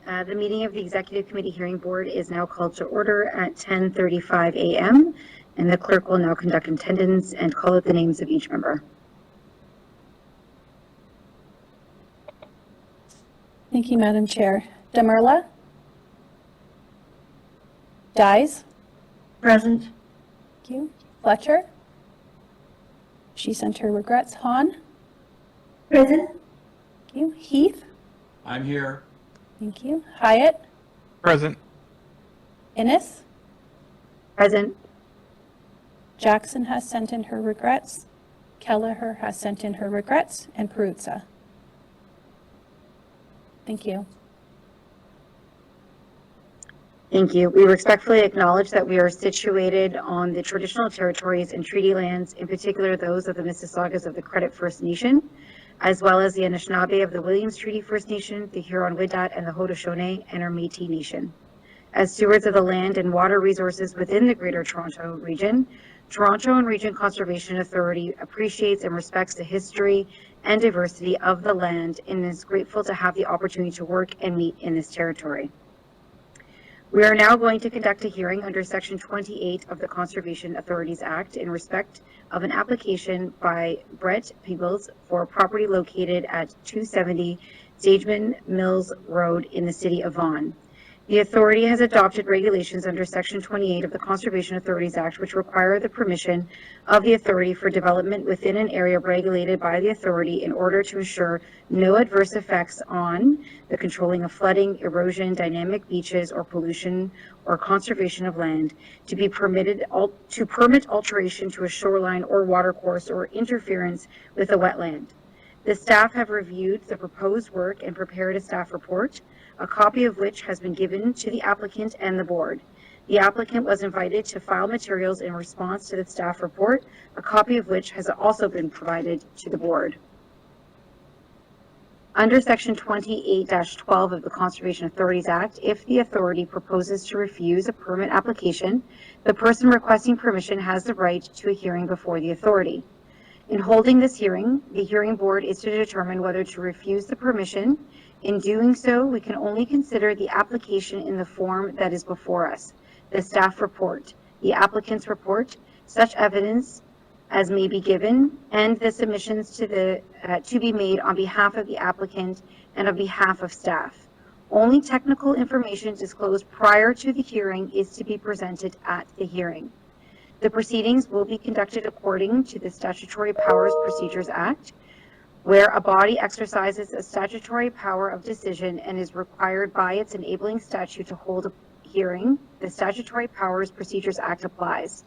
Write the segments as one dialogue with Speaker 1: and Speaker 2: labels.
Speaker 1: The meeting of the Executive Committee Hearing Board is now called to order at 10:35 a.m. and the clerk will now conduct attendance and call out the names of each member.
Speaker 2: Thank you, Madam Chair. Damerla? Dyes?
Speaker 3: Present.
Speaker 2: Thank you. Fletcher? She sent her regrets. Hahn?
Speaker 3: Present.
Speaker 2: Thank you. Heath?
Speaker 4: I'm here.
Speaker 2: Thank you. Hyatt?
Speaker 5: Present.
Speaker 2: Innes?
Speaker 1: Present.
Speaker 2: Jackson has sent in her regrets. Kelleher has sent in her regrets. And Peruzza. Thank you.
Speaker 1: Thank you. We respectfully acknowledge that we are situated on the traditional territories and treaty lands, in particular those of the Mississaugas of the Credit First Nation, as well as the Anishinaabe of the Williams Treaty First Nation, the Huron-Wendat, and the Haudenosaunee, and our Métis Nation. As stewards of the land and water resources within the Greater Toronto Region, Toronto and Region Conservation Authority appreciates and respects the history and diversity of the land and is grateful to have the opportunity to work and meet in this territory. We are now going to conduct a hearing under Section 28 of the Conservation Authorities Act in respect of an application by Brett Peebles for property located at 270 Sageman Mills Road in the city of Vaughan. The authority has adopted regulations under Section 28 of the Conservation Authorities Act which require the permission of the authority for development within an area regulated by the authority in order to ensure no adverse effects on the controlling of flooding, erosion, dynamic beaches, or pollution or conservation of land, to be permitted to permit alteration to a shoreline or watercourse or interference with a wetland. The staff have reviewed the proposed work and prepared a staff report, a copy of which has been given to the applicant and the board. The applicant was invited to file materials in response to the staff report, a copy of which has also been provided to the board. Under Section 28-12 of the Conservation Authorities Act, if the authority proposes to refuse a permit application, the person requesting permission has the right to a hearing before the authority. In holding this hearing, the hearing board is to determine whether to refuse the permission. In doing so, we can only consider the application in the form that is before us, the staff report, the applicant's report, such evidence as may be given, and the submissions to be made on behalf of the applicant and on behalf of staff. Only technical information disclosed prior to the hearing is to be presented at the hearing. The proceedings will be conducted according to the Statutory Powers Procedures Act, where a body exercises a statutory power of decision and is required by its enabling statute to hold a hearing. The Statutory Powers Procedures Act applies.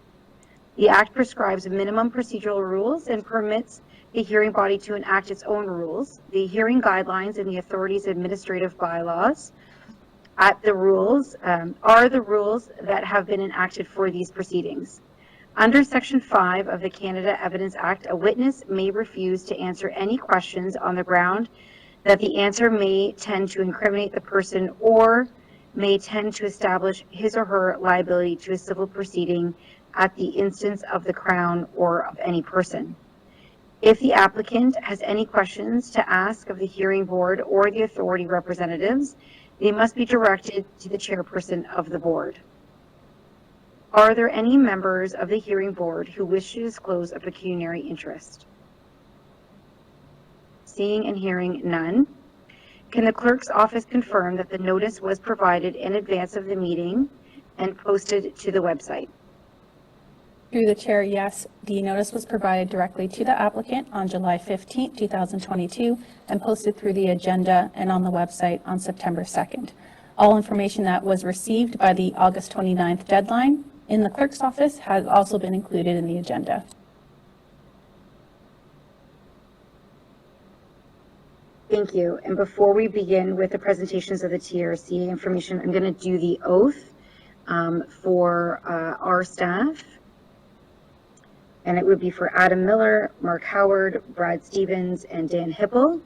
Speaker 1: The Act prescribes minimum procedural rules and permits the hearing body to enact its own rules. The hearing guidelines and the authority's administrative bylaws are the rules that have been enacted for these proceedings. Under Section 5 of the Canada Evidence Act, a witness may refuse to answer any questions on the ground that the answer may tend to incriminate the person or may tend to establish his or her liability to a civil proceeding at the instance of the Crown or of any person. If the applicant has any questions to ask of the hearing board or the authority representatives, they must be directed to the chairperson of the board. Are there any members of the hearing board who wish to disclose a pecuniary interest? Seeing and hearing none, can the clerk's office confirm that the notice was provided in advance of the meeting and posted to the website?
Speaker 2: Through the chair, yes. The notice was provided directly to the applicant on July 15, 2022, and posted through the agenda and on the website on September 2nd. All information that was received by the August 29th deadline in the clerk's office has also been included in the agenda.
Speaker 1: Thank you. And before we begin with the presentations of the TRC information, I'm going to do the oath for our staff. And it would be for Adam Miller, Mark Howard, Brad Stevens, and Dan Hipple.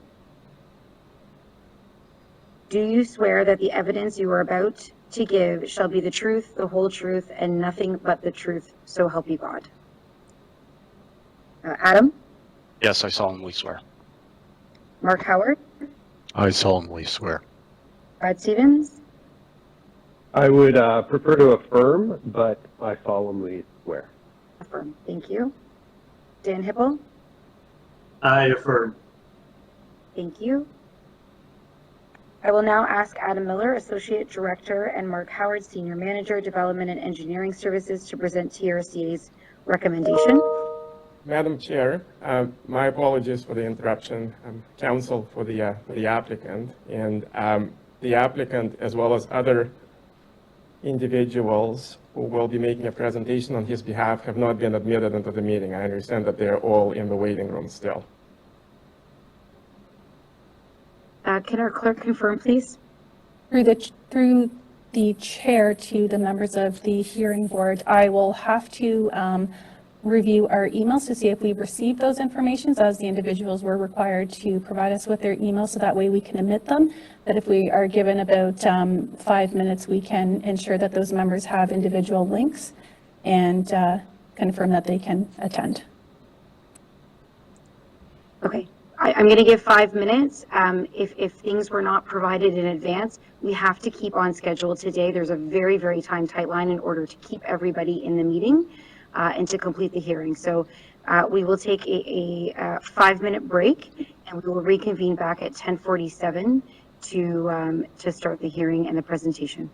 Speaker 1: Do you swear that the evidence you are about to give shall be the truth, the whole truth, and nothing but the truth, so help you God? Adam?
Speaker 5: Yes, I solemnly swear.
Speaker 1: Mark Howard?
Speaker 5: I solemnly swear.
Speaker 1: Brad Stevens?
Speaker 4: I would prefer to affirm, but I solemnly swear.
Speaker 1: Affirm. Thank you. Dan Hipple?
Speaker 5: I affirm.
Speaker 1: Thank you. I will now ask Adam Miller, Associate Director, and Mark Howard, Senior Manager, Development and Engineering Services, to present TRCA's recommendation.
Speaker 6: Madam Chair, my apologies for the interruption. I'm counsel for the applicant, and the applicant, as well as other individuals who will be making a presentation on his behalf, have not been admitted into the meeting. I understand that they're all in the waiting room still.
Speaker 1: Can our clerk confirm, please?
Speaker 2: Through the chair to the members of the hearing board, I will have to review our emails to see if we've received those informations, as the individuals were required to provide us with their emails, so that way we can omit them. But if we are given about 5 minutes, we can ensure that those members have individual links and confirm that they can attend.
Speaker 1: Okay. I'm going to give 5 minutes. If things were not provided in advance, we have to keep on schedule today. There's a very, very tight line in order to keep everybody in the meeting and to complete the hearing. So we will take a 5-minute break, and we will reconvene back at 10:47 to start the hearing and the presentation.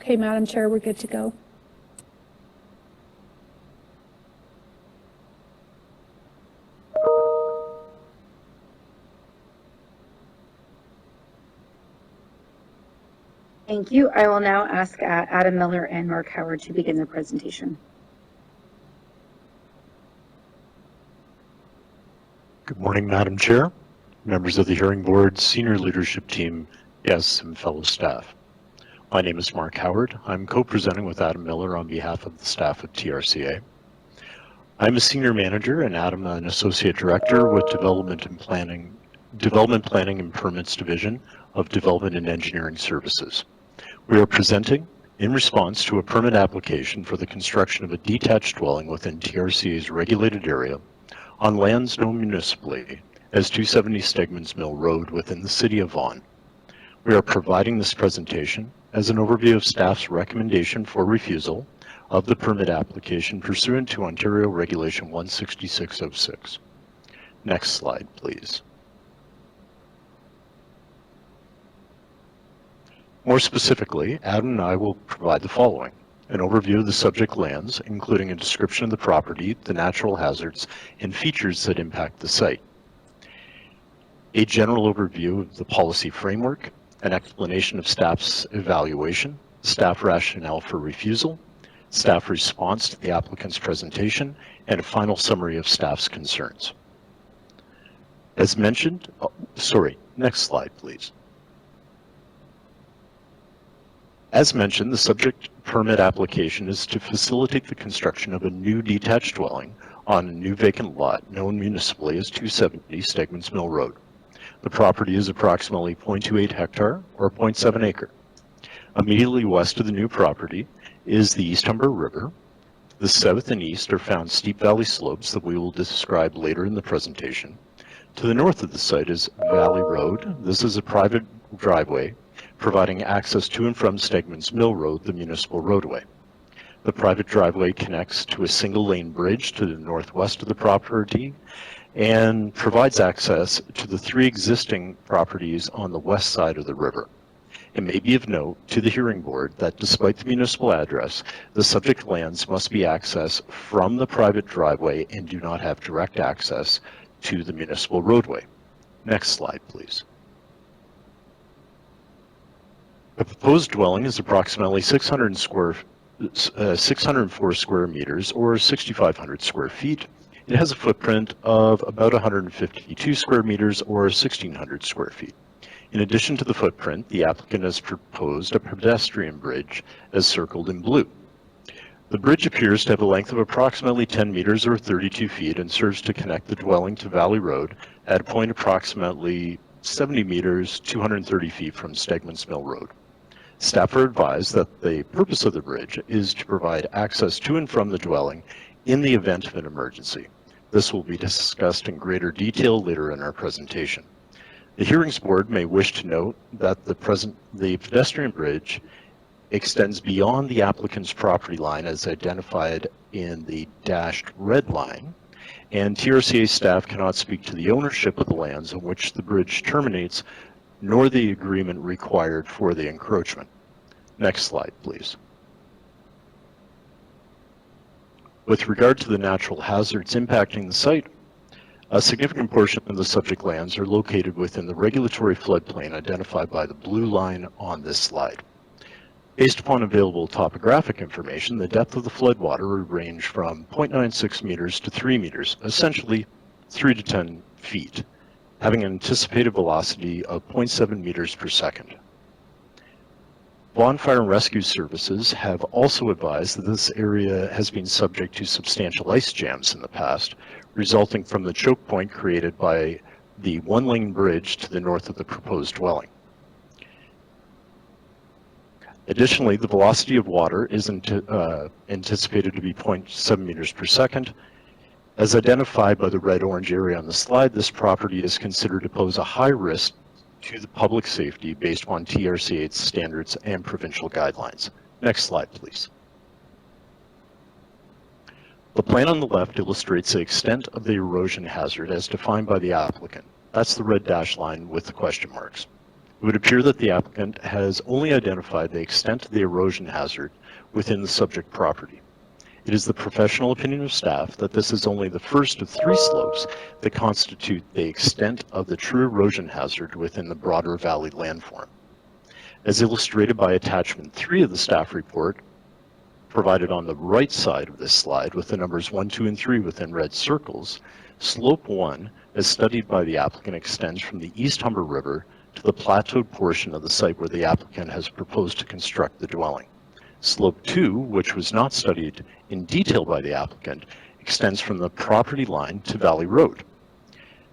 Speaker 2: Okay, Madam Chair, we're good to go.
Speaker 1: Thank you. I will now ask Adam Miller and Mark Howard to begin their presentation.
Speaker 7: Good morning, Madam Chair, members of the hearing board, senior leadership team, guests, and fellow staff. My name is Mark Howard. I'm co-presenting with Adam Miller on behalf of the staff at TRCA. I'm a senior manager and Adam an associate director with Development Planning and Permits Division of Development and Engineering Services. We are presenting in response to a permit application for the construction of a detached dwelling within TRCA's regulated area on lands known municipally as 270 Stegmans Mill Road within the city of Vaughan. We are providing this presentation as an overview of staff's recommendation for refusal of the permit application pursuant to Ontario Regulation 16606. Next slide, please. More specifically, Adam and I will provide the following: an overview of the subject lands, including a description of the property, the natural hazards, and features that impact the site. A general overview of the policy framework, an explanation of staff's evaluation, staff rationale for refusal, staff response to the applicant's presentation, and a final summary of staff's concerns. As mentioned, next slide, please. As mentioned, the subject permit application is to facilitate the construction of a new detached dwelling on a new vacant lot known municipally as 270 Stegmans Mill Road. The property is approximately 0.28 hectare or 0.7 acre. Immediately west of the new property is the East Humber River. The south and east are found steep valley slopes that we will describe later in the presentation. To the north of the site is Valley Road. This is a private driveway providing access to and from Stegmans Mill Road, the municipal roadway. The private driveway connects to a single-lane bridge to the northwest of the property and provides access to the 3 existing properties on the west side of the river. It may be of note to the hearing board that despite the municipal address, the subject lands must be accessed from the private driveway and do not have direct access to the municipal roadway. Next slide, please. The proposed dwelling is approximately 604 square meters or 6,500 square feet. It has a footprint of about 152 square meters or 1,600 square feet. In addition to the footprint, the applicant has proposed a pedestrian bridge as circled in blue. The bridge appears to have a length of approximately 10 meters or 32 feet and serves to connect the dwelling to Valley Road at a point approximately 70 meters, 230 feet from Stegmans Mill Road. Staff are advised that the purpose of the bridge is to provide access to and from the dwelling in the event of an emergency. This will be discussed in greater detail later in our presentation. The hearings board may wish to note that the pedestrian bridge extends beyond the applicant's property line as identified in the dashed red line, and TRCA staff cannot speak to the ownership of the lands on which the bridge terminates, nor the agreement required for the encroachment. Next slide, please. With regard to the natural hazards impacting the site, a significant portion of the subject lands are located within the regulatory floodplain identified by the blue line on this slide. Based upon available topographic information, the depth of the floodwater would range from 0.96 meters to 3 meters, essentially 3 to 10 feet, having an anticipated velocity of 0.7 meters per second. Vaughan Fire and Rescue Services have also advised that this area has been subject to substantial ice jams in the past, resulting from the choke point created by the one-lane bridge to the north of the proposed dwelling. Additionally, the velocity of water is anticipated to be 0.7 meters per second. As identified by the red-orange area on the slide, this property is considered to pose a high risk to the public safety based on TRCA's standards and provincial guidelines. Next slide, please. The plan on the left illustrates the extent of the erosion hazard as defined by the applicant. That's the red dashed line with the question marks. it would appear that the applicant has only identified the extent of the erosion hazard within the subject property. It is the professional opinion of staff that this is only the first of 3 slopes that constitute the extent of the true erosion hazard within the broader valley landform. As illustrated by attachment 3 of the staff report, provided on the right side of this slide with the numbers 1, 2, and 3 within red circles, slope 1, as studied by the applicant, extends from the East Humber River to the plateaued portion of the site where the applicant has proposed to construct the dwelling. Slope 2, which was not studied in detail by the applicant, extends from the property line to Valley Road.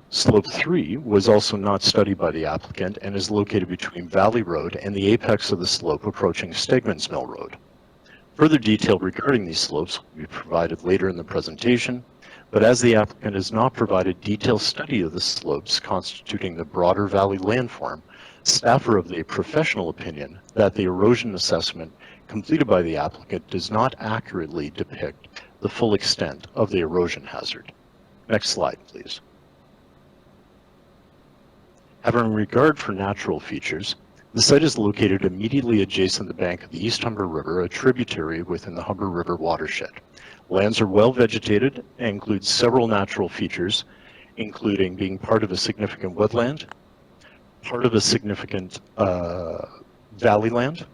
Speaker 7: Slope 3 was also not studied by the applicant and is located between Valley Road and the apex of the slope approaching Stegmans Mill Road. Further detail regarding these slopes will be provided later in the presentation, but as the applicant has not provided detailed study of the slopes constituting the broader valley landform, staff are of the professional opinion that the erosion assessment completed by the applicant does not accurately depict the full extent of the erosion hazard. Next slide, please. Having regard for natural features, the site is located immediately adjacent to the bank of the East Humber River, a tributary within the Humber River watershed. Lands are well vegetated and include several natural features, including being part of a significant woodland, part of a significant valley land,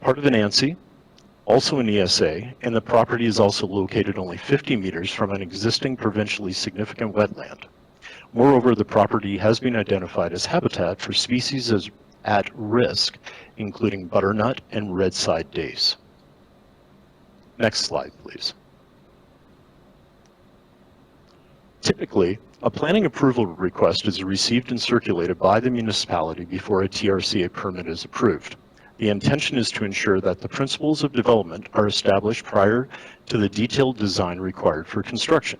Speaker 7: part of an ANSI, also an ESA, and the property is also located only 50 meters from an existing provincially significant wetland. Moreover, the property has been identified as habitat for species at risk, including butternut and red-side dace. Next slide, please. Typically, a planning approval request is received and circulated by the municipality before a TRCA permit is approved. The intention is to ensure that the principles of development are established prior to the detailed design required for construction.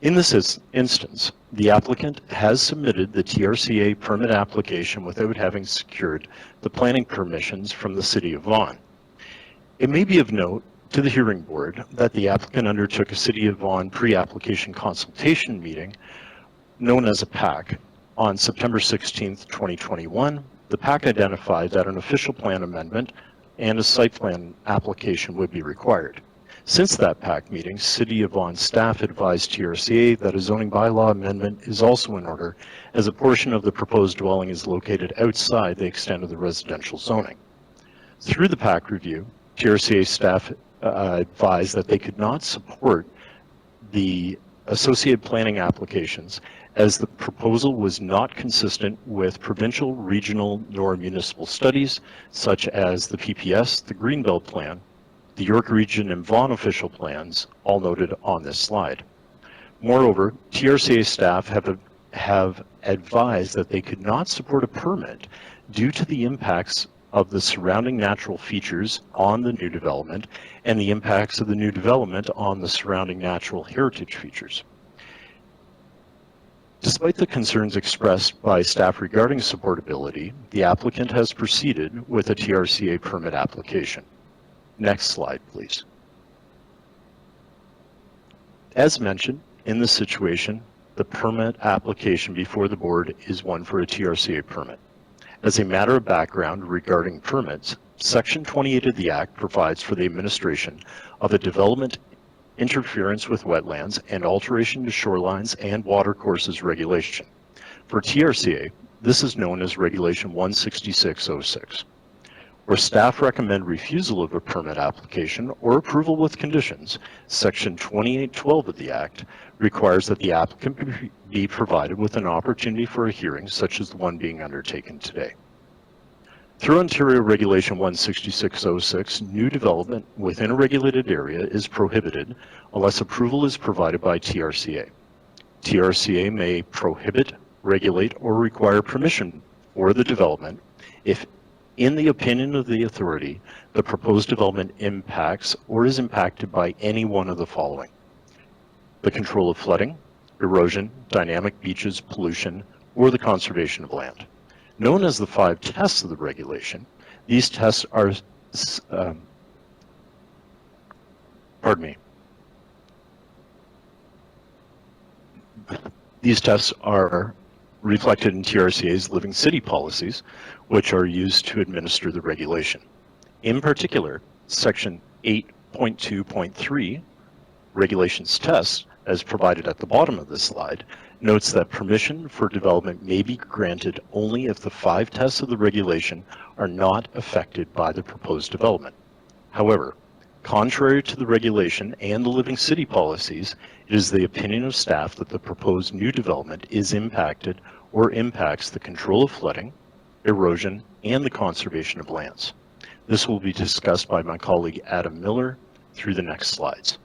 Speaker 7: In this instance, the applicant has submitted the TRCA permit application without having secured the planning permissions from the City of Vaughan. It may be of note to the hearing board that the applicant undertook a City of Vaughan pre-application consultation meeting known as a PAC on September 16, 2021. The PAC identified that an official plan amendment and a site plan application would be required. Since that PAC meeting, City of Vaughan staff advised TRCA that a zoning bylaw amendment is also in order, as a portion of the proposed dwelling is located outside the extent of the residential zoning. Through the PAC review, TRCA staff advised that they could not support the associated planning applications as the proposal was not consistent with provincial, regional, nor municipal studies, such as the PPS, the Greenbelt Plan, the York Region and Vaughan official plans, all noted on this slide. Moreover, TRCA staff have advised that they could not support a permit due to the impacts of the surrounding natural features on the new development and the impacts of the new development on the surrounding natural heritage features. Despite the concerns expressed by staff regarding supportability, the applicant has proceeded with a TRCA permit application. Next slide, please. As mentioned, in this situation, the permit application before the board is one for a TRCA permit. As a matter of background regarding permits, Section 28 of the Act provides for the administration of a development interference with wetlands and alteration to shorelines and watercourses regulation. For TRCA, this is known as Regulation 16606. Where staff recommend refusal of a permit application or approval with conditions, Section 2812 of the Act requires that the applicant be provided with an opportunity for a hearing such as the one being undertaken today. Through Ontario Regulation 16606, new development within a regulated area is prohibited unless approval is provided by TRCA. TRCA may prohibit, regulate, or require permission for the development if, in the opinion of the authority, the proposed development impacts or is impacted by any one of the following: the control of flooding, erosion, dynamic beaches, pollution, or the conservation of land. Known as the 5 tests of the regulation, these tests are, These tests are reflected in TRCA's Living City policies, which are used to administer the regulation. In particular, Section 8.2.3, Regulations Test, as provided at the bottom of this slide, notes that permission for development may be granted only if the 5 tests of the regulation are not affected by the proposed development. However, contrary to the regulation and the Living City policies, it is the opinion of staff that the proposed new development is impacted or impacts the control of flooding, erosion, and the conservation of lands. This will be discussed by my colleague Adam Miller through the next slides.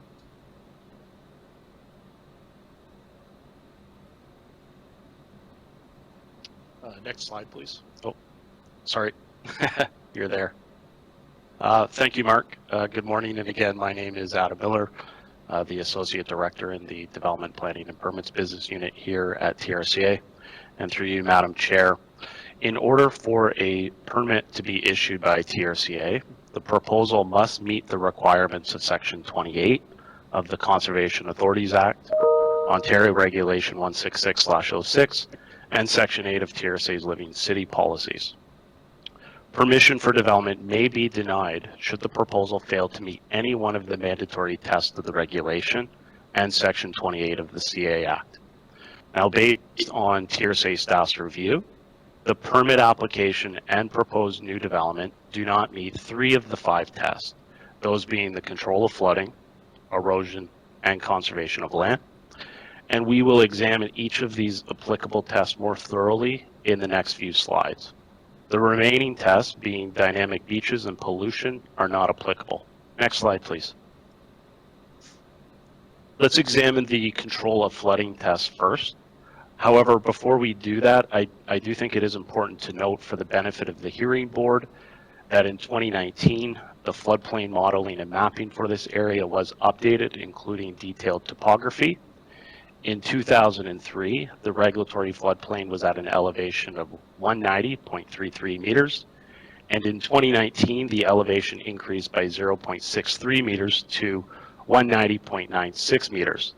Speaker 8: Next slide, please. Oh, sorry, you're there. Thank you, Mark. Good morning, and again, my name is Adam Miller, the Associate Director in the Development Planning and Permits Business Unit here at TRCA. And through you, Madam Chair, in order for a permit to be issued by TRCA, the proposal must meet the requirements of Section 28 of the Conservation Authorities Act, Ontario Regulation 166/06, and Section 8 of TRCA's Living City policies. Permission for development may be denied should the proposal fail to meet any one of the mandatory tests of the regulation and Section 28 of the CA Act. Now, based on TRCA staff's review, the permit application and proposed new development do not meet 3 of the 5 tests, those being the control of flooding, erosion, and conservation of land. And we will examine each of these applicable tests more thoroughly in the next few slides. The remaining tests, being dynamic beaches and pollution, are not applicable. Next slide, please. Let's examine the control of flooding test first. However, before we do that, I do think it is important to note for the benefit of the hearing board that in 2019, the floodplain modeling and mapping for this area was updated, including detailed topography. In 2003, the regulatory floodplain was at an elevation of 190.33 meters, and in 2019, the elevation increased by 0.63 meters to 190.96 meters.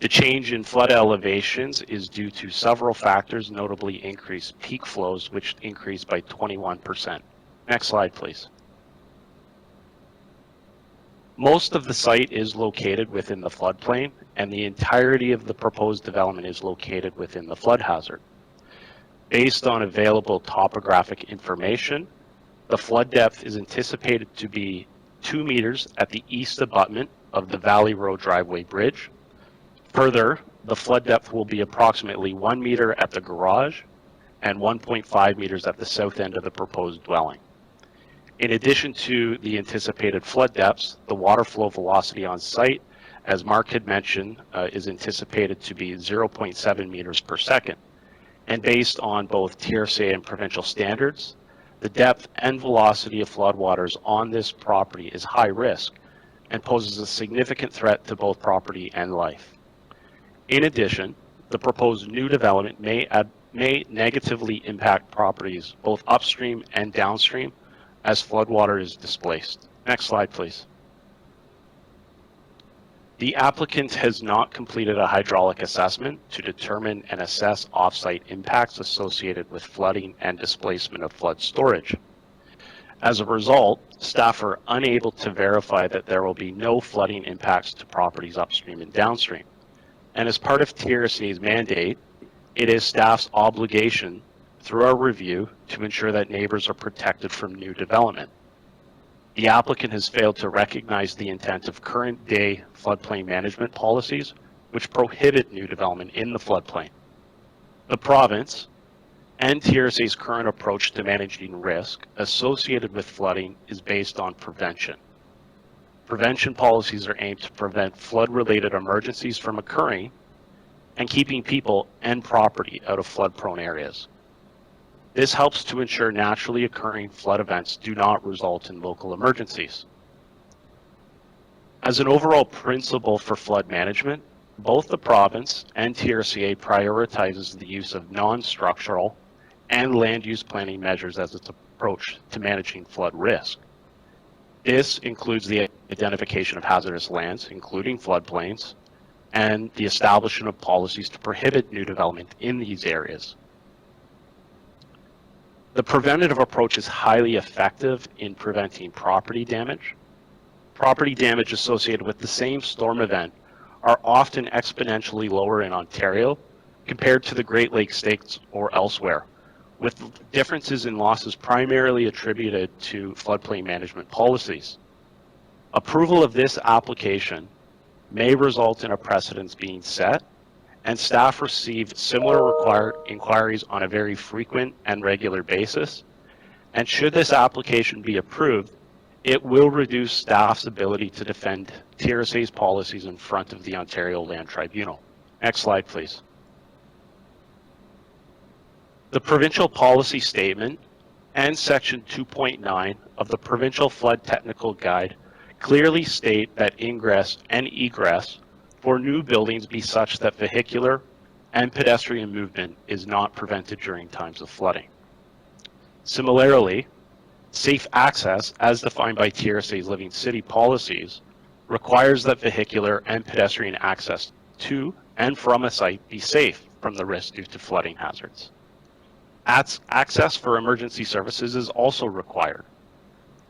Speaker 8: The change in flood elevations is due to several factors, notably increased peak flows, which increased by 21%. Next slide, please. Most of the site is located within the floodplain, and the entirety of the proposed development is located within the flood hazard. Based on available topographic information, the flood depth is anticipated to be 2 meters at the east abutment of the Valley Road driveway bridge. Further, the flood depth will be approximately 1 meter at the garage and 1.5 meters at the south end of the proposed dwelling. In addition to the anticipated flood depths, the water flow velocity on site, as Mark had mentioned, is anticipated to be 0.7 meters per second. And based on both TRCA and provincial standards, the depth and velocity of floodwaters on this property is high risk and poses a significant threat to both property and life. In addition, the proposed new development may negatively impact properties both upstream and downstream as floodwater is displaced. Next slide, please. The applicant has not completed a hydraulic assessment to determine and assess off-site impacts associated with flooding and displacement of flood storage. As a result, staff are unable to verify that there will be no flooding impacts to properties upstream and downstream. And as part of TRCA's mandate, it is staff's obligation through our review to ensure that neighbors are protected from new development. The applicant has failed to recognize the intent of current day floodplain management policies, which prohibit new development in the floodplain. The province and TRCA's current approach to managing risk associated with flooding is based on prevention. Prevention policies are aimed to prevent flood-related emergencies from occurring and keeping people and property out of flood-prone areas. This helps to ensure naturally occurring flood events do not result in local emergencies. As an overall principle for flood management, both the province and TRCA prioritizes the use of non-structural and land use planning measures as its approach to managing flood risk. This includes the identification of hazardous lands, including floodplains, and the establishment of policies to prohibit new development in these areas. The preventative approach is highly effective in preventing property damage. Property damage associated with the same storm event are often exponentially lower in Ontario compared to the Great Lakes states or elsewhere, with differences in losses primarily attributed to floodplain management policies. Approval of this application may result in a precedence being set, and staff receive similar inquiries on a very frequent and regular basis. And should this application be approved, it will reduce staff's ability to defend TRSA's policies in front of the Ontario Land Tribunal. Next slide, please. The provincial policy statement and section 2.9 of the Provincial Flood Technical Guide clearly state that ingress and egress for new buildings be such that vehicular and pedestrian movement is not prevented during times of flooding. Similarly, safe access, as defined by TRSA's Living City policies, requires that vehicular and pedestrian access to and from a site be safe from the risk due to flooding hazards. Access for emergency services is also required.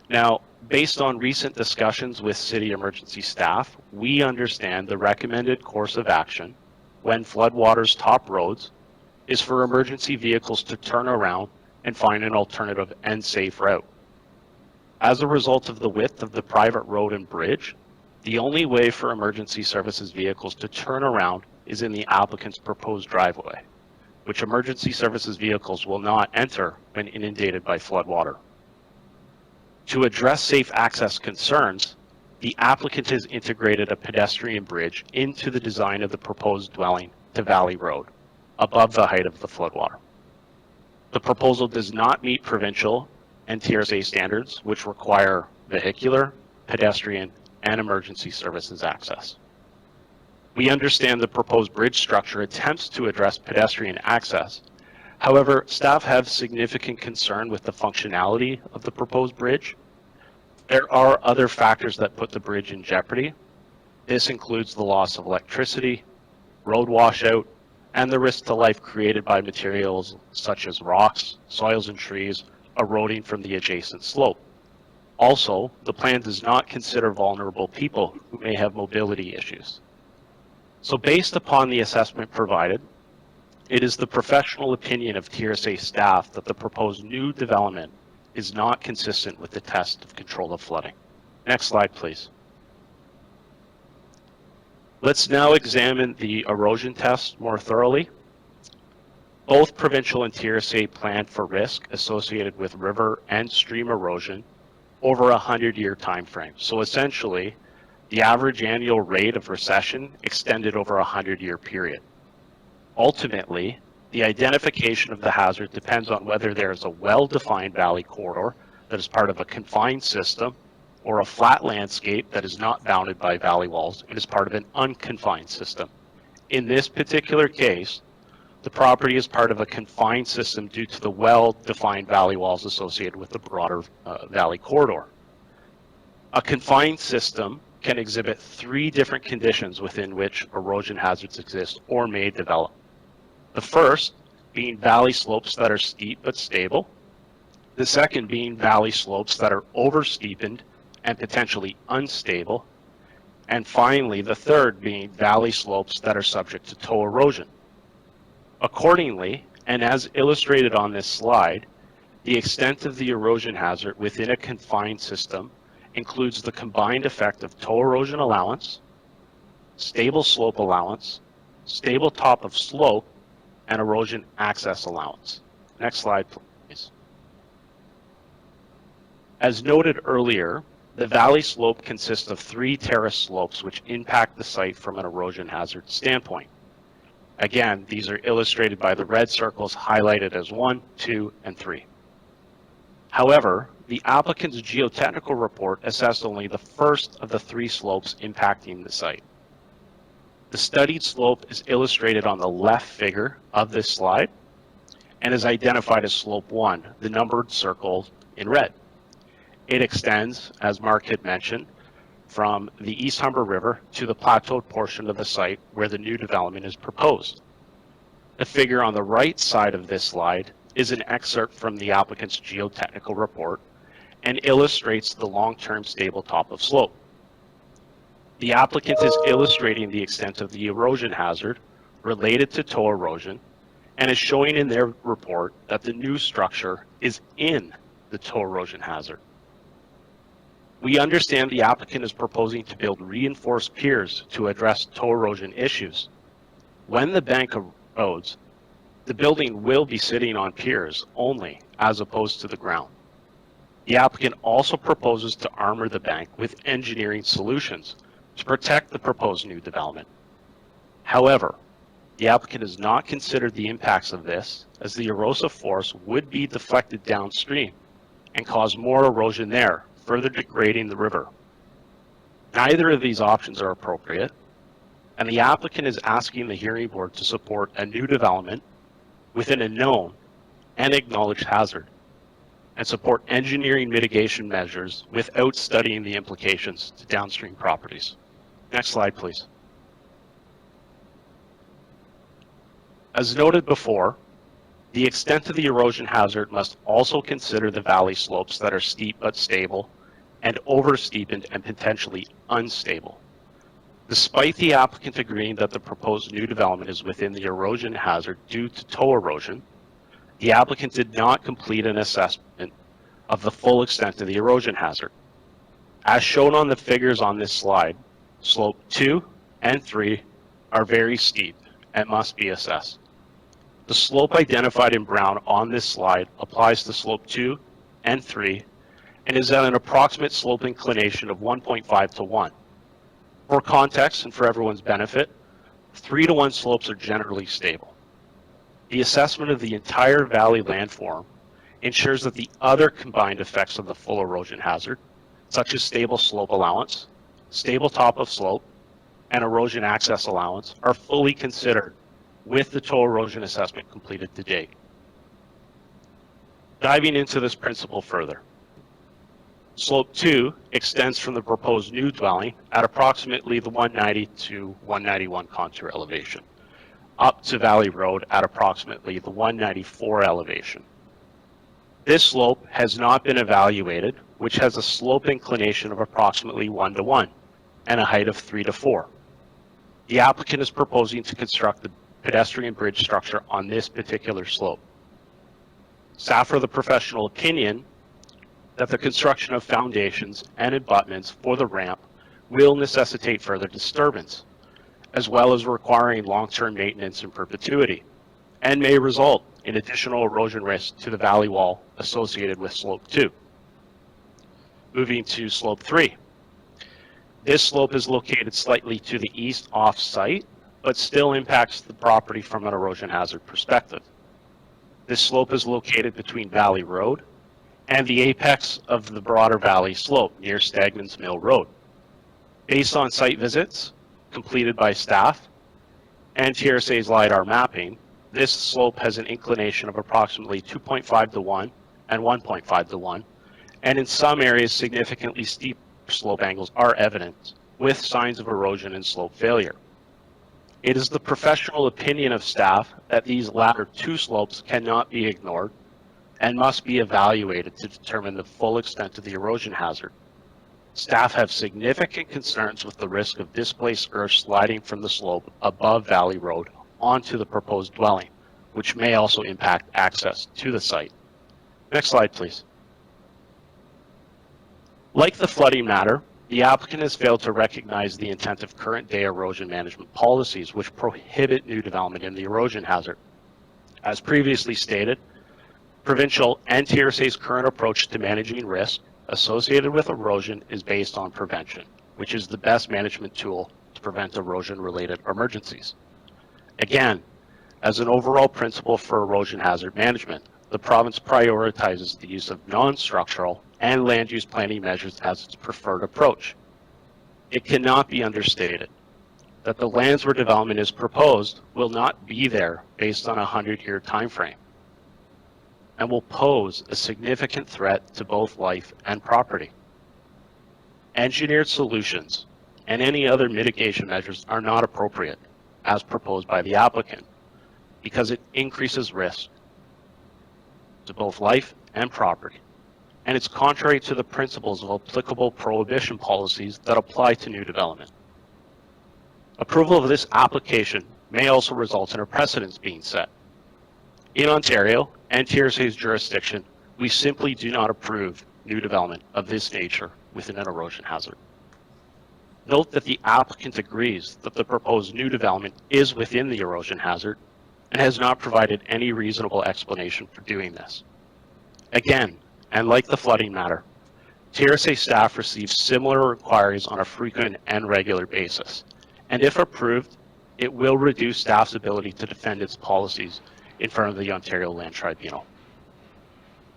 Speaker 8: Now, based on recent discussions with city emergency staff, we understand the recommended course of action when floodwaters top roads is for emergency vehicles to turn around and find an alternative and safe route. As a result of the width of the private road and bridge, the only way for emergency services vehicles to turn around is in the applicant's proposed driveway, which emergency services vehicles will not enter when inundated by floodwater. To address safe access concerns, the applicant has integrated a pedestrian bridge into the design of the proposed dwelling to Valley Road, above the height of the floodwater. The proposal does not meet provincial and TRSA standards, which require vehicular, pedestrian, and emergency services access. We understand the proposed bridge structure attempts to address pedestrian access. However, staff have significant concern with the functionality of the proposed bridge. There are other factors that put the bridge in jeopardy. This includes the loss of electricity, road washout, and the risk to life created by materials such as rocks, soils, and trees eroding from the adjacent slope. Also, the plan does not consider vulnerable people who may have mobility issues. So based upon the assessment provided, it is the professional opinion of TRSA staff that the proposed new development is not consistent with the test of control of flooding. Next slide, please. Let's now examine the erosion test more thoroughly. Both provincial and TRSA planned for risk associated with river and stream erosion over a 100-year time frame. So essentially, the average annual rate of recession extended over a 100-year period. Ultimately, the identification of the hazard depends on whether there is a well-defined valley corridor that is part of a confined system or a flat landscape that is not bounded by valley walls and is part of an unconfined system. In this particular case, the property is part of a confined system due to the well-defined valley walls associated with the broader valley corridor. A confined system can exhibit 3 different conditions within which erosion hazards exist or may develop. The first being valley slopes that are steep but stable. The second being valley slopes that are oversteepened and potentially unstable. And finally, the third being valley slopes that are subject to toe erosion. Accordingly, and as illustrated on this slide, the extent of the erosion hazard within a confined system includes the combined effect of toe erosion allowance, stable slope allowance, stable top of slope, and erosion access allowance. Next slide, please. As noted earlier, the valley slope consists of 3 terrace slopes which impact the site from an erosion hazard standpoint. Again, these are illustrated by the red circles highlighted as 1, 2, and 3. However, the applicant's geotechnical report assessed only the first of the 3 slopes impacting the site. The studied slope is illustrated on the left figure of this slide and is identified as slope 1, the numbered circle in red. It extends, as Mark had mentioned, from the East Humber River to the plateaued portion of the site where the new development is proposed. The figure on the right side of this slide is an excerpt from the applicant's geotechnical report and illustrates the long-term stable top of slope. The applicant is illustrating the extent of the erosion hazard related to toe erosion and is showing in their report that the new structure is in the toe erosion hazard. We understand the applicant is proposing to build reinforced piers to address toe erosion issues. When the bank erodes, the building will be sitting on piers only as opposed to the ground. The applicant also proposes to armor the bank with engineering solutions to protect the proposed new development. However, the applicant has not considered the impacts of this, as the erosive force would be deflected downstream and cause more erosion there, further degrading the river. Neither of these options are appropriate, and the applicant is asking the hearing board to support a new development within a known and acknowledged hazard, and support engineering mitigation measures without studying the implications to downstream properties. Next slide, please. As noted before, the extent of the erosion hazard must also consider the valley slopes that are steep but stable and oversteepened and potentially unstable. Despite the applicant agreeing that the proposed new development is within the erosion hazard due to toe erosion, the applicant did not complete an assessment of the full extent of the erosion hazard. As shown on the figures on this slide, slope 2 and 3 are very steep and must be assessed. The slope identified in brown on this slide applies to slope 2 and 3 and is at an approximate slope inclination of 1.5 to 1. For context and for everyone's benefit, 3-to-1 slopes are generally stable. The assessment of the entire valley landform ensures that the other combined effects of the full erosion hazard, such as stable slope allowance, stable top of slope, and erosion access allowance, are fully considered with the toe erosion assessment completed to date. Diving into this principle further. Slope 2 extends from the proposed new dwelling at approximately the 190 to 191 contour elevation, up to Valley Road at approximately the 194 elevation. This slope has not been evaluated, which has a slope inclination of approximately 1 to 1 and a height of 3 to 4. The applicant is proposing to construct the pedestrian bridge structure on this particular slope. Staff are the professional opinion that the construction of foundations and abutments for the ramp will necessitate further disturbance, as well as requiring long-term maintenance in perpetuity, and may result in additional erosion risk to the valley wall associated with slope 2. Moving to slope 3. This slope is located slightly to the east off-site, but still impacts the property from an erosion hazard perspective. This slope is located between Valley Road and the apex of the broader valley slope near Stagman's Mill Road. Based on site visits completed by staff and TRSA's LiDAR mapping, this slope has an inclination of approximately 2.5 to 1 and 1.5 to 1, and in some areas significantly steep slope angles are evident, with signs of erosion and slope failure. It is the professional opinion of staff that these latter two slopes cannot be ignored and must be evaluated to determine the full extent of the erosion hazard. Staff have significant concerns with the risk of displaced earth sliding from the slope above Valley Road onto the proposed dwelling, which may also impact access to the site. Next slide, please. Like the flooding matter, the applicant has failed to recognize the intent of current day erosion management policies which prohibit new development in the erosion hazard. As previously stated, provincial and TRSA's current approach to managing risk associated with erosion is based on prevention, which is the best management tool to prevent erosion-related emergencies. Again, as an overall principle for erosion hazard management, the province prioritizes the use of non-structural and land use planning measures as its preferred approach. It cannot be understated that the lands where development is proposed will not be there based on a 100-year time frame and will pose a significant threat to both life and property. engineered solutions and any other mitigation measures are not appropriate as proposed by the applicant because it increases risk to both life and property, and it's contrary to the principles of applicable prohibition policies that apply to new development. Approval of this application may also result in a precedent being set. In Ontario and TRC's jurisdiction, we simply do not approve new development of this nature within an erosion hazard. Note that the applicant agrees that the proposed new development is within the erosion hazard and has not provided any reasonable explanation for doing this. Again, and like the flooding matter, TRSA staff receives similar inquiries on a frequent and regular basis, and if approved, it will reduce staff's ability to defend its policies in front of the Ontario Land Tribunal.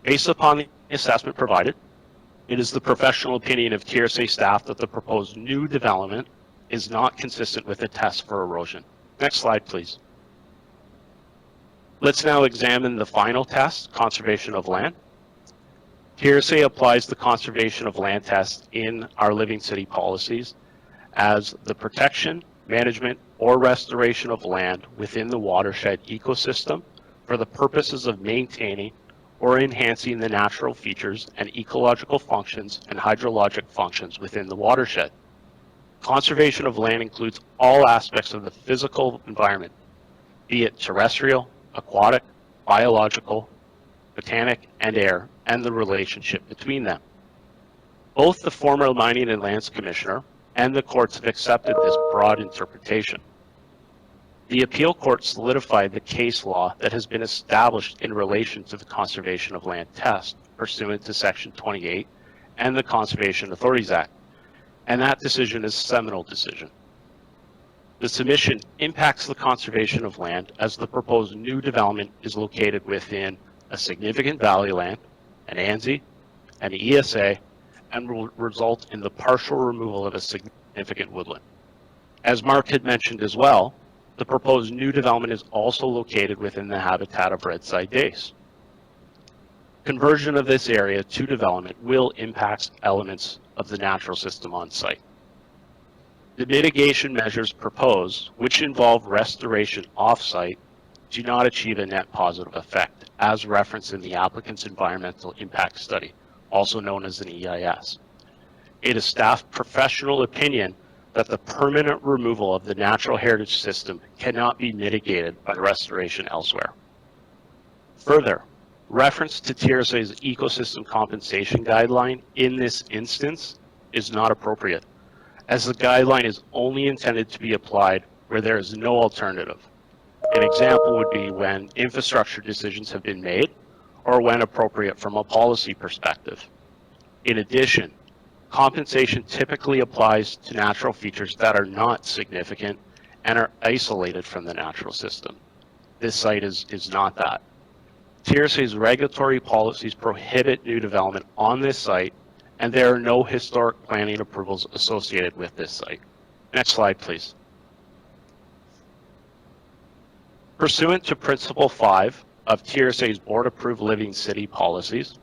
Speaker 8: Based upon the assessment provided, it is the professional opinion of TRSA staff that the proposed new development is not consistent with the test for erosion. Next slide, please. Let's now examine the final test, conservation of land. TRSA applies the conservation of land test in our Living City policies as the protection, management, or restoration of land within the watershed ecosystem for the purposes of maintaining or enhancing the natural features and ecological functions and hydrologic functions within the watershed. Conservation of land includes all aspects of the physical environment, be it terrestrial, aquatic, biological, botanic, and air, and the relationship between them. Both the former Mining and Lands Commissioner and the courts have accepted this broad interpretation. The appeal court solidified the case law that has been established in relation to the conservation of land test pursuant to Section 28 and the Conservation Authorities Act, and that decision is a seminal decision. The submission impacts the conservation of land as the proposed new development is located within a significant valley land, an ANSI, an ESA, and will result in the partial removal of a significant woodland. As Mark had mentioned as well, the proposed new development is also located within the habitat of red-side dace. Conversion of this area to development will impact elements of the natural system on site. The mitigation measures proposed, which involve restoration off-site, do not achieve a net positive effect, as referenced in the applicant's environmental impact study, also known as an EIS. It is staff's professional opinion that the permanent removal of the natural heritage system cannot be mitigated by restoration elsewhere. Further, reference to TRSA's ecosystem compensation guideline in this instance is not appropriate, as the guideline is only intended to be applied where there is no alternative. An example would be when infrastructure decisions have been made or when appropriate from a policy perspective. In addition, compensation typically applies to natural features that are not significant and are isolated from the natural system. This site is not that. TRSA's regulatory policies prohibit new development on this site, and there are no historic planning approvals associated with this site. Next slide, please. Pursuant to Principle 5 of TRSA's Board-approved Living City policies,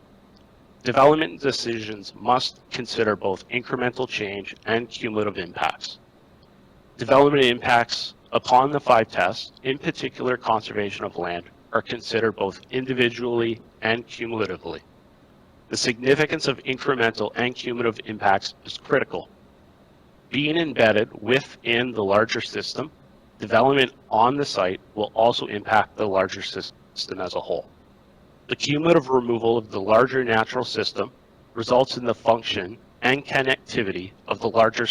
Speaker 8: development decisions must consider both incremental change and cumulative impacts. Development impacts upon the 5 tests, in particular conservation of land, are considered both individually and cumulatively. The significance of incremental and cumulative impacts is critical. Being embedded within the larger system, development on the site will also impact the larger system as a whole. The cumulative removal of the larger natural system results in the function and connectivity of the larger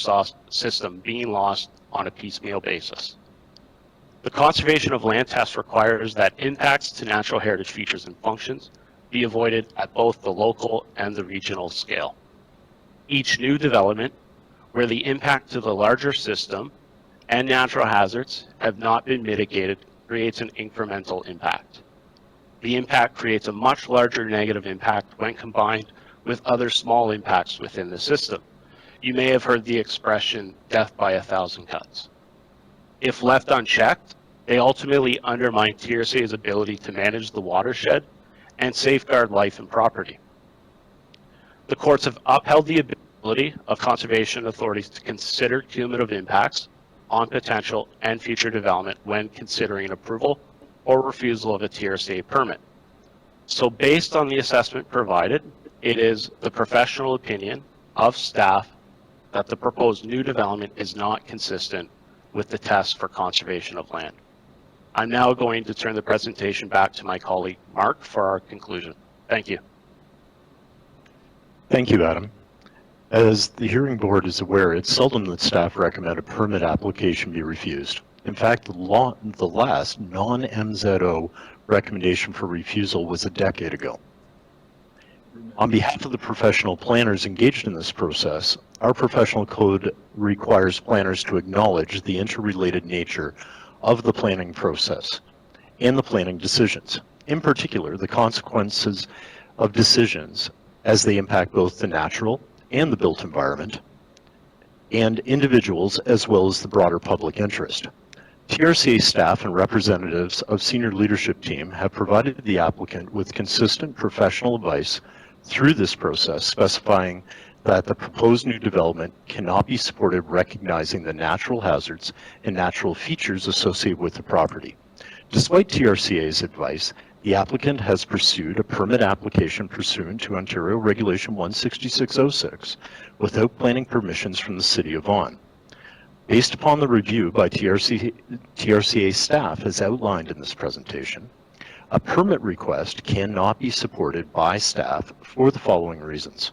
Speaker 8: system being lost on a piecemeal basis. The conservation of land test requires that impacts to natural heritage features and functions be avoided at both the local and the regional scale. Each new development where the impact to the larger system and natural hazards have not been mitigated creates an incremental impact. The impact creates a much larger negative impact when combined with other small impacts within the system. You may have heard the expression, death by 1,000 cuts. If left unchecked, they ultimately undermine TRSA's ability to manage the watershed and safeguard life and property. The courts have upheld the ability of conservation authorities to consider cumulative impacts on potential and future development when considering approval or refusal of a TRCA permit. So based on the assessment provided, it is the professional opinion of staff that the proposed new development is not consistent with the test for conservation of land. I'm now going to turn the presentation back to my colleague Mark for our conclusion. Thank you.
Speaker 7: Thank you, Adam. As the hearing board is aware, it's seldom that staff recommend a permit application be refused. In fact, the last non-MZO recommendation for refusal was a decade ago. On behalf of the professional planners engaged in this process, our professional code requires planners to acknowledge the interrelated nature of the planning process and the planning decisions. In particular, the consequences of decisions as they impact both the natural and the built environment and individuals as well as the broader public interest. TRCA staff and representatives of senior leadership team have provided the applicant with consistent professional advice through this process, specifying that the proposed new development cannot be supported recognizing the natural hazards and natural features associated with the property. Despite TRCA's advice, the applicant has pursued a permit application pursuant to Ontario Regulation 16606 without planning permissions from the City of Vaughan. Based upon the review by TRCA staff as outlined in this presentation, a permit request cannot be supported by staff for the following reasons.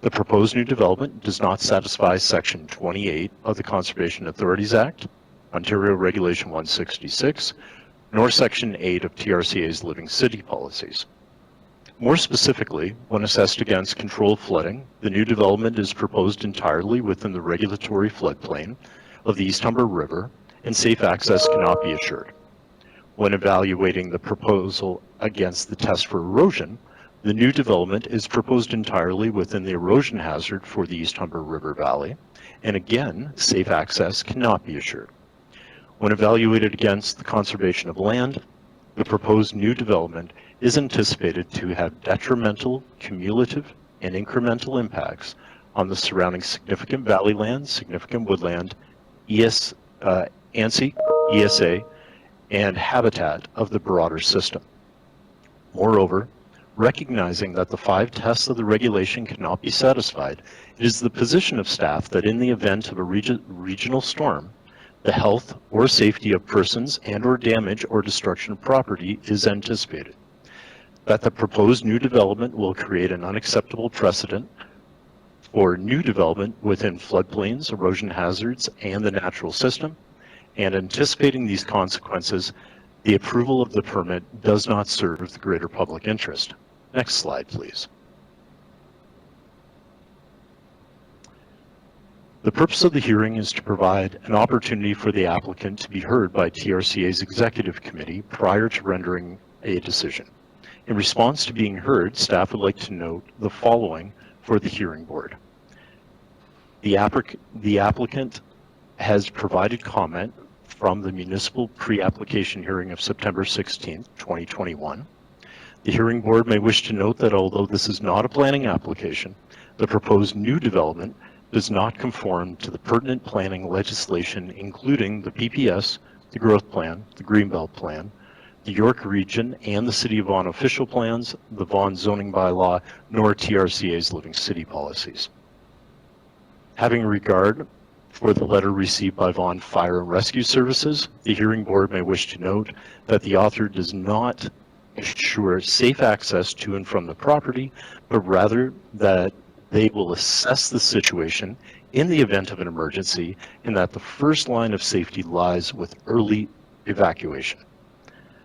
Speaker 7: The proposed new development does not satisfy Section 28 of the Conservation Authorities Act, Ontario Regulation 166, nor Section 8 of TRCA's Living City policies. More specifically, when assessed against controlled flooding, the new development is proposed entirely within the regulatory floodplain of the East Humber River, and safe access cannot be assured. When evaluating the proposal against the test for erosion, the new development is proposed entirely within the erosion hazard for the East Humber River Valley, and again, safe access cannot be assured. When evaluated against the conservation of land, the proposed new development is anticipated to have detrimental, cumulative, and incremental impacts on the surrounding significant valley land, significant woodland, ANSI, ESA, and habitat of the broader system. Moreover, recognizing that the 5 tests of the regulation cannot be satisfied, it is the position of staff that in the event of a regional storm, the health or safety of persons and/or damage or destruction of property is anticipated. That the proposed new development will create an unacceptable precedent for new development within floodplains, erosion hazards, and the natural system, and anticipating these consequences, the approval of the permit does not serve the greater public interest. Next slide, please. The purpose of the hearing is to provide an opportunity for the applicant to be heard by TRCA's Executive Committee prior to rendering a decision. In response to being heard, staff would like to note the following for the hearing board. The applicant has provided comment from the municipal pre-application hearing of September 16, 2021. The hearing board may wish to note that although this is not a planning application, the proposed new development does not conform to the pertinent planning legislation, including the PPS, the Growth Plan, the Greenbelt Plan, the York Region and the City of Vaughan official plans, the Vaughan zoning bylaw, nor TRCA's Living City policies. Having regard for the letter received by Vaughan Fire and Rescue Services, the hearing board may wish to note that the author does not assure safe access to and from the property, but rather that they will assess the situation in the event of an emergency and that the first line of safety lies with early evacuation.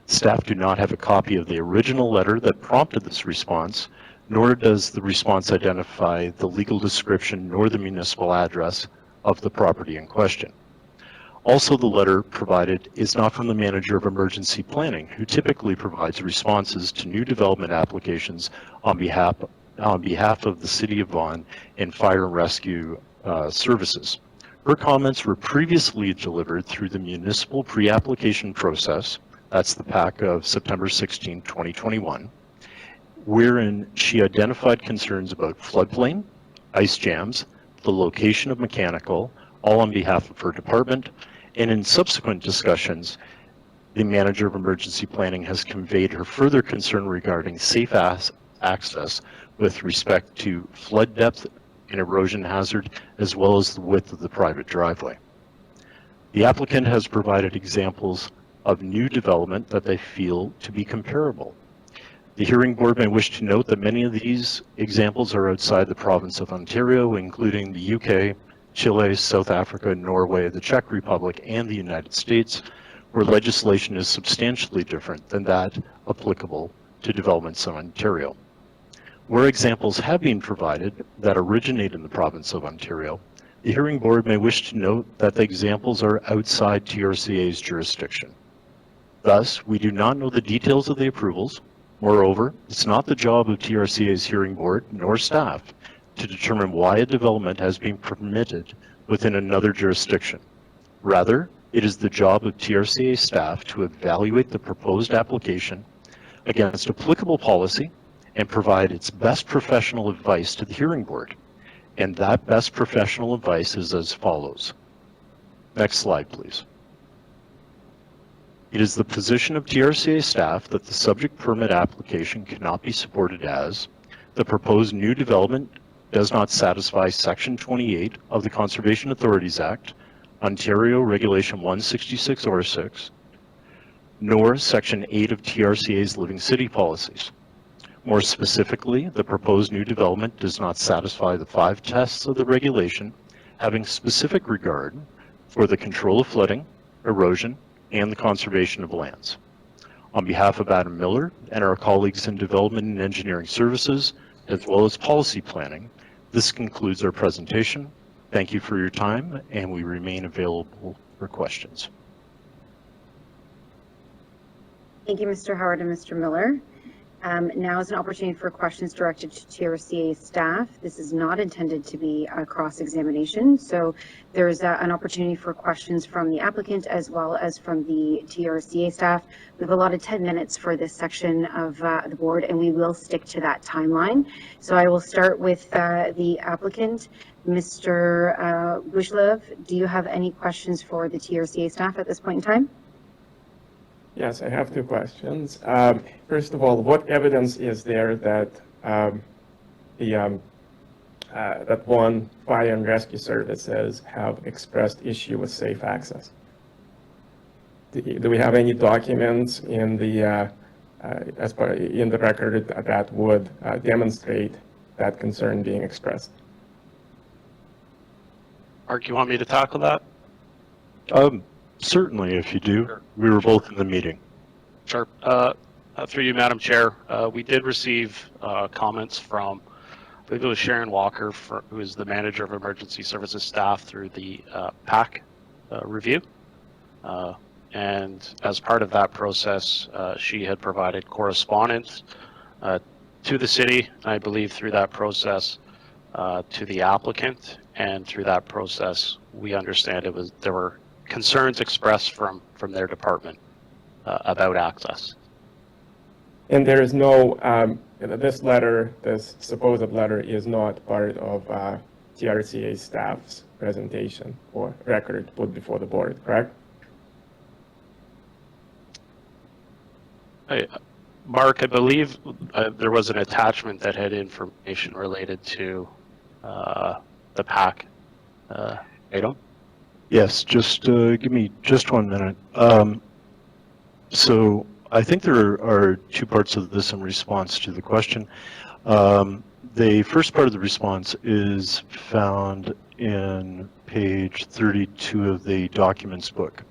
Speaker 7: Staff do not have a copy of the original letter that prompted this response, nor does the response identify the legal description nor the municipal address of the property in question. Also, the letter provided is not from the manager of emergency planning, who typically provides responses to new development applications on behalf of the City of Vaughan and Fire and Rescue Services. Her comments were previously delivered through the municipal pre-application process, that's the PAC of September 16, 2021, wherein she identified concerns about floodplain, ice jams, the location of mechanical, all on behalf of her department. And in subsequent discussions, the manager of emergency planning has conveyed her further concern regarding safe access with respect to flood depth and erosion hazard, as well as the width of the private driveway. The applicant has provided examples of new development that they feel to be comparable. The hearing board may wish to note that many of these examples are outside the province of Ontario, including the UK, Chile, South Africa, Norway, the Czech Republic, and the United States, where legislation is substantially different than that applicable to developments in Ontario. Where examples have been provided that originate in the province of Ontario, the hearing board may wish to note that the examples are outside TRCA's jurisdiction. Thus, we do not know the details of the approvals. Moreover, it's not the job of TRCA's hearing board nor staff to determine why a development has been permitted within another jurisdiction. Rather, it is the job of TRCA staff to evaluate the proposed application against applicable policy and provide its best professional advice to the hearing board. And that best professional advice is as follows. Next slide, please. It is the position of TRCA staff that the subject permit application cannot be supported as the proposed new development does not satisfy Section 28 of the Conservation Authorities Act, Ontario Regulation 166 or 6, nor Section 8 of TRCA's Living City policies. More specifically, the proposed new development does not satisfy the 5 tests of the regulation, having specific regard for the control of flooding, erosion, and the conservation of lands. On behalf of Adam Miller and our colleagues in Development and Engineering Services, as well as Policy Planning, this concludes our presentation. Thank you for your time, and we remain available for questions.
Speaker 1: Thank you, Mr. Howard and Mr. Miller. Now is an opportunity for questions directed to TRCA staff. This is not intended to be a cross-examination, so there's an opportunity for questions from the applicant as well as from the TRCA staff. We've allotted 10 minutes for this section of the board, and we will stick to that timeline. So I will start with the applicant. Mr. Bushlev, do you have any questions for the TRCA staff at this point in time?
Speaker 6: Yes, I have 2 questions. First of all, what evidence is there that that one fire and rescue services have expressed issue with safe access? Do we have any documents in the in the record that would demonstrate that concern being expressed?
Speaker 8: Mark, you want me to tackle that?
Speaker 7: Certainly, if you do.
Speaker 8: Sure.
Speaker 7: We were both in the meeting.
Speaker 8: Sure. Through you, Madam Chair, we did receive comments from, I believe it was Sharon Walker, who is the Manager of Emergency Services Staff through the PAC review. And as part of that process, she had provided correspondence to the city, I believe through that process, to the applicant. And through that process, we understand there were concerns expressed from their department about access.
Speaker 6: And there is no, this letter, this supposed letter is not part of TRCA staff's presentation or record put before the board, correct?
Speaker 8: Mark, I believe there was an attachment that had information related to the PAC item.
Speaker 7: Yes, just give me just 1 minute. So I think there are 2 parts of this in response to the question. The first part of the response is found in page 32 of the documents book,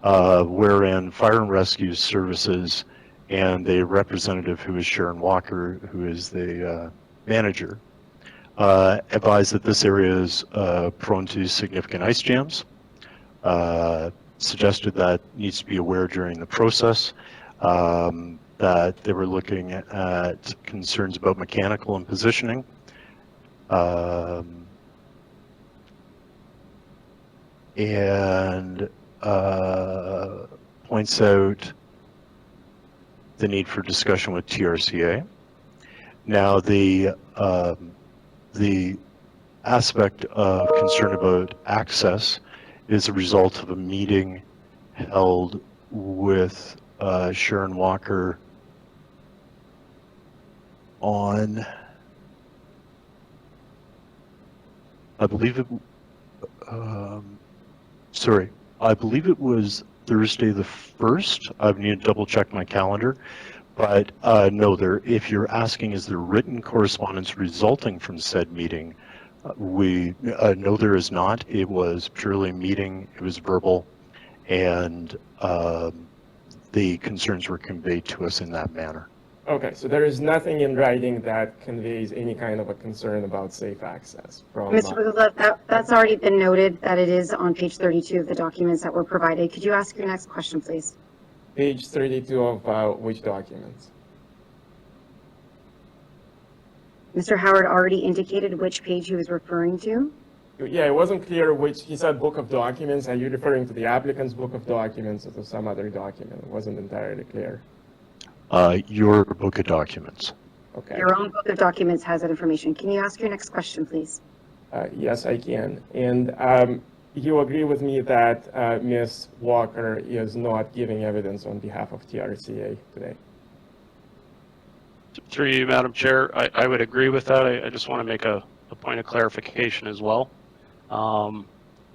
Speaker 7: wherein Fire and Rescue Services and a representative who is Sharon Walker, who is the manager, advised that this area is prone to significant ice jams, suggested that needs to be aware during the process, that they were looking at concerns about mechanical and positioning, and points out the need for discussion with TRCA. Now, the aspect of concern about access is a result of a meeting held with Sharon Walker on, I believe it was Thursday the 1st. I need to double check my calendar. But no, if you're asking is there written correspondence resulting from said meeting, no, there is not. It was purely a meeting. It was verbal, and the concerns were conveyed to us in that manner.
Speaker 6: Okay, so there is nothing in writing that conveys any kind of a concern about safe access from.
Speaker 1: Mr. Bugla, that's already been noted that it is on page 32 of the documents that were provided. Could you ask your next question, please?
Speaker 6: Page 32 of which documents?
Speaker 1: Mr. Howard already indicated which page he was referring to.
Speaker 6: Yeah, it wasn't clear which, he said book of documents. Are you referring to the applicant's book of documents or to some other document? It wasn't entirely clear.
Speaker 7: Your book of documents.
Speaker 6: Okay.
Speaker 1: Your own book of documents has that information. Can you ask your next question, please?
Speaker 6: Yes, I can. And you agree with me that Ms. Walker is not giving evidence on behalf of TRCA today?
Speaker 8: Through you, Madam Chair, I would agree with that. I just want to make a point of clarification as well.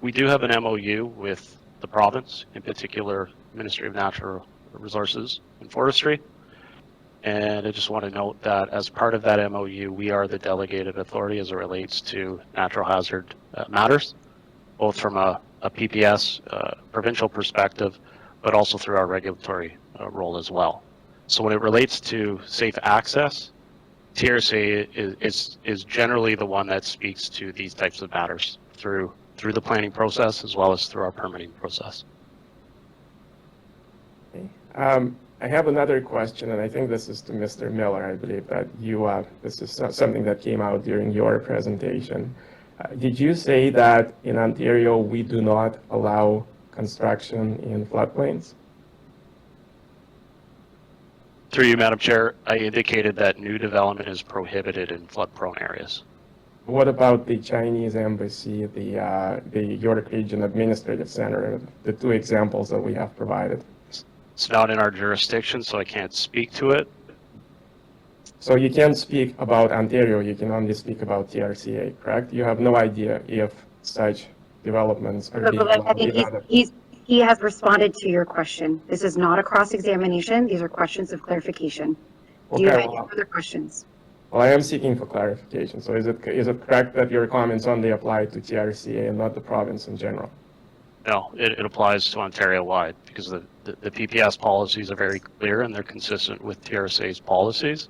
Speaker 8: We do have an MOU with the province, in particular, Ministry of Natural Resources and Forestry. And I just want to note that as part of that MOU, we are the delegated authority as it relates to natural hazard matters, both from a PPS provincial perspective, but also through our regulatory role as well. So when it relates to safe access, TRCA is generally the one that speaks to these types of matters through the planning process as well as through our permitting process.
Speaker 6: Okay. I have another question, and I think this is to Mr. Miller. I believe that this is something that came out during your presentation. Did you say that in Ontario we do not allow construction in floodplains?
Speaker 8: Through you, Madam Chair, I indicated that new development is prohibited in flood-prone areas.
Speaker 6: What about the Chinese embassy, the York Region Administrative Center, the two examples that we have provided?
Speaker 8: It's not in our jurisdiction, so I can't speak to it.
Speaker 6: So you can't speak about Ontario, you can only speak about TRCA, correct? You have no idea if such developments are being
Speaker 1: I
Speaker 6: allowed in
Speaker 1: think
Speaker 6: other.
Speaker 1: he has responded to your question. This is not a cross-examination. These are questions of clarification. Do you have any further questions?
Speaker 6: Well, I am seeking for clarification. So is it correct that your comments only apply to TRCA and not the province in general?
Speaker 8: No, it applies to Ontario-wide because the PPS policies are very clear and they're consistent with TRCA's policies.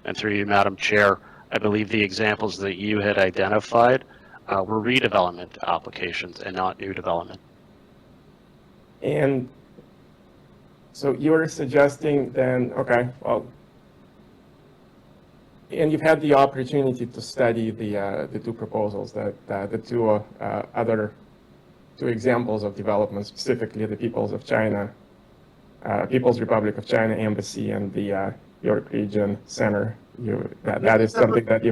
Speaker 8: And through you, Madam Chair, I believe the examples that you had identified were redevelopment applications and not new development.
Speaker 6: And so you're suggesting then, okay, well, and you've had the opportunity to study the two proposals, that the two other two examples of development, specifically the People's Republic of China Embassy and the York Region Center. That is something that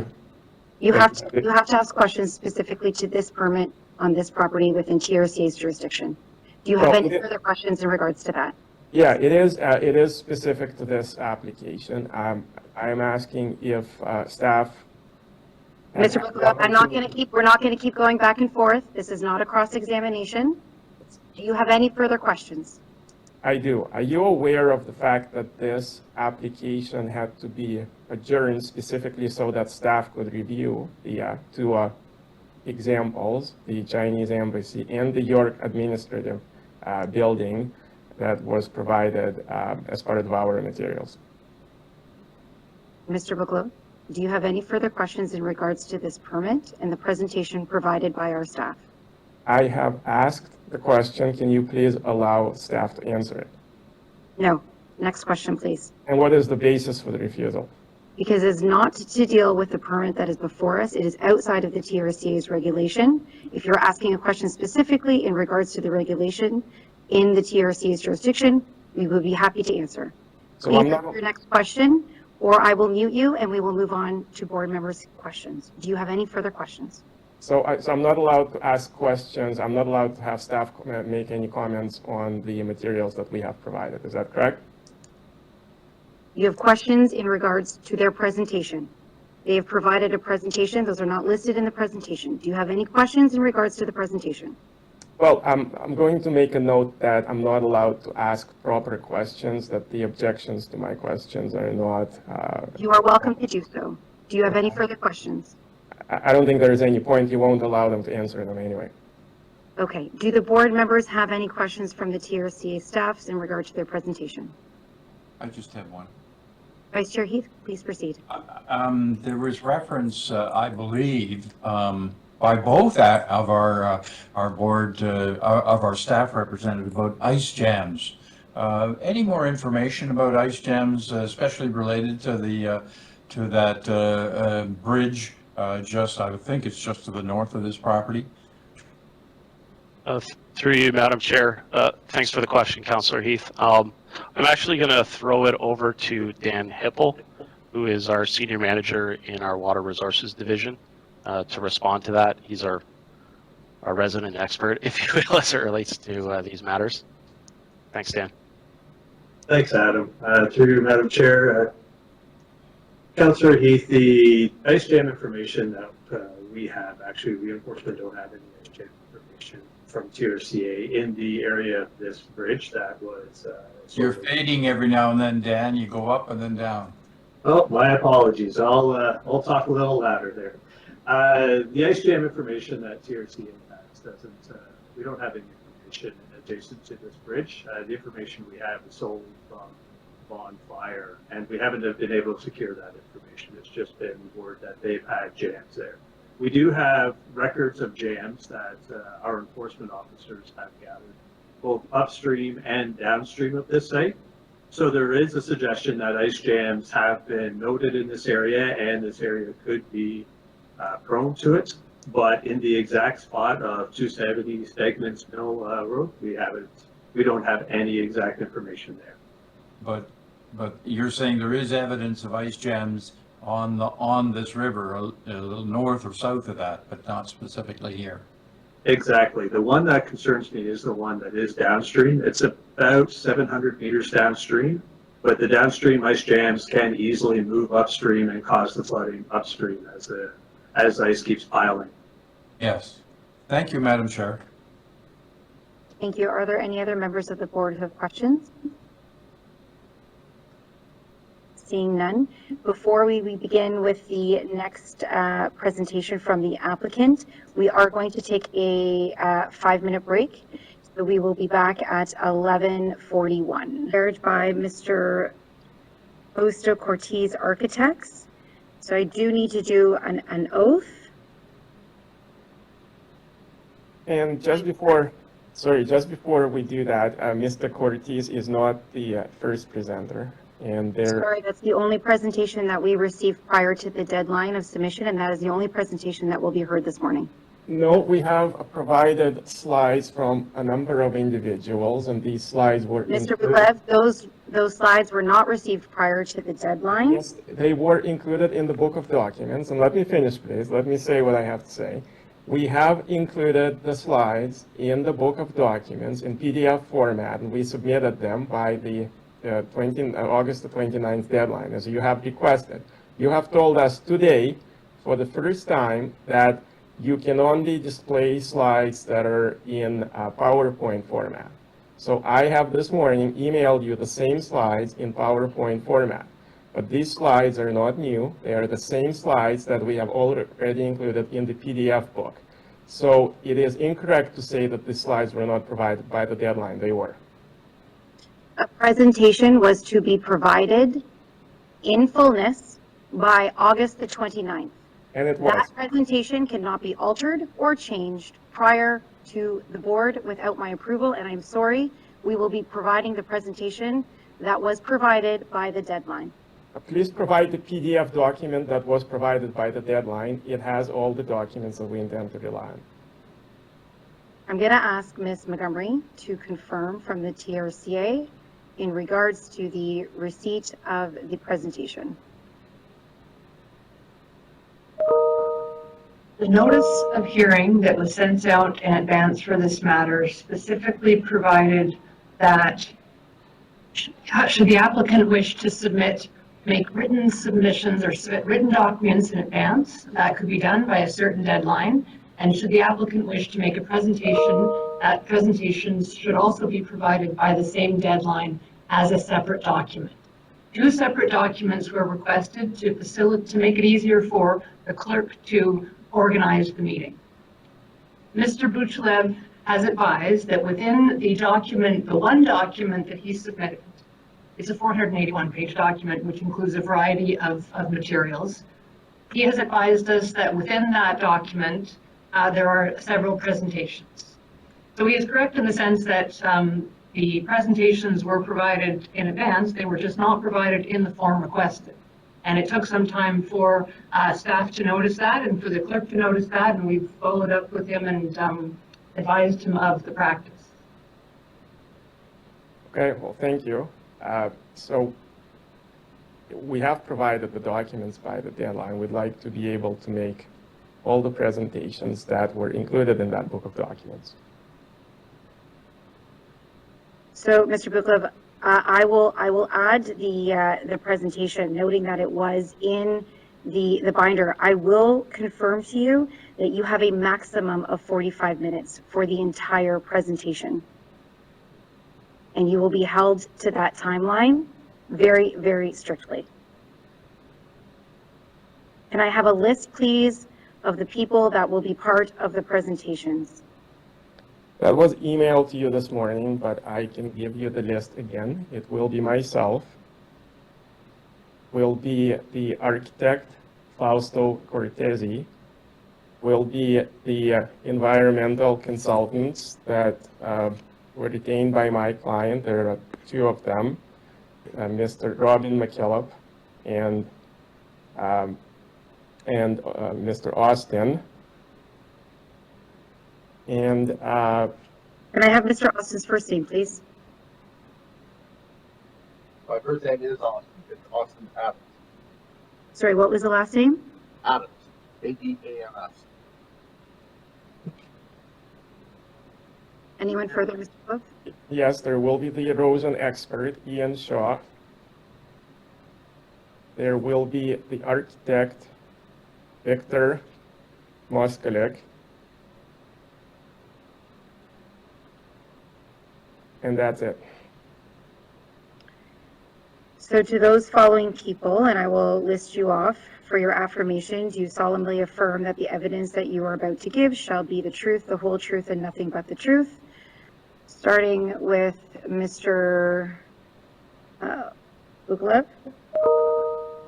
Speaker 1: You have to ask questions specifically to this permit on this property within TRCA's jurisdiction. Do you have any further questions in regards to that?
Speaker 6: Yeah, it is specific to this application. I am asking if staff.
Speaker 1: Mr. Bukla, we're not going to keep going back and forth. This is not a cross-examination. Do you have any further questions?
Speaker 6: I do. Are you aware of the fact that this application had to be adjourned specifically so that staff could review the two examples, the Chinese Embassy and the York Administrative Building that was provided as part of our materials?
Speaker 1: Mr. Bukla, do you have any further questions in regards to this permit and the presentation provided by our staff?
Speaker 6: I have asked the question. Can you please allow staff to answer it?
Speaker 1: No. Next question, please.
Speaker 6: And what is the basis for the refusal?
Speaker 1: Because it's not to deal with the permit that is before us. It is outside of the TRCA's regulation. If you're asking a question specifically in regards to the regulation in the TRCA's jurisdiction, we would be happy to answer.
Speaker 6: So
Speaker 1: Please
Speaker 6: I'm not.
Speaker 1: answer your next question, or I will mute you and we will move on to board members' questions. Do you have any further questions?
Speaker 6: So I'm not allowed to ask questions. I'm not allowed to have staff make any comments on the materials that we have provided. Is that correct?
Speaker 1: You have questions in regards to their presentation. They have provided a presentation. Those are not listed in the presentation. Do you have any questions in regards to the presentation?
Speaker 6: Well, I'm going to make a note that I'm not allowed to ask proper questions, that the objections to my questions are not.
Speaker 1: You are welcome to do so. Do you have any further questions?
Speaker 6: I don't think there is any point. You won't allow them to answer them anyway.
Speaker 1: Okay. Do the board members have any questions from the TRCA staffs in regard to their presentation?
Speaker 9: I just have one.
Speaker 1: Vice Chair Heath, please proceed.
Speaker 9: There was reference, I believe, by both of our board, of our staff representative about ice jams. Any more information about ice jams, especially related to that bridge? Just, I would think it's just to the north of this property.
Speaker 8: Through you, Madam Chair. Thanks for the question, Councillor Heath. I'm actually going to throw it over to Dan Hipple, who is our Senior Manager in our Water Resources Division, to respond to that. He's our resident expert, if you will, as it relates to these matters. Thanks, Dan.
Speaker 5: Thanks, Adam. Through you, Madam Chair. Councillor Heath, the ice jam information that we have, actually, we unfortunately don't have any ice jam information from TRCA in the area of this bridge that was.
Speaker 9: You're fading every now and then, Dan. You go up and then down.
Speaker 5: Oh, my apologies. I'll talk a little louder there. The ice jam information that TRCA has doesn't. We don't have any information adjacent to this bridge. The information we have is solely from Bonfire, and we haven't been able to secure that information. It's just been word that they've had jams there. We do have records of jams that our enforcement officers have gathered, both upstream and downstream of this site. So there is a suggestion that ice jams have been noted in this area, and this area could be prone to it. But in the exact spot of 270 Stegmans Mill Road, we don't have any exact information there.
Speaker 9: But you're saying there is evidence of ice jams on this river, a little north or south of that, but not specifically here.
Speaker 5: Exactly. The one that concerns me is the one that is downstream. It's about 700 meters downstream, but the downstream ice jams can easily move upstream and cause the flooding upstream as ice keeps piling.
Speaker 9: Yes. Thank you, Madam Chair.
Speaker 1: Thank you. Are there any other members of the board who have questions? Seeing none. Before we begin with the next presentation from the applicant, we are going to take a 5-minute break. So we will be back at 11:41. Chaired by Mr. Osto Cortez Architects. So I do need to do an oath.
Speaker 6: And just before we do that, Mr. Cortez is not the first presenter. And
Speaker 1: Sorry, that's the only presentation that we received prior to the deadline of submission, and that is the only presentation that will be heard this morning.
Speaker 6: No, we have provided slides from a number of individuals, and these slides were
Speaker 1: Mr. Belev, those slides were not received prior to the deadline.
Speaker 6: Yes, they were included in the book of documents. And let me finish, please. Let me say what I have to say. We have included the slides in the book of documents in PDF format, and we submitted them by the August the 29th deadline, as you have requested. You have told us today, for the first time, that you can only display slides that are in PowerPoint format. So I have this morning emailed you the same slides in PowerPoint format. But these slides are not new. They are the same slides that we have already included in the PDF book. So it is incorrect to say that the slides were not provided by the deadline. They were.
Speaker 1: A presentation was to be provided in fullness by August the 29th.
Speaker 6: And it was.
Speaker 1: That presentation cannot be altered or changed prior to the board without my approval, and I'm sorry, we will be providing the presentation that was provided by the deadline.
Speaker 6: Please provide the PDF document that was provided by the deadline. It has all the documents that we intend to rely on.
Speaker 1: I'm going to ask Ms. Montgomery to confirm from the TRCA in regards to the receipt of the presentation.
Speaker 10: The notice of hearing that was sent out in advance for this matter specifically provided that should the applicant wish to make written submissions or submit written documents in advance, that could be done by a certain deadline. And should the applicant wish to make a presentation, that presentations should also be provided by the same deadline as a separate document. 2 separate documents were requested to make it easier for the clerk to organize the meeting. Mr. Buchlev has advised that within the document, the one document that he submitted, it's a 481-page document which includes a variety of materials. He has advised us that within that document, there are several presentations. So he is correct in the sense that the presentations were provided in advance, they were just not provided in the form requested. And it took some time for staff to notice that and for the clerk to notice that, and we've followed up with him and advised him of the practice.
Speaker 6: Okay, well, thank you. So we have provided the documents by the deadline. We'd like to be able to make all the presentations that were included in that book of documents.
Speaker 1: So, Mr. Buchlev, I will add the presentation, noting that it was in the binder. I will confirm to you that you have a maximum of 45 minutes for the entire presentation. And you will be held to that timeline very, very strictly. Can I have a list, please, of the people that will be part of the presentations?
Speaker 6: That was emailed to you this morning, but I can give you the list again. It will be myself, will be the architect, Fausto Cortesi, will be the environmental consultants that were retained by my client. There are 2 of them, Mr. Robin McKillop and Mr. Austin. And
Speaker 1: Can I have Mr. Austin's first name, please?
Speaker 11: My first name is Austin. It's Austin Adams.
Speaker 1: Sorry, what was the last name?
Speaker 11: Adams. A-D-A-M-S.
Speaker 1: Anyone further, Mr. Buch?
Speaker 6: yes, there will be the erosion expert, Ian Shaw. There will be the architect, Victor Moskalik. And that's it.
Speaker 1: So to those following people, and I will list you off for your affirmations, you solemnly affirm that the evidence that you are about to give shall be the truth, the whole truth, and nothing but the truth. Starting with Mr. Buchlev.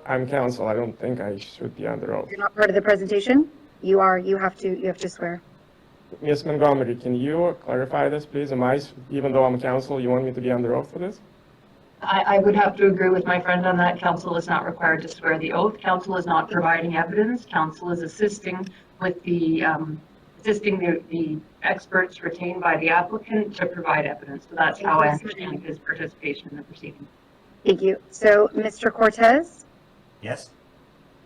Speaker 6: I'm counsel. I don't think I should be under oath.
Speaker 1: You're not part of the presentation? You are. You have to swear.
Speaker 6: Ms. Montgomery, can you clarify this, please? Even though I'm counsel, you want me to be under oath for this?
Speaker 10: I would have to agree with my friend on that. Counsel is not required to swear the oath. Counsel is not providing evidence. Counsel is assisting with the experts retained by the applicant to provide evidence. So that's how I understand his participation in the proceeding.
Speaker 1: Thank you. So, Mr. Cortez,
Speaker 12: Yes,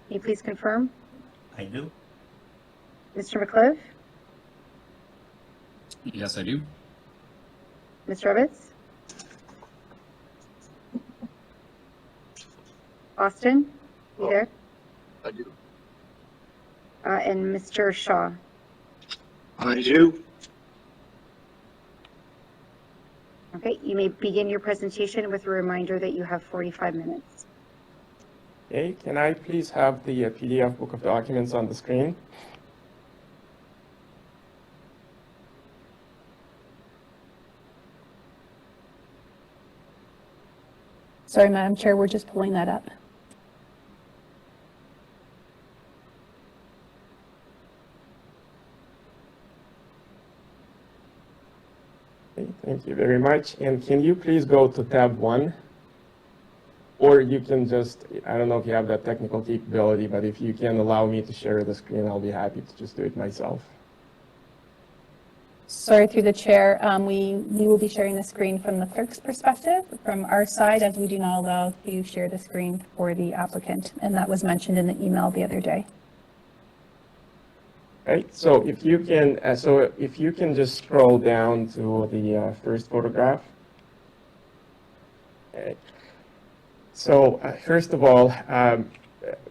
Speaker 1: can you please confirm?
Speaker 12: I do.
Speaker 1: Mr. McClive?
Speaker 12: Yes, I do.
Speaker 1: Ms. Revitz? Austin? You there?
Speaker 11: I do.
Speaker 1: And Mr. Shaw?
Speaker 5: I do.
Speaker 1: Okay, you may begin your presentation with a reminder that you have 45 minutes.
Speaker 6: Okay, can I please have the PDF book of documents on the screen?
Speaker 2: Sorry, Madam Chair, we're just pulling that up.
Speaker 6: Okay, thank you very much. And can you please go to tab 1? Or you can just, I don't know if you have that technical capability, but if you can allow me to share the screen, I'll be happy to just do it myself.
Speaker 2: Sorry, through the chair, we will be sharing the screen from the clerk's perspective, from our side, as we do not allow to share the screen for the applicant, and that was mentioned in the email the other day.
Speaker 6: Right, so if you can, just scroll down to the first photograph. Okay. So first of all,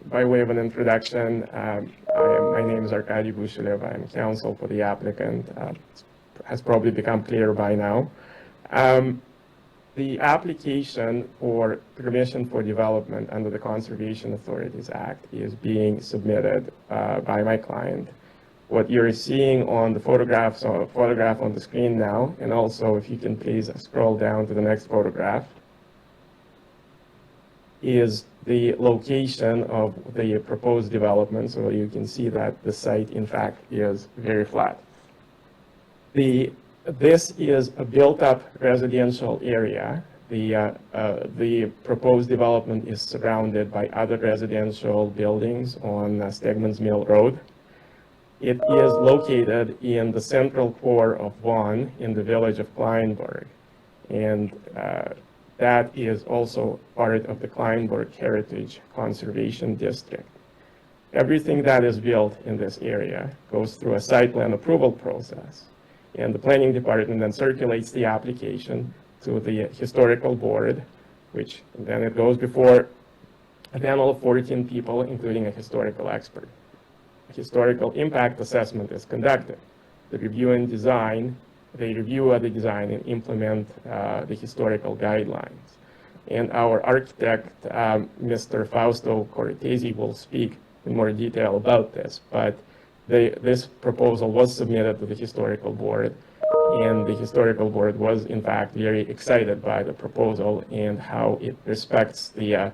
Speaker 6: by way of an introduction, my name is Arkady Bushilev. I'm counsel for the applicant. Has probably become clear by now. The application for permission for development under the Conservation Authorities Act is being submitted by my client. What you're seeing on the photograph on the screen now, and also if you can please scroll down to the next photograph, is the location of the proposed development. So you can see that the site, in fact, is very flat. This is a built-up residential area. The proposed development is surrounded by other residential buildings on Stegmans Mill Road. It is located in the central core of Vaughan in the village of Kleinburg. And that is also part of the Kleinburg Heritage Conservation District. Everything that is built in this area goes through a site plan approval process. And the planning department then circulates the application to the historical board, which then it goes before a panel of 14 people, including a historical expert. A historical impact assessment is conducted. The review and design, they review the design and implement the historical guidelines. And our architect, Mr. Fausto Cortesi, will speak in more detail about this, but this proposal was submitted to the historical board, and the historical board was in fact very excited by the proposal and how it respects the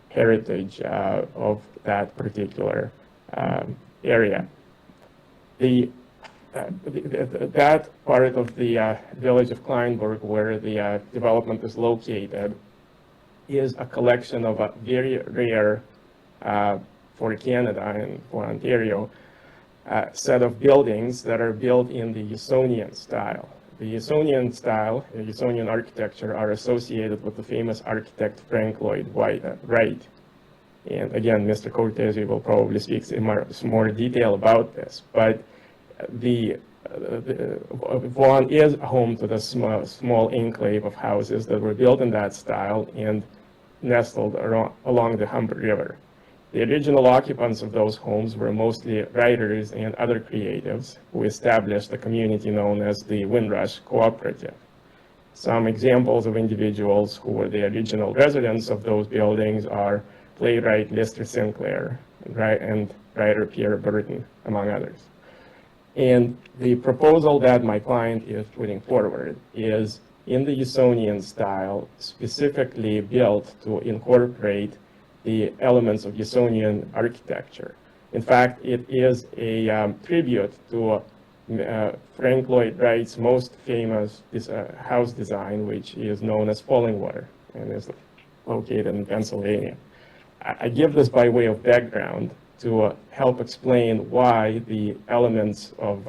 Speaker 6: heritage of that particular area. That part of the village of Kleinburg where the development is located is a collection of a very rare for Canada and for Ontario set of buildings that are built in the Usonian style. The Usonian style, the Usonian architecture, are associated with the famous architect Frank Lloyd Wright. And again, Mr. Cortesi will probably speak in more detail about this. But Vaughan is home to the small enclave of houses that were built in that style and nestled along the Humber River. The original occupants of those homes were mostly writers and other creatives who established a community known as the Windrush Cooperative. Some examples of individuals who were the original residents of those buildings are playwright Lister Sinclair and writer Pierre Burton, among others. And the proposal that my client is putting forward is in the Usonian style, specifically built to incorporate the elements of Usonian architecture. In fact, it is a tribute to Frank Lloyd Wright's most famous house design, which is known as Fallingwater and is located in Pennsylvania. I give this by way of background to help explain why the elements of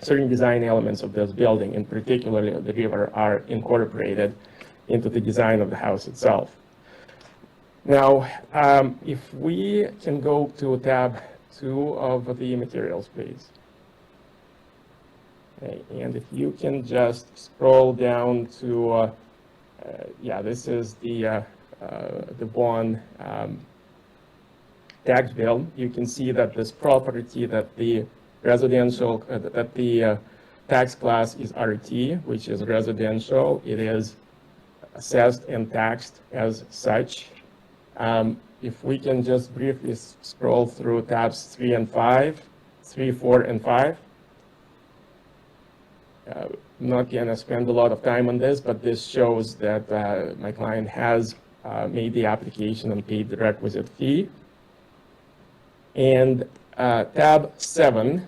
Speaker 6: certain design elements of this building, in particular the river, are incorporated into the design of the house itself. Now, if we can go to tab 2 of the materials, please. Okay, and if you can just scroll down to, this is the Vaughan tax bill. You can see that this property, that the residential, that the tax class is RT, which is residential. It is assessed and taxed as such. If we can just briefly scroll through tabs 3 and 5, 3, 4, and 5. I'm not going to spend a lot of time on this, but this shows that my client has made the application and paid the requisite fee. And tab 7,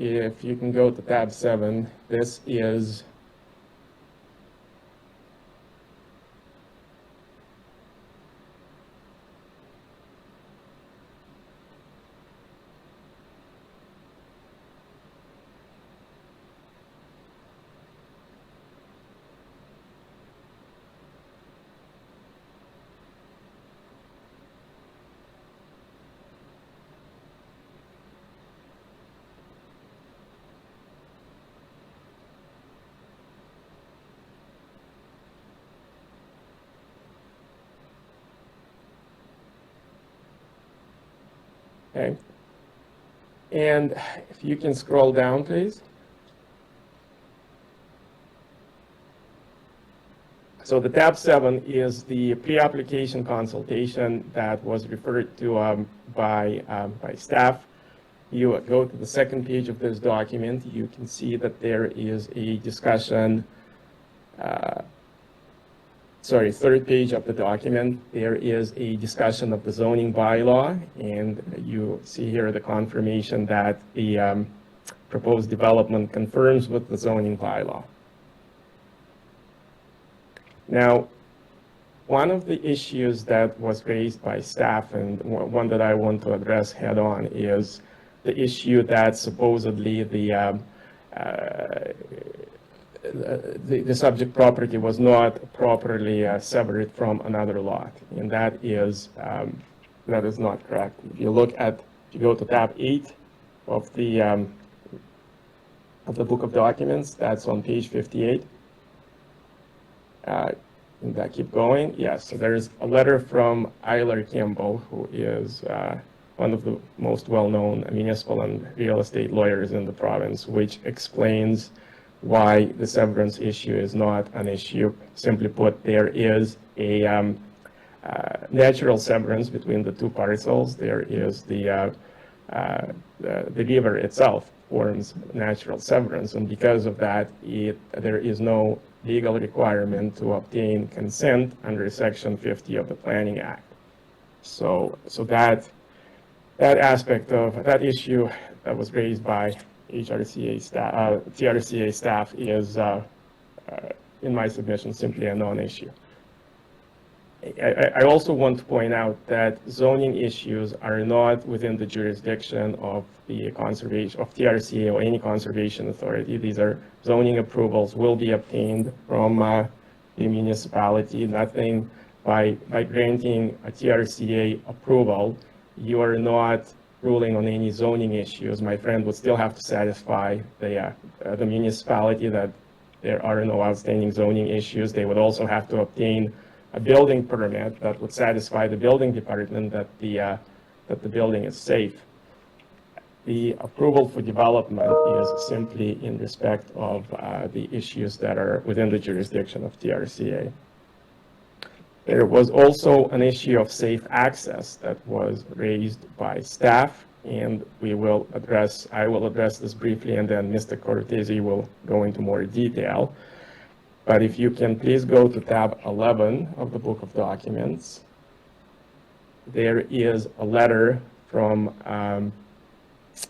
Speaker 6: if you can go to tab 7, this is Okay. And if you can scroll down, please. So the tab 7 is the pre-application consultation that was referred to by staff. You go to the second page of this document, you can see that there is a discussion, third page of the document, there is a discussion of the zoning bylaw, and you see here the confirmation that the proposed development confirms with the zoning bylaw. Now, one of the issues that was raised by staff, and one that I want to address head on, is the issue that supposedly the subject property was not properly severed from another lot, and that is not correct. If you go to tab 8 of the book of documents, that's on page 58. And I keep going. Yes, so there's a letter from Eiler Kimball, who is one of the most well-known municipal and real estate lawyers in the province, which explains why the severance issue is not an issue. Simply put, there is a natural severance between the two parcels. There is the river itself forms natural severance, and because of that, there is no legal requirement to obtain consent under Section 50 of the Planning Act. So that aspect of that issue that was raised by TRCA staff is, in my submission, simply a non-issue. I also want to point out that zoning issues are not within the jurisdiction of the conservation of TRCA or any conservation authority. These are zoning approvals will be obtained from the municipality. Nothing by granting a TRCA approval, you are not ruling on any zoning issues. My friend would still have to satisfy the municipality that there are no outstanding zoning issues. They would also have to obtain a building permit that would satisfy the building department that the building is safe. The approval for development is simply in respect of the issues that are within the jurisdiction of TRCA. There was also an issue of safe access that was raised by staff, and I will address this briefly, and then Mr. Cortese will go into more detail. But if you can please go to tab 11 of the book of documents, there is a letter from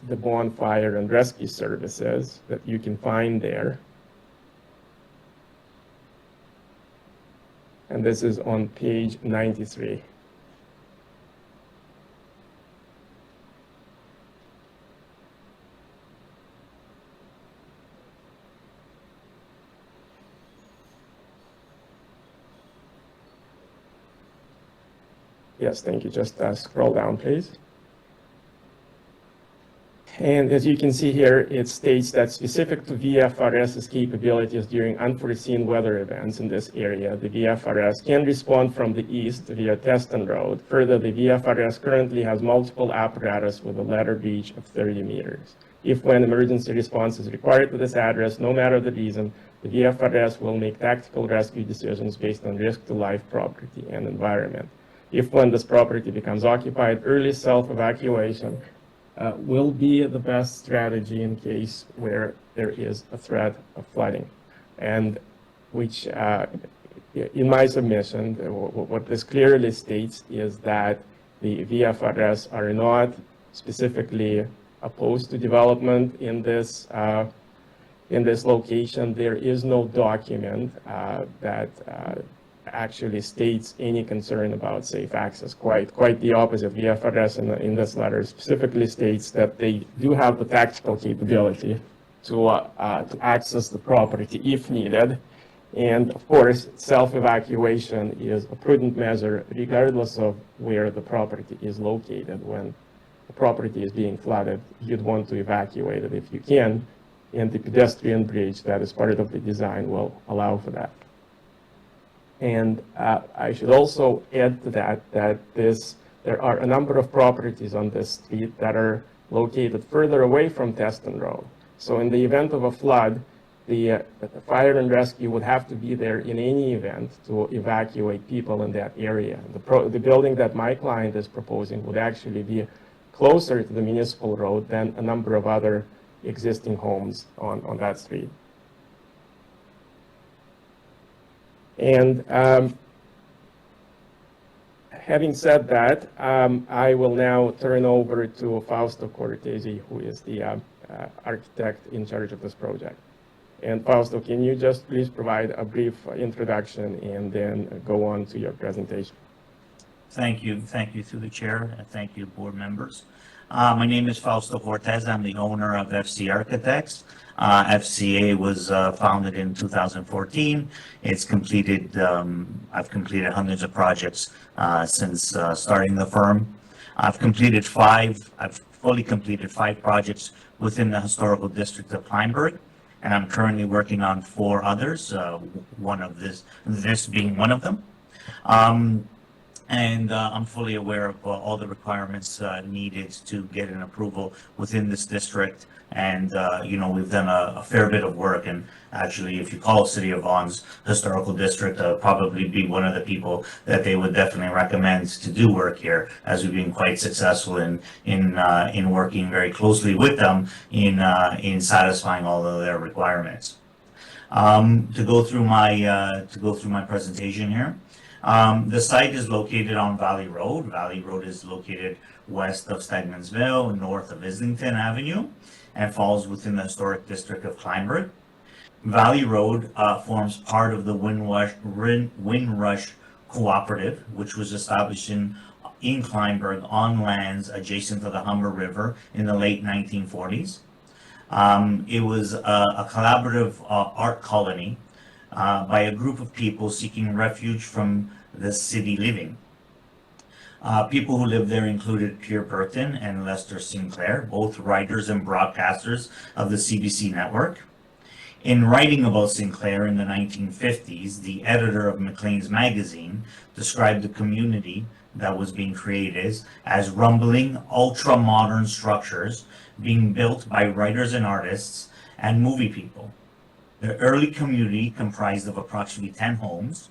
Speaker 6: the Bonfire and Rescue Services that you can find there. And this is on page 93. Yes, thank you. Just scroll down, please. And as you can see here, it states that specific to VFRS's capabilities during unforeseen weather events in this area, the VFRS can respond from the east via Teston Road. Further, the VFRS currently has multiple apparatus with a ladder reach of 30 meters. If when emergency response is required to this address, no matter the reason, the VFRS will make tactical rescue decisions based on risk to life, property, and environment. If when this property becomes occupied, early self-evacuation will be the best strategy in case where there is a threat of flooding. And which, in my submission, what this clearly states is that the VFRS are not specifically opposed to development in this location. There is no document that actually states any concern about safe access. Quite the opposite. VFRS in this letter specifically states that they do have the tactical capability to access the property if needed. And of course, self-evacuation is a prudent measure regardless of where the property is located. When the property is being flooded, you'd want to evacuate it if you can, and the pedestrian bridge that is part of the design will allow for that. And I should also add to that this there are a number of properties on this street that are located further away from Teston Road. So in the event of a flood, the fire and rescue would have to be there in any event to evacuate people in that area. The building that my client is proposing would actually be closer to the municipal road than a number of other existing homes on that street. And having said that, I will now turn over to Fausto Cortese, who is the architect in charge of this project. And Fausto, can you just please provide a brief introduction and then go on to your presentation?
Speaker 12: Thank you through the chair, and thank you, board members. My name is Fausto Cortez. I'm the owner of FC Architects. FCA was founded in 2014. It's completed, I've completed hundreds of projects since starting the firm. I've fully completed 5 projects within the historical district of Kleinburg, and I'm currently working on 4 others, one of this being one of them. I'm fully aware of all the requirements needed to get an approval within this district. And, we've done a fair bit of work. And actually, if you call City of Vaughan's historical district, probably be one of the people that they would definitely recommend to do work here, as we've been quite successful in working very closely with them in satisfying all of their requirements. To go through my presentation here. The site is located on Valley Road. Valley Road is located west of Stegmansville, north of Islington Avenue, and falls within the historic district of Kleinburg. Valley Road forms part of the Windrush Cooperative, which was established in Kleinburg on lands adjacent to the Humber River in the late 1940s. It was a collaborative art colony by a group of people seeking refuge from the city living. People who lived there included Pierre Burton and Lester Sinclair, both writers and broadcasters of the CBC network. In writing about Sinclair in the 1950s, the editor of Maclean's magazine described the community that was being created as rumbling, ultra-modern structures being built by writers and artists and movie people. The early community comprised of approximately 10 homes.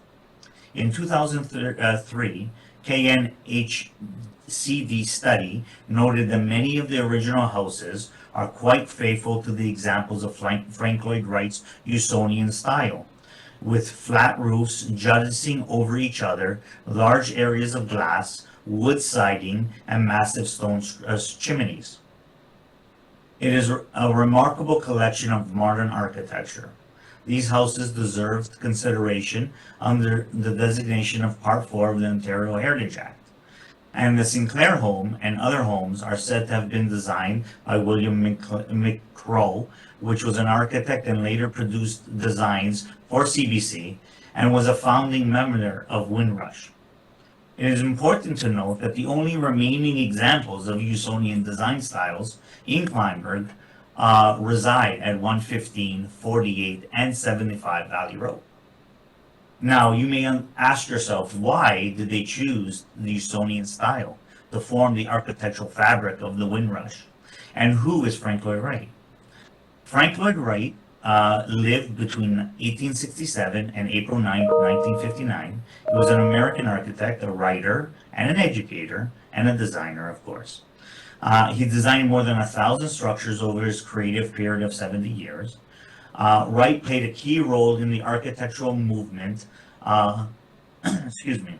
Speaker 12: In 2003, KNHCD study noted that many of the original houses are quite faithful to the examples of Frank Lloyd Wright's Usonian style, with flat roofs jutting over each other, large areas of glass, wood siding, and massive stone chimneys. It is a remarkable collection of modern architecture. These houses deserved consideration under the designation of Part 4 of the Ontario Heritage Act. And the Sinclair home and other homes are said to have been designed by William McCrow, which was an architect and later produced designs for CBC and was a founding member of Windrush. It is important to note that the only remaining examples of Usonian design styles in Kleinburg reside at 115, 48, and 75 Valley Road. Now, you may ask yourself, why did they choose the Usonian style to form the architectural fabric of the Windrush? And who is Frank Lloyd Wright? Frank Lloyd Wright lived between 1867 and April 9, 1959. He was an American architect, a writer, and an educator, and a designer, of course. He designed more than 1,000 structures over his creative period of 70 years. Wright played a key role in the architectural movement of the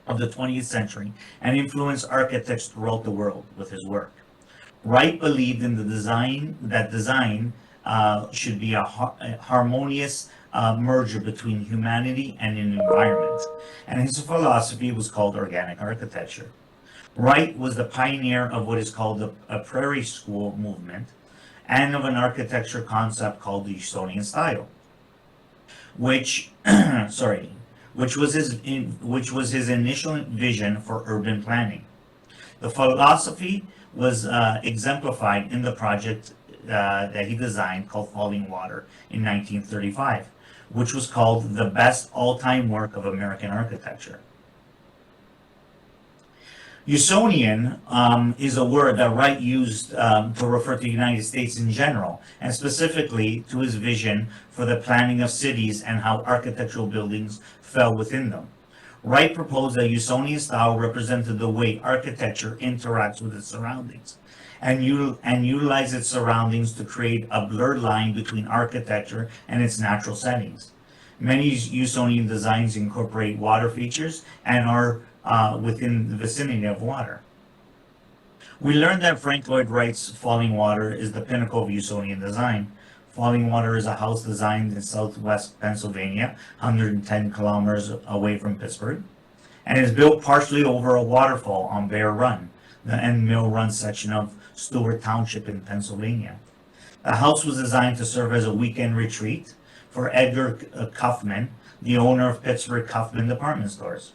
Speaker 12: 20th century and influenced architects throughout the world with his work. Wright believed in that design should be a harmonious merger between humanity and an environment, and his philosophy was called organic architecture. Wright was the pioneer of what is called a prairie school movement and of an architecture concept called the Usonian style, which was his initial vision for urban planning. The philosophy was exemplified in the project that he designed called Falling Water in 1935, which was called the best all-time work of American architecture. Usonian is a word that Wright used to refer to the United States in general, and specifically to his vision for the planning of cities and how architectural buildings fell within them. Wright proposed that Usonian style represented the way architecture interacts with its surroundings, and utilize its surroundings to create a blurred line between architecture and its natural settings. Many Usonian designs incorporate water features and are within the vicinity of water. We learned that Frank Lloyd Wright's Falling Water is the pinnacle of Usonian design. Falling Water is a house designed in southwest Pennsylvania, 110 kilometers away from Pittsburgh, and is built partially over a waterfall on Bear Run, the End Mill Run section of Stewart Township in Pennsylvania. The house was designed to serve as a weekend retreat for Edgar Kaufman, the owner of Pittsburgh Kaufman Department Stores.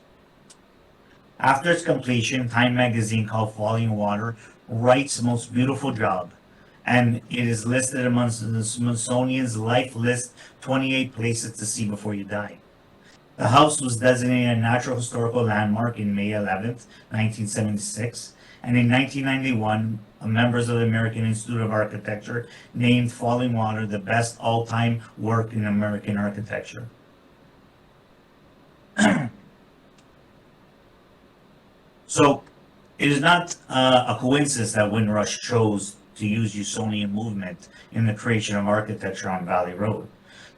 Speaker 12: After its completion, Time magazine called Falling Water Wright's most beautiful job, and it is listed amongst the Smithsonian's Life List 28 places to see before you die. The house was designated a Natural Historical Landmark in May 11th, 1976, and in 1991, members of the American Institute of Architecture named Falling Water the best all-time work in American architecture. So, it is not a coincidence that Windrush chose to use Usonian movement in the creation of architecture on Valley Road.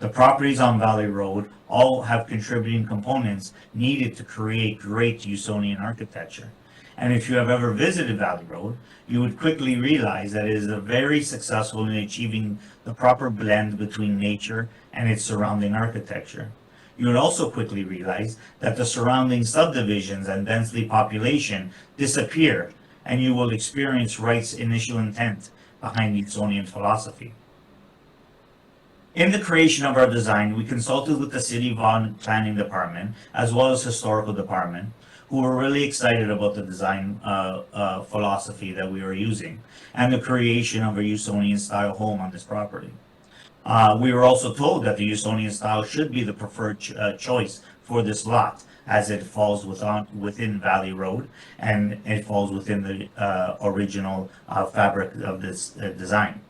Speaker 12: The properties on Valley Road all have contributing components needed to create great Usonian architecture. And if you have ever visited Valley Road, you would quickly realize that it is very successful in achieving the proper blend between nature and its surrounding architecture. You would also quickly realize that the surrounding subdivisions and densely population disappear, and you will experience Wright's initial intent behind Usonian philosophy. In the creation of our design, we consulted with the City Vaughan Planning Department as well as Historical Department, who were really excited about the design philosophy that we were using and the creation of a Usonian style home on this property. We were also told that the Usonian style should be the preferred choice for this lot, as it falls within Valley Road and it falls within the original fabric of this design.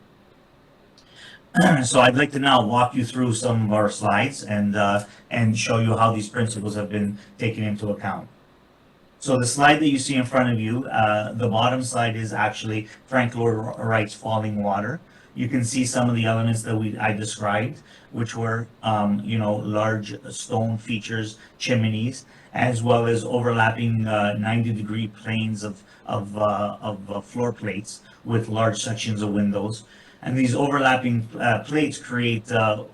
Speaker 12: So I'd like to now walk you through some of our slides and show you how these principles have been taken into account. So the slide that you see in front of you, the bottom slide is actually Frank Lloyd Wright's Falling Water. You can see some of the elements that I described, which were, large stone features, chimneys, as well as overlapping 90-degree planes of floor plates with large sections of windows. And these overlapping plates create a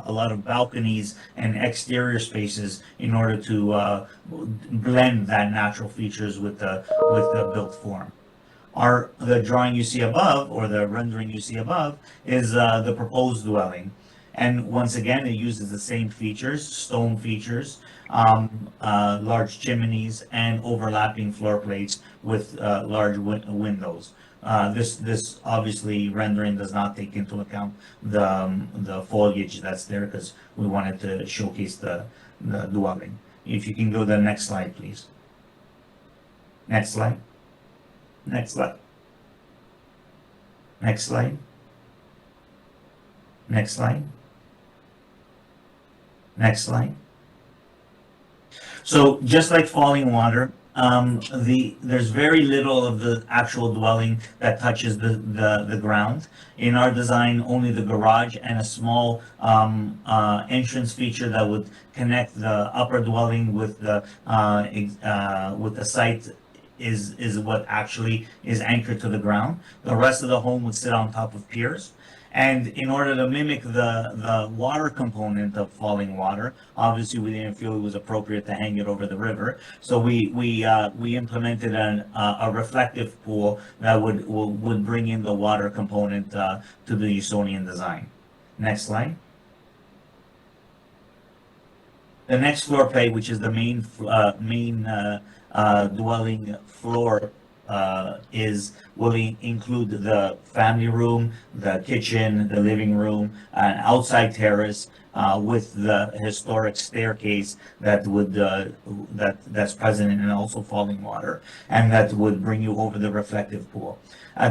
Speaker 12: lot of balconies and exterior spaces in order to blend that natural features with the built form. The drawing you see above, or the rendering you see above, is the proposed dwelling. And once again, it uses the same features, stone features, large chimneys, and overlapping floor plates with large windows. This obviously rendering does not take into account the foliage that's there because we wanted to showcase the dwelling. If you can go to the next slide, please. Next slide. Next slide. Next slide. Next slide. Next slide. So just like Falling Water, there's very little of the actual dwelling that touches the ground. In our design, only the garage and a small entrance feature that would connect the upper dwelling with the site is what actually is anchored to the ground. The rest of the home would sit on top of piers. And in order to mimic the water component of Falling Water, obviously we didn't feel it was appropriate to hang it over the river. So we implemented a reflective pool that would bring in the water component to the Usonian design. Next slide. The next floor plate, which is the main dwelling floor will include the family room, the kitchen, the living room, an outside terrace with the historic staircase that would that's present and also falling water, and that would bring you over the reflective pool.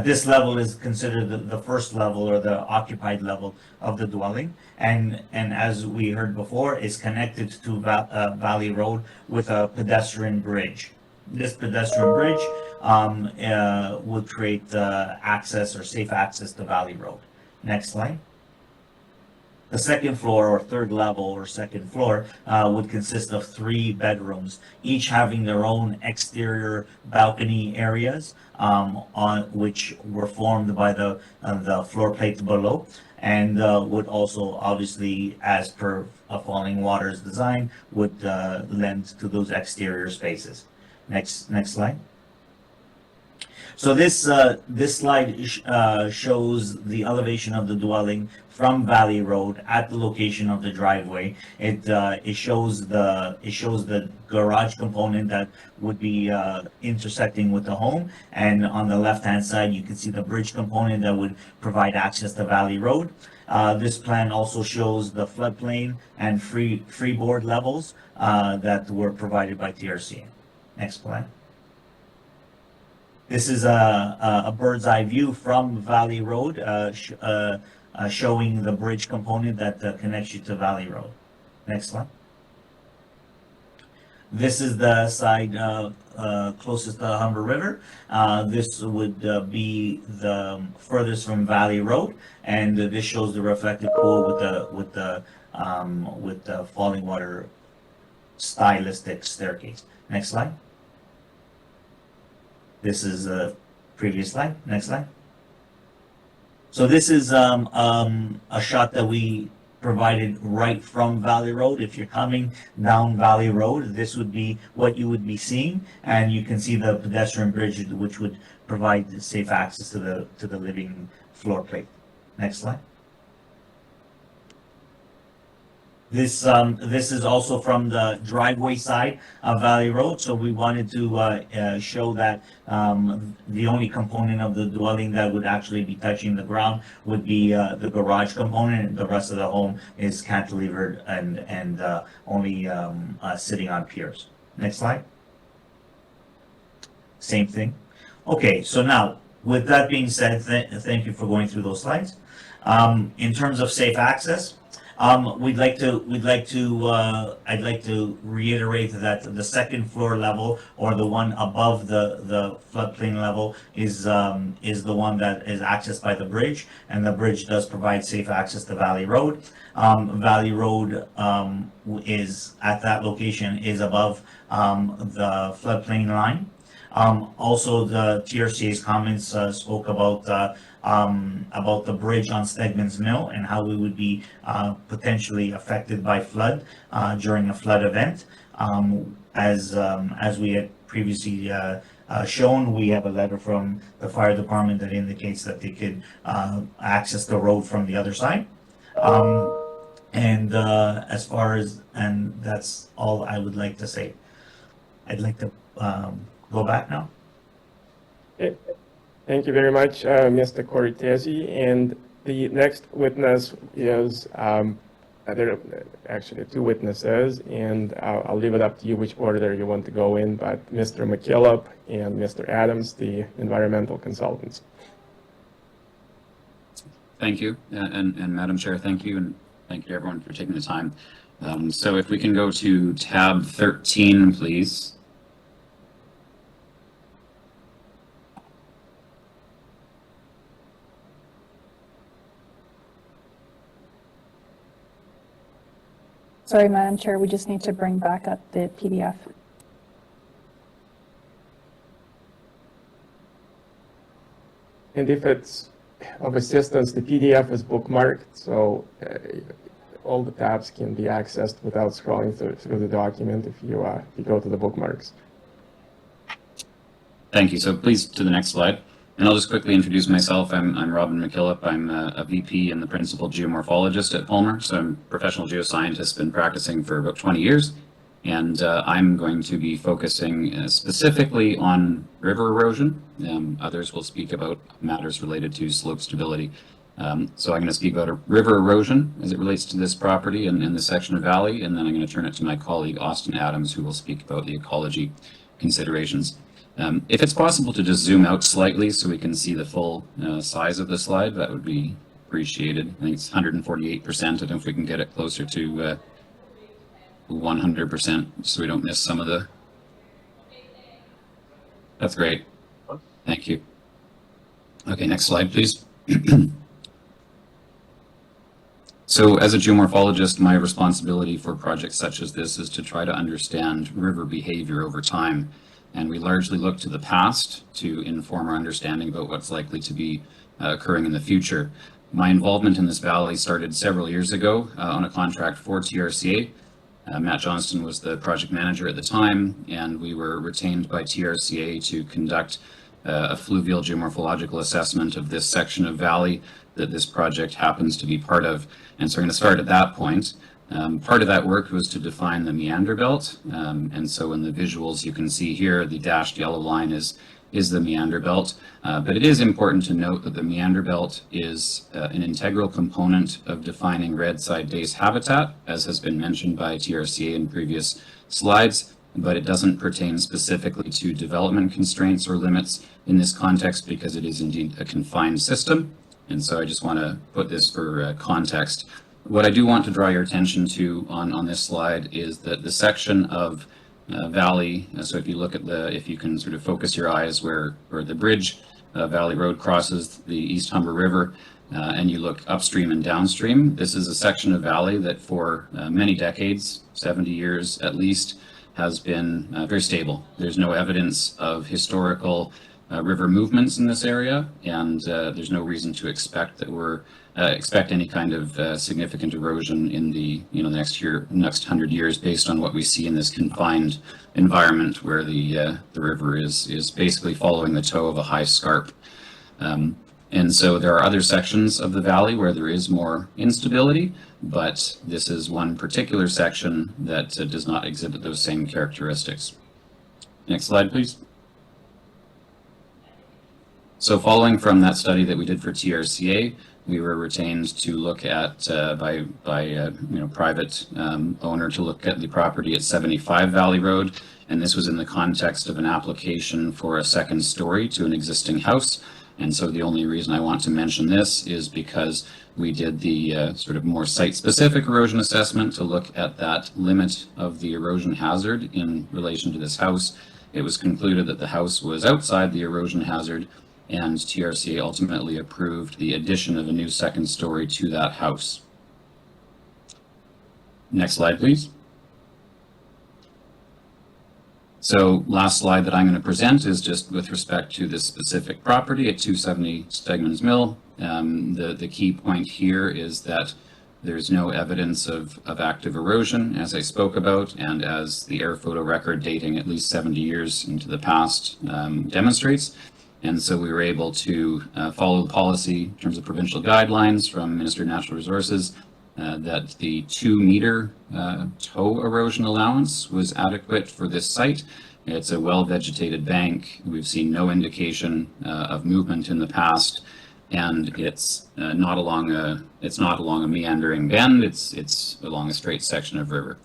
Speaker 12: This level is considered the first level or the occupied level of the dwelling, and as we heard before, is connected to Valley Road with a pedestrian bridge. This pedestrian bridge would create access or safe access to Valley Road. Next slide. The second floor or third level or second floor would consist of 3 bedrooms, each having their own exterior balcony areas on which were formed by the floor plate below, and would also obviously, as per a Falling Waters design, would lend to those exterior spaces. Next slide. So this slide shows the elevation of the dwelling from Valley Road at the location of the driveway. It shows the garage component that would be intersecting with the home, and on the left-hand side you can see the bridge component that would provide access to Valley Road. This plan also shows the floodplain and freeboard levels that were provided by TRC. Next plan. This is a bird's eye view from Valley Road, showing the bridge component that connects you to Valley Road. Next slide. This is the side closest to the Humber River. This would be the furthest from Valley Road, and this shows the reflective pool with the falling water stylistic staircase. Next slide. This is a previous slide. Next slide. So this is a shot that we provided right from Valley Road. If you're coming down Valley Road, this would be what you would be seeing, and you can see the pedestrian bridge, which would provide safe access to the living floor plate. Next slide. This is also from the driveway side of Valley Road, so we wanted to show that the only component of the dwelling that would actually be touching the ground would be the garage component. The rest of the home is cantilevered and only sitting on piers. Next slide. Same thing. Okay, so now with that being said, thank you for going through those slides. In terms of safe access, I'd like to reiterate that the second floor level, or the one above the floodplain level, is the one that is accessed by the bridge, and the bridge does provide safe access to Valley Road. Valley Road is at that location is above the floodplain line. Also, the TRCA's comments spoke about the bridge on Stegman's Mill and how we would be potentially affected by flood during a flood event. As we had previously shown, we have a letter from the fire department that indicates that they could access the road from the other side. And that's all I would like to say. I'd like to go back now.
Speaker 6: Okay. Thank you very much, Mr. Cortese. And the next witness is, there are actually 2 witnesses, and I'll leave it up to you which order you want to go in, but Mr. McKillop and Mr. Adams, the environmental consultants.
Speaker 13: Thank you, and Madam Chair, thank you, and thank you everyone for taking the time. So if we can go to tab 13, please.
Speaker 2: Sorry, Madam Chair, we just need to bring back up the PDF.
Speaker 6: And if it's of assistance, the PDF is bookmarked, so all the tabs can be accessed without scrolling through the document if you go to the bookmarks.
Speaker 13: Thank you. So please to the next slide. And I'll just quickly introduce myself. I'm Robin McKillop. I'm a VP and the principal geomorphologist at Palmer. So I'm a professional geoscientist, been practicing for about 20 years And I'm going to be focusing specifically on river erosion. Others will speak about matters related to slope stability. So I'm going to speak about river erosion as it relates to this property and this section of valley, and then I'm going to turn it to my colleague Austin Adams, who will speak about the ecology considerations. If it's possible to just zoom out slightly so we can see the full size of the slide, that would be appreciated. I think it's 148%. I don't know if we can get it closer to 100% so we don't miss some of the... That's great. Thank you. Okay, next slide, please. So as a geomorphologist, my responsibility for projects such as this is to try to understand river behavior over time. And we largely look to the past to inform our understanding about what's likely to be occurring in the future. My involvement in this valley started several years ago on a contract for TRCA. Matt Johnston was the project manager at the time, and we were retained by TRCA to conduct a fluvial geomorphological assessment of this section of valley that this project happens to be part of. And so we're going to start at that point. Part of that work was to define the meander belt. And so in the visuals you can see here, the dashed yellow line is the meander belt. But it is important to note that the meander belt is an integral component of defining red side dace habitat, as has been mentioned by TRCA in previous slides, but it doesn't pertain specifically to development constraints or limits in this context because it is indeed a confined system. And so I just want to put this for context. What I do want to draw your attention to on this slide is that the section of valley, so if you look at if you can sort of focus your eyes where the bridge, Valley Road crosses the East Humber River, and you look upstream and downstream, this is a section of valley that for many decades, 70 years at least, has been very stable. There's no evidence of historical river movements in this area, and there's no reason to expect that we're expect any kind of significant erosion in the next 100 years based on what we see in this confined environment where the river is basically following the toe of a high scarp. And so there are other sections of the valley where there is more instability, but this is one particular section that does not exhibit those same characteristics. Next slide, please. So following from that study that we did for TRCA, we were retained to look at by private owner to look at the property at 75 Valley Road, and this was in the context of an application for a second story to an existing house. And so the only reason I want to mention this is because we did the sort of more site-specific erosion assessment to look at that limit of the erosion hazard in relation to this house. It was concluded that the house was outside the erosion hazard, and TRCA ultimately approved the addition of a new second story to that house. Next slide, please. So last slide that I'm going to present is just with respect to this specific property at 270 Stegmans Mill. The key point here is that there's no evidence of active erosion, as I spoke about, and as the air photo record dating at least 70 years into the past demonstrates. And so we were able to follow the policy in terms of provincial guidelines from Minister of Natural Resources that the 2-meter toe erosion allowance was adequate for this site. It's a well-vegetated bank. We've seen no indication of movement in the past, and it's not along a meandering bend. It's along a straight section of river.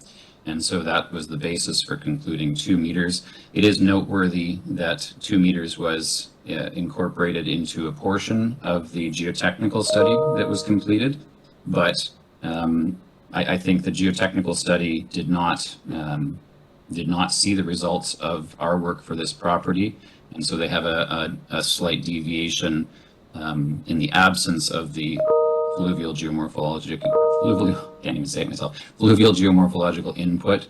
Speaker 13: And so that was the basis for concluding 2 meters. It is noteworthy that 2 meters was incorporated into a portion of the geotechnical study that was completed, but I think the geotechnical study did not see the results of our work for this property, and so they have a slight deviation in the absence of the fluvial geomorphological input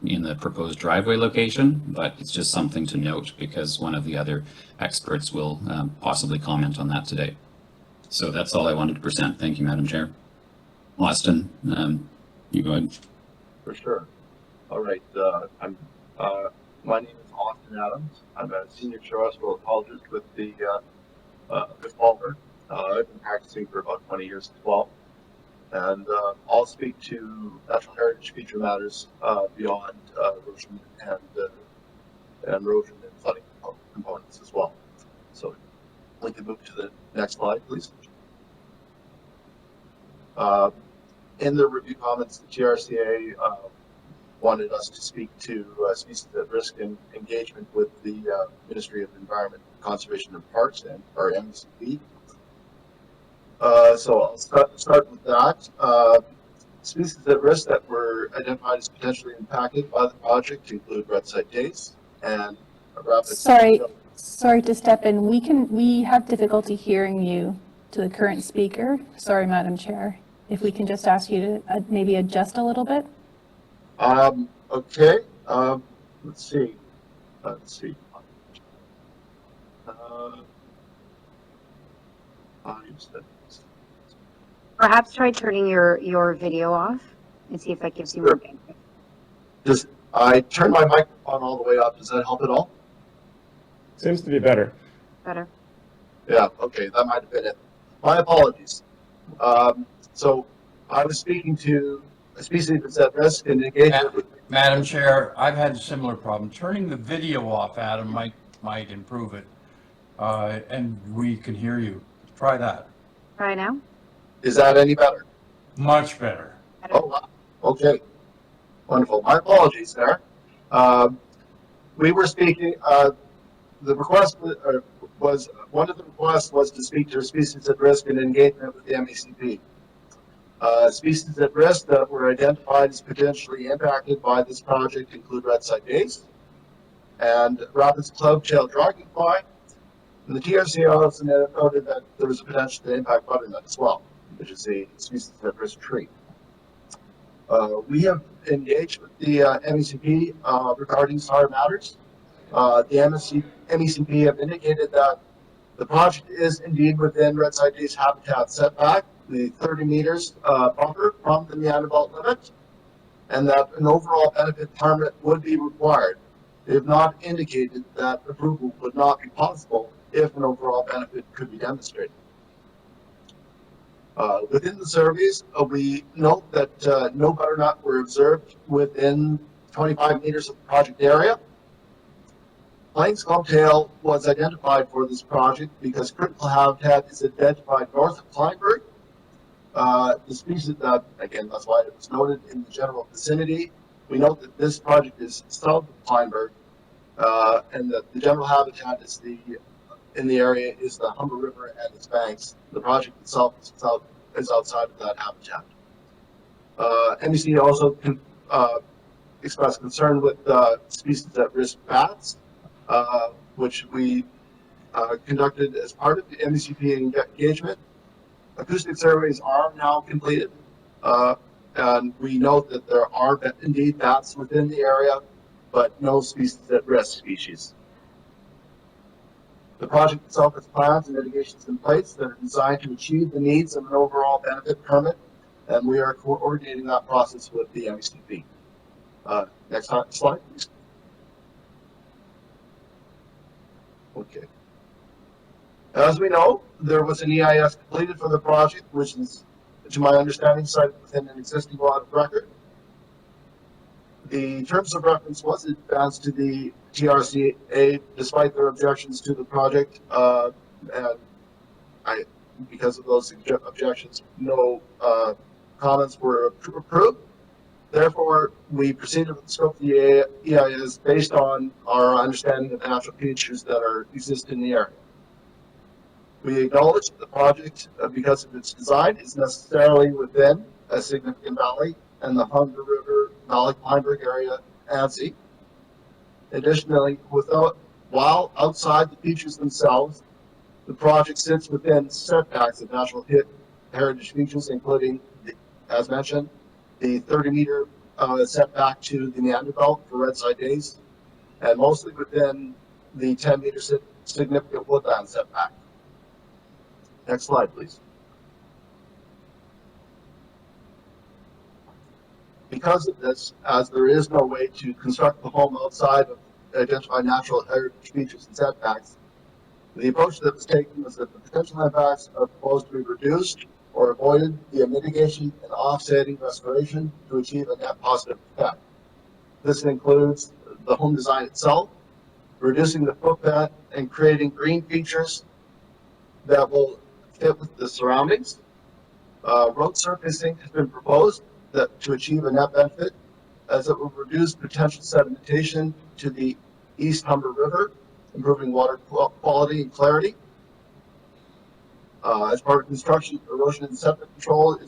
Speaker 13: in the proposed driveway location, but it's just something to note because one of the other experts will possibly comment on that today. So that's all I wanted to present. Thank you, Madam Chair. Austin, you go ahead.
Speaker 11: For sure. All right. My name is Austin Adams. I'm a senior terrestrial ecologist with with Palmer. I've been practicing for about 20 years as well. And I'll speak to natural heritage feature matters beyond erosion and erosion and flooding components as well. So we can move to the next slide, please. In the review comments, the TRCA wanted us to speak to species at risk and engagement with the Ministry of Environment, Conservation and Parks, and our MECP. So I'll start with that. Species at risk that were identified as potentially impacted by the project include red site dace and a rapid.
Speaker 2: Sorry to step in. We have difficulty hearing you to the current speaker. Sorry, Madam Chair. If we can just ask you to maybe adjust a little bit.
Speaker 11: Okay. Let's see.
Speaker 1: Perhaps try turning your video off and see if that gives you more bandwidth.
Speaker 11: I turned my microphone all the way up. Does that help at all?
Speaker 6: Seems to be better.
Speaker 1: Better.
Speaker 11: Yeah, okay, that might have been it. My apologies. So I was speaking to a species that's at risk and engagement with.
Speaker 9: Madam Chair, I've had a similar problem. Turning the video off, Adam, might improve it. And we can hear you. Try that.
Speaker 1: Try now.
Speaker 11: Is that any better?
Speaker 9: Much better.
Speaker 11: Oh, wow. Okay. Wonderful. My apologies there. We were speaking, the request was, one of the requests was to speak to species at risk and engagement with the MECP. Species at risk that were identified as potentially impacted by this project include red site dace and Robbins club-tailed dragonfly. And the TRCA also noted that there was a potential to impact butternut as well, which is a species at risk tree. We have engaged with the MECP regarding SAR matters. The MECP have indicated that the project is indeed within red site dace habitat setback, the 30 meters buffer from the Meander Belt limit, and that an overall benefit permit would be required. They have not indicated that approval would not be possible if an overall benefit could be demonstrated. Within the surveys, we note that no butternut were observed within 25 meters of the project area. Plains clubtail was identified for this project because critical habitat is identified north of Kleinberg. The species that, again, that's why it was noted in the general vicinity. We note that this project is south of Kleinberg, and that the general habitat is in the area is the Humber River and its banks. The project itself is outside of that habitat. MEC also expressed concern with species at risk bats, which we conducted as part of the MECP engagement. Acoustic surveys are now completed, and we note that there are indeed bats within the area, but no species at risk species. The project itself has plans and mitigations in place that are designed to achieve the needs of an overall benefit permit, and we are coordinating that process with the MECP. Next slide, please. Okay. As we know, there was an EIS completed for the project, which is, to my understanding, cited within an existing lot of record. The terms of reference was advanced to the TRCA despite their objections to the project, and because of those objections, no comments were approved. Therefore, we proceeded with the scope of the EIS based on our understanding of the natural features that exist in the area. We acknowledge that the project, because of its design, is necessarily within a significant valley and the Humber River Valley Kleinberg area ANSI. Additionally, while outside the features themselves, the project sits within setbacks of natural heritage features, including, as mentioned, the 30-meter setback to the Meander Belt for red site dace, and mostly within the 10-meter significant woodland setback. Next slide, please. Because of this, as there is no way to construct the home outside of identified natural heritage features and setbacks, the approach that was taken was that the potential impacts are proposed to be reduced or avoided via mitigation and offsetting restoration to achieve a net positive effect. This includes the home design itself, reducing the footprint and creating green features that will fit with the surroundings. Road surfacing has been proposed to achieve a net benefit, as it will reduce potential sedimentation to the East Humber River, improving water quality and clarity. As part of construction, erosion and sediment control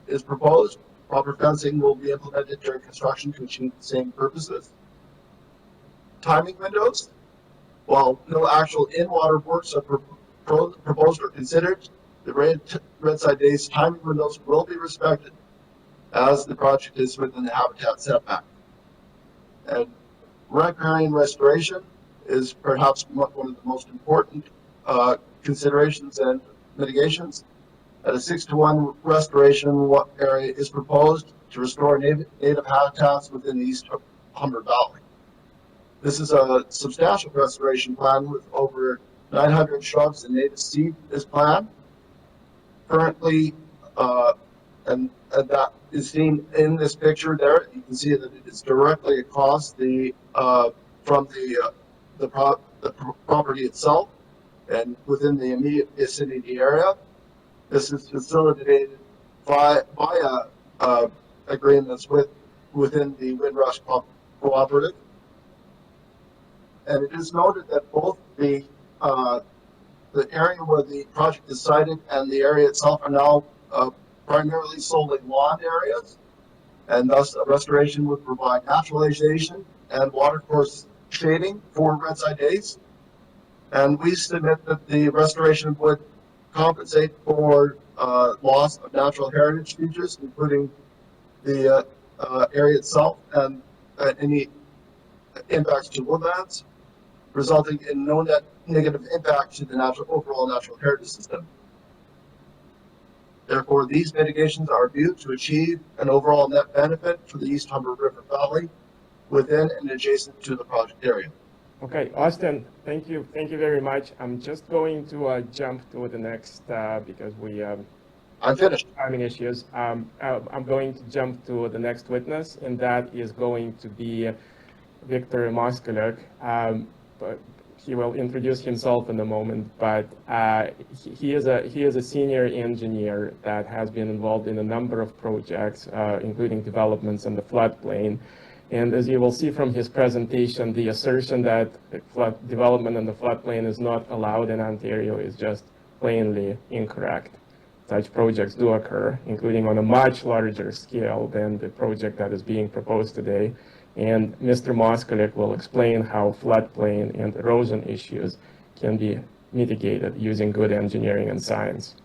Speaker 11: is proposed. Proper fencing will be implemented during construction to achieve the same purposes. Timing windows. While no actual in-water works are proposed or considered, the red side days timing windows will be respected as the project is within the habitat setback. And riparian restoration is perhaps one of the most important considerations and mitigations. At a 6-to-1 restoration area is proposed to restore native habitats within the East Humber Valley. This is a substantial restoration plan with over 900 shrubs and native seed is planned. Currently, and that is seen in this picture there. You can see that it is directly across the from the property itself and within the immediate vicinity area. This is facilitated via agreements within the Windrush Cooperative. And it is noted that both the area where the project is sited and the area itself are now primarily solely lawn areas, and thus a restoration would provide naturalization and watercourse shading for red side days. And we submit that the restoration would compensate for loss of natural heritage features, including the area itself and any impacts to woodlands, resulting in no net negative impact to the overall natural heritage system. Therefore, these mitigations are viewed to achieve an overall net benefit for the East Humber River Valley within and adjacent to the project area.
Speaker 6: Okay, Austin, thank you very much. I'm just going to jump to the next because we
Speaker 11: I'm finished.
Speaker 6: Timing issues. I'm going to jump to the next witness, and that is going to be Victor Moskaluk. But he will introduce himself in a moment. But he is a senior engineer that has been involved in a number of projects, including developments in the floodplain. And as you will see from his presentation, the assertion that development in the floodplain is not allowed in Ontario is just plainly incorrect. Such projects do occur, including on a much larger scale than the project that is being proposed today. And Mr. Moskaluk will explain how floodplain and erosion issues can be mitigated using good engineering and science.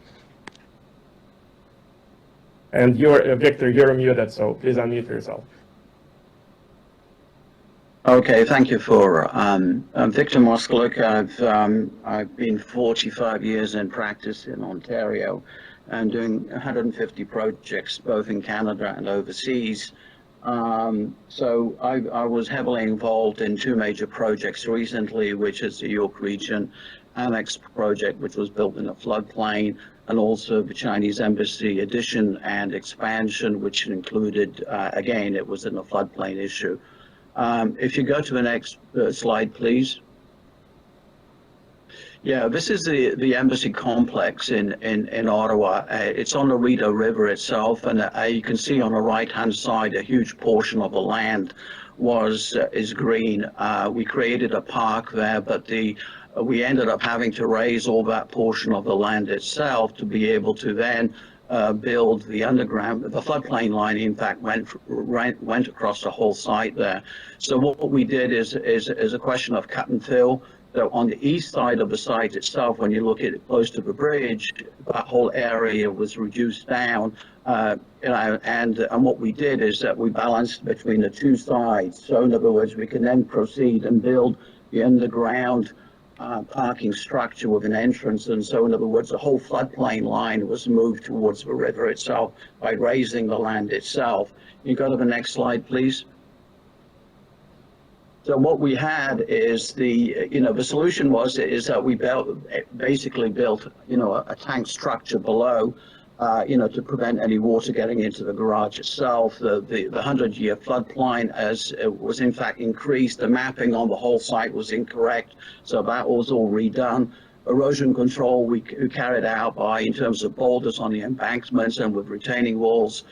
Speaker 6: And Victor, you're muted, so please unmute yourself.
Speaker 14: Okay, thank you for, I'm Victor Moskaluk. I've been 45 years in practice in Ontario and doing 150 projects both in Canada and overseas. So I was heavily involved in two major projects recently, which is the York Region Annex project, which was built in a floodplain, and also the Chinese Embassy addition and expansion, which included, again, it was in a floodplain issue. If you go to the next slide, please. Yeah, this is the embassy complex in Ottawa. It's on the Rideau River itself, and you can see on the right-hand side a huge portion of the land is green. We created a park there, but we ended up having to raise all that portion of the land itself to be able to then build the underground. The floodplain line, in fact, went across the whole site there. So what we did is a question of cut and fill. So on the east side of the site itself, when you look at it close to the bridge, that whole area was reduced down. And what we did is that we balanced between the two sides. So in other words, we can then proceed and build the underground parking structure with an entrance. And so in other words, the whole floodplain line was moved towards the river itself by raising the land itself. You go to the next slide, please. So what we had is the solution is that we basically built, a tank structure below to prevent any water getting into the garage itself. The 100-year floodplain as it was in fact increased. The mapping on the whole site was incorrect, so that was all redone. Erosion control we carried out in terms of boulders on the embankments and with retaining walls.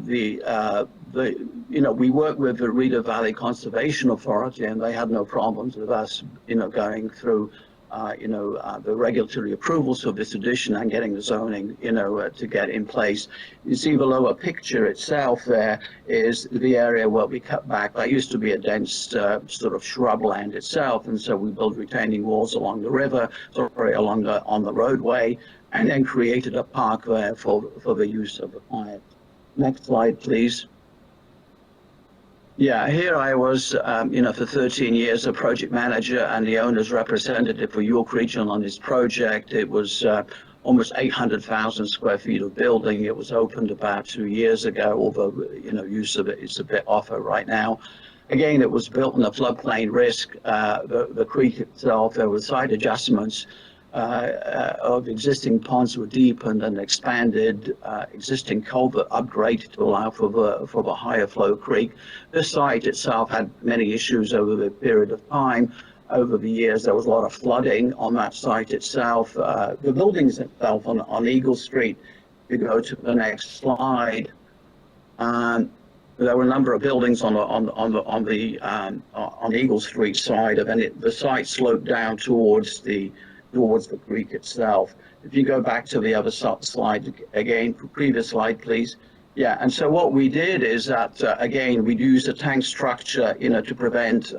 Speaker 14: We worked with the Rideau Valley Conservation Authority, and they had no problems with us, going through the regulatory approvals for this addition and getting the zoning, to get in place. You see the lower picture itself there is the area where we cut back. That used to be a dense sort of shrubland itself, and so we built retaining walls along the river, on the roadway, and then created a park there for the use of the client. Next slide, please. Yeah, here I was, for 13 years, a project manager and the owner's representative for York Region on this project. It was almost 800,000 square feet of building. It was opened about 2 years ago, although, use of it is a bit off right now. Again, it was built on a floodplain risk. The creek itself, there were site adjustments of existing ponds were deepened and expanded, existing culvert upgraded to allow for the higher flow creek. This site itself had many issues over the period of time. Over the years, there was a lot of flooding on that site itself. The buildings itself on Eagle Street, if you go to the next slide, there were a number of buildings on Eagle Street side of it. The site sloped down towards the creek itself. If you go back to the other slide again, previous slide, please. Yeah, and so what we did is that, again, we used a tank structure, to prevent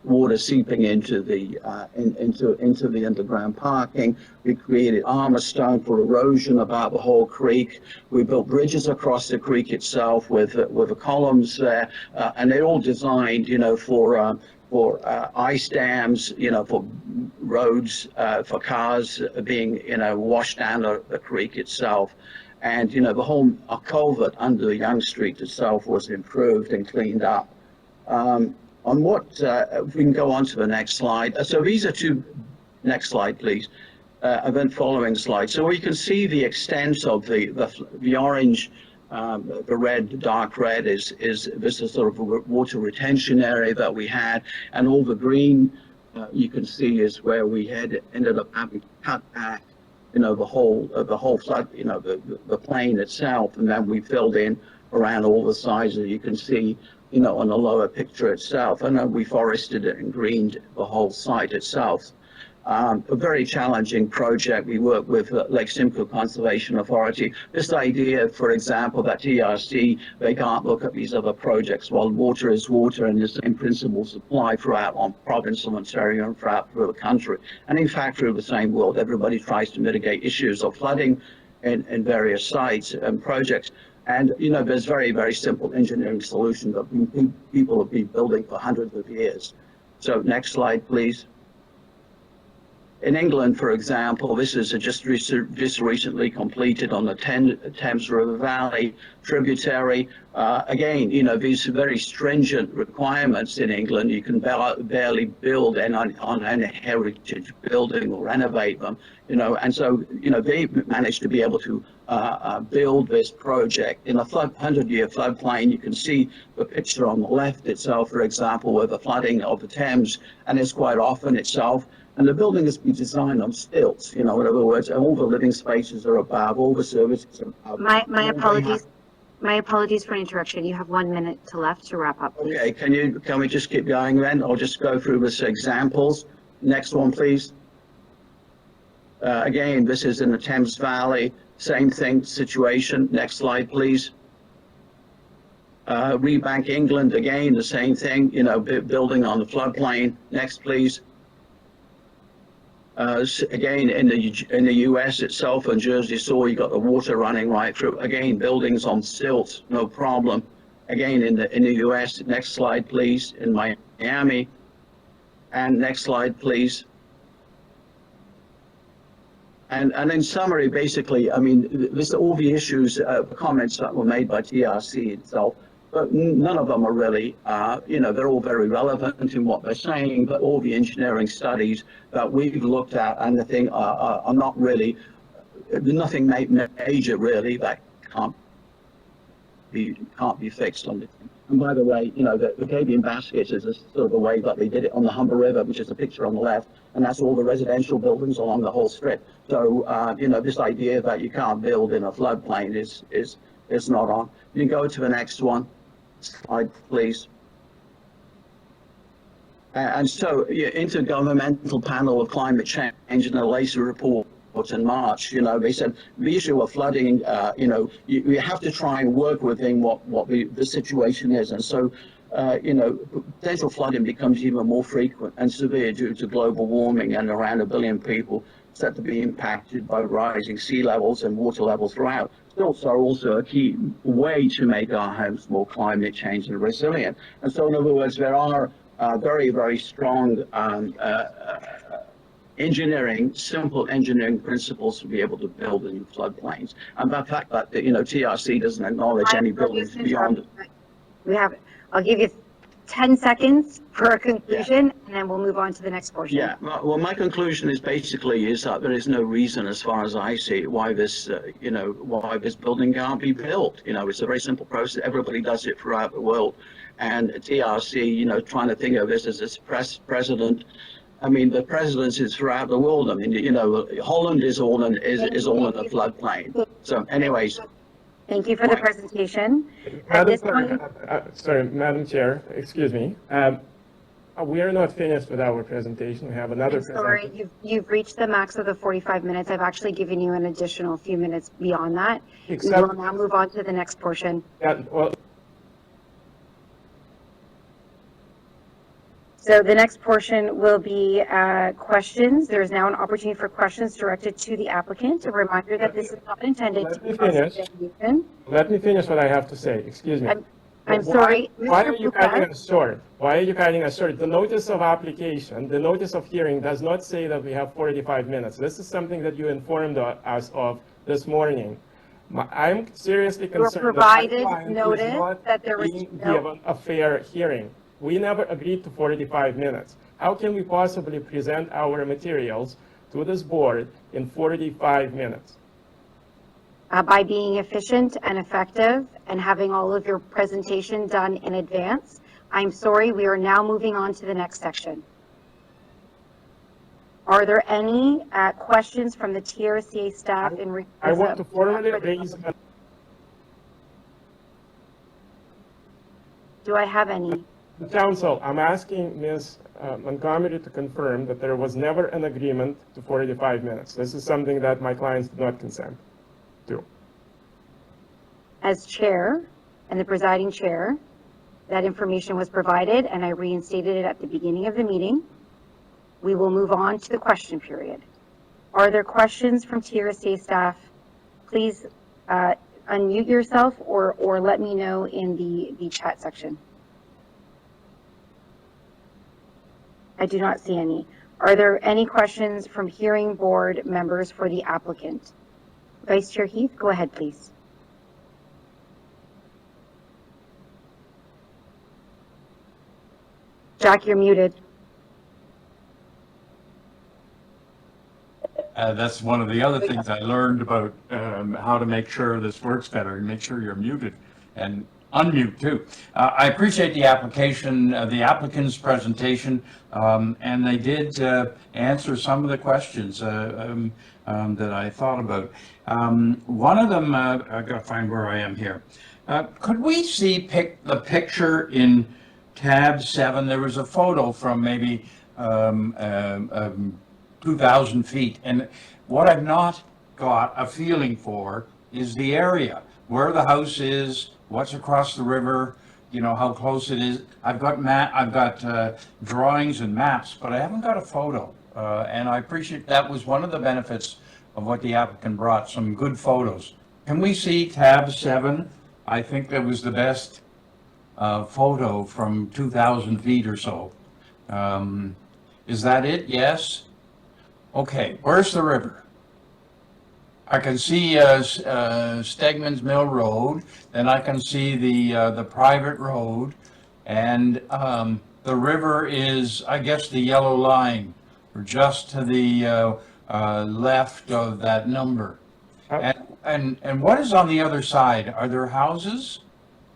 Speaker 14: water seeping into the underground parking. We created armor stone for erosion about the whole creek. We built bridges across the creek itself with the columns there, and they're all designed, for ice dams, for roads, for cars being, washed down the creek itself. And, the whole culvert under Young Street itself was improved and cleaned up. If we can go on to the next slide. So these are next slide, please. And then following slide. So we can see the extent of the orange. The red, dark red is this is sort of a water retention area that we had, and all the green you can see is where we had ended up having to cut back, the whole flood, the plain itself, and then we filled in around all the sides that you can see, on the lower picture itself, and we forested it and greened the whole site itself. A very challenging project. We work with Lake Simcoe Conservation Authority. This idea, for example, that TRC, they can't look at these other projects while water is water and the same principles apply throughout on province of Ontario and throughout the country. And in fact, through the same world, everybody tries to mitigate issues of flooding in various sites and projects. And, there's very, very simple engineering solutions that people have been building for hundreds of years. So next slide, please. In England, for example, this is just recently completed on the Thames River Valley tributary. Again, these very stringent requirements in England. You can barely build on any heritage building or renovate them, and so, they managed to be able to build this project in a 100-year floodplain. You can see the picture on the left itself, for example, where the flooding of the Thames, and it's quite often itself. And the building has been designed on stilts, in other words, all the living spaces are above, all the services are above.
Speaker 1: My apologies. My apologies for interruption. You have 1 minute left to wrap up, please.
Speaker 14: Okay, can we just keep going then? I'll just go through this examples. Next one, please. Again, this is in the Thames Valley, same thing, situation. Next slide, please. Rebank, England, again, the same thing, building on the floodplain. Next, please. Again, in the U.S. itself, on Jersey Shore, you got the water running right through. Again, buildings on stilts, no problem. Again, in the U.S. Next slide, please. In Miami, and next slide, please. And in summary, basically, I mean, this all the issues, comments that were made by TRC itself. But none of them are really, they're all very relevant in what they're saying, but all the engineering studies that we've looked at and the thing are not really, nothing major really that can't be fixed on it. And by the way, you know, the Acadian Baskets is a sort of a way that they did it on the Humber River, which is the picture on the left, and that's all the residential buildings along the whole strip. So, you know, this idea that you can't build in a floodplain is not on. You can go to the next one, slide, please. And so, Intergovernmental Panel of Climate Change in a later report in March, you know, they said the issue of flooding, you know, you have to try and work within what the situation is. And so, you know, potential flooding becomes even more frequent and severe due to global warming, and around 1 billion people set to be impacted by rising sea levels and water levels throughout. Stilts are also a key way to make our homes more climate change and resilient. And so, in other words, there are very, very strong simple engineering principles to be able to build in floodplains. And the fact that, you know, TRC doesn't acknowledge any buildings beyond.
Speaker 1: I'll give you 10 seconds for a conclusion, and then we'll move on to the next portion.
Speaker 14: Yeah, well, my conclusion is basically that there is no reason, as far as I see, why this, you know, why this building can't be built. You know, it's a very simple process. Everybody does it throughout the world. And TRC, you know, trying to think of this as its precedent. I mean, the presidents is throughout the world. I mean, you know, Holland is all in a floodplain. So, anyways.
Speaker 1: Thank you for the presentation.
Speaker 6: Sorry, Madam Chair, excuse me. We are not finished with our presentation. We have another presentation.
Speaker 1: Sorry, you've reached the max of the 45 minutes. I've actually given you an additional few minutes beyond that. We will now move on to the next portion.
Speaker 6: Yeah, well,
Speaker 1: so the next portion will be questions. There is now an opportunity for questions directed to the applicant. A reminder that this is not intended to be
Speaker 6: Let me finish what I have to say. Excuse me.
Speaker 1: I'm sorry.
Speaker 6: Why are you cutting us short? Why are you cutting us short? The notice of application, the notice of hearing does not say that we have 45 minutes. This is something that you informed us of this morning. I'm seriously concerned
Speaker 1: provided notice that there was
Speaker 6: given a fair hearing. We never agreed to 45 minutes. How can we possibly present our materials to this board in 45 minutes?
Speaker 1: By being efficient and effective and having all of your presentation done in advance. I'm sorry, we are now moving on to the next section. Are there any questions from the TRCA staff in regards
Speaker 6: I want to formally raise.
Speaker 1: Do I have any?
Speaker 6: Council, I'm asking Ms. Montgomery to confirm that there was never an agreement to 45 minutes. This is something that my clients did not consent to.
Speaker 1: As chair and the presiding chair, that information was provided and I reinstated it at the beginning of the meeting. We will move on to the question period. Are there questions from TRCA staff? Please unmute yourself or let me know in the chat section. I do not see any. Are there any questions from hearing board members for the applicant? Vice Chair Heath, go ahead, please. Jack, you're muted.
Speaker 9: That's one of the other things I learned about how to make sure this works better, and make sure you're muted and unmute too. I appreciate the application, the applicant's presentation, and they did answer some of the questions that I thought about. One of them, I've got to find where I am here. Could we see the picture in tab 7? There was a photo from maybe 2,000 feet, and what I've not got a feeling for is the area, where the house is, what's across the river, you know, how close it is. I've got drawings and maps, but I haven't got a photo, and I appreciate that was one of the benefits of what the applicant brought, some good photos. Can we see tab 7? I think that was the best photo from 2,000 feet or so. Is that it? Yes? Okay, where's the river? I can see Stegman's Mill Road, then I can see the private road, and the river is, I guess, the yellow line, or just to the left of that number. And what is on the other side? Are there houses?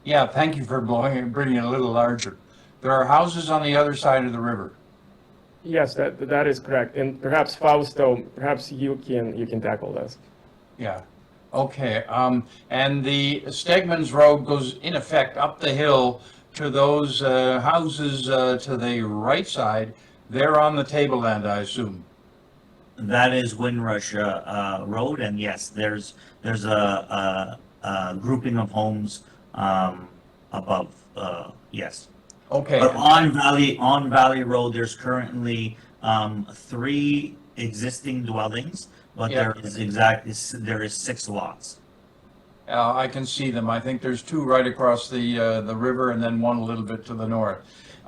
Speaker 9: Yeah, thank you for bringing it a little larger. There are houses on the other side of the river.
Speaker 6: Yes, that is correct. And perhaps Fausto, perhaps you can tackle this.
Speaker 9: Yeah. Okay. And the Stegmans Road goes in effect up the hill to those houses to the right side. They're on the tableland, I assume.
Speaker 12: That is Windrush Road, and yes, there's a grouping of homes above. Yes.
Speaker 9: Okay.
Speaker 12: But on Valley Road, there's currently 3 existing dwellings, but
Speaker 9: Yeah.
Speaker 12: there is 6 lots.
Speaker 9: I can see them. I think there's 2 right across the river, and then 1 a little bit to the north.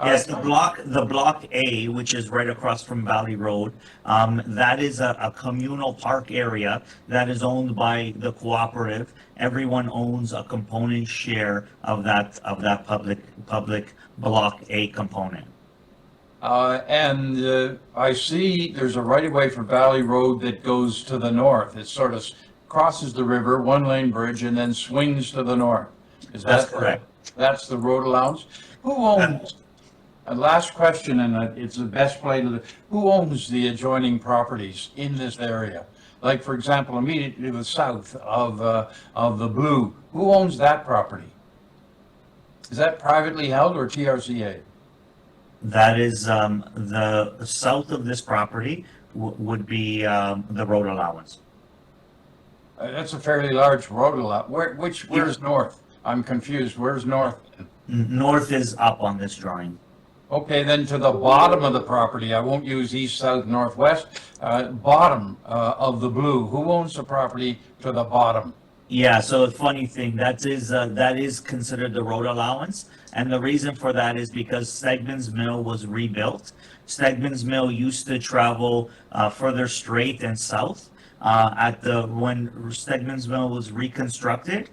Speaker 12: Yes, the block A, which is right across from Valley Road, that is a communal park area that is owned by the cooperative. Everyone owns a component share of that public block A component.
Speaker 9: And I see there's a right-of-way for Valley Road that goes to the north. It sort of crosses the river, 1-lane bridge, and then swings to the north.
Speaker 12: That's correct.
Speaker 9: That's the road allowance? Who owns, last question, and it's the best play to who owns the adjoining properties in this area? Like, for example, immediately to the south of the Blue, who owns that property? Is that privately held or TRCA?
Speaker 12: That is the south of this property would be the road allowance.
Speaker 9: That's a fairly large road allowance. Where's north? I'm confused. Where's north?
Speaker 12: North is up on this drawing.
Speaker 9: Okay, then to the bottom of the property, I won't use east, south, northwest, bottom of the Blue. Who owns the property to the bottom?
Speaker 12: Yeah, so a funny thing, that is considered the road allowance. And the reason for that is because Stegmans Mill was rebuilt. Stegmans Mill used to travel further straight and south. When Stegmans Mill was reconstructed,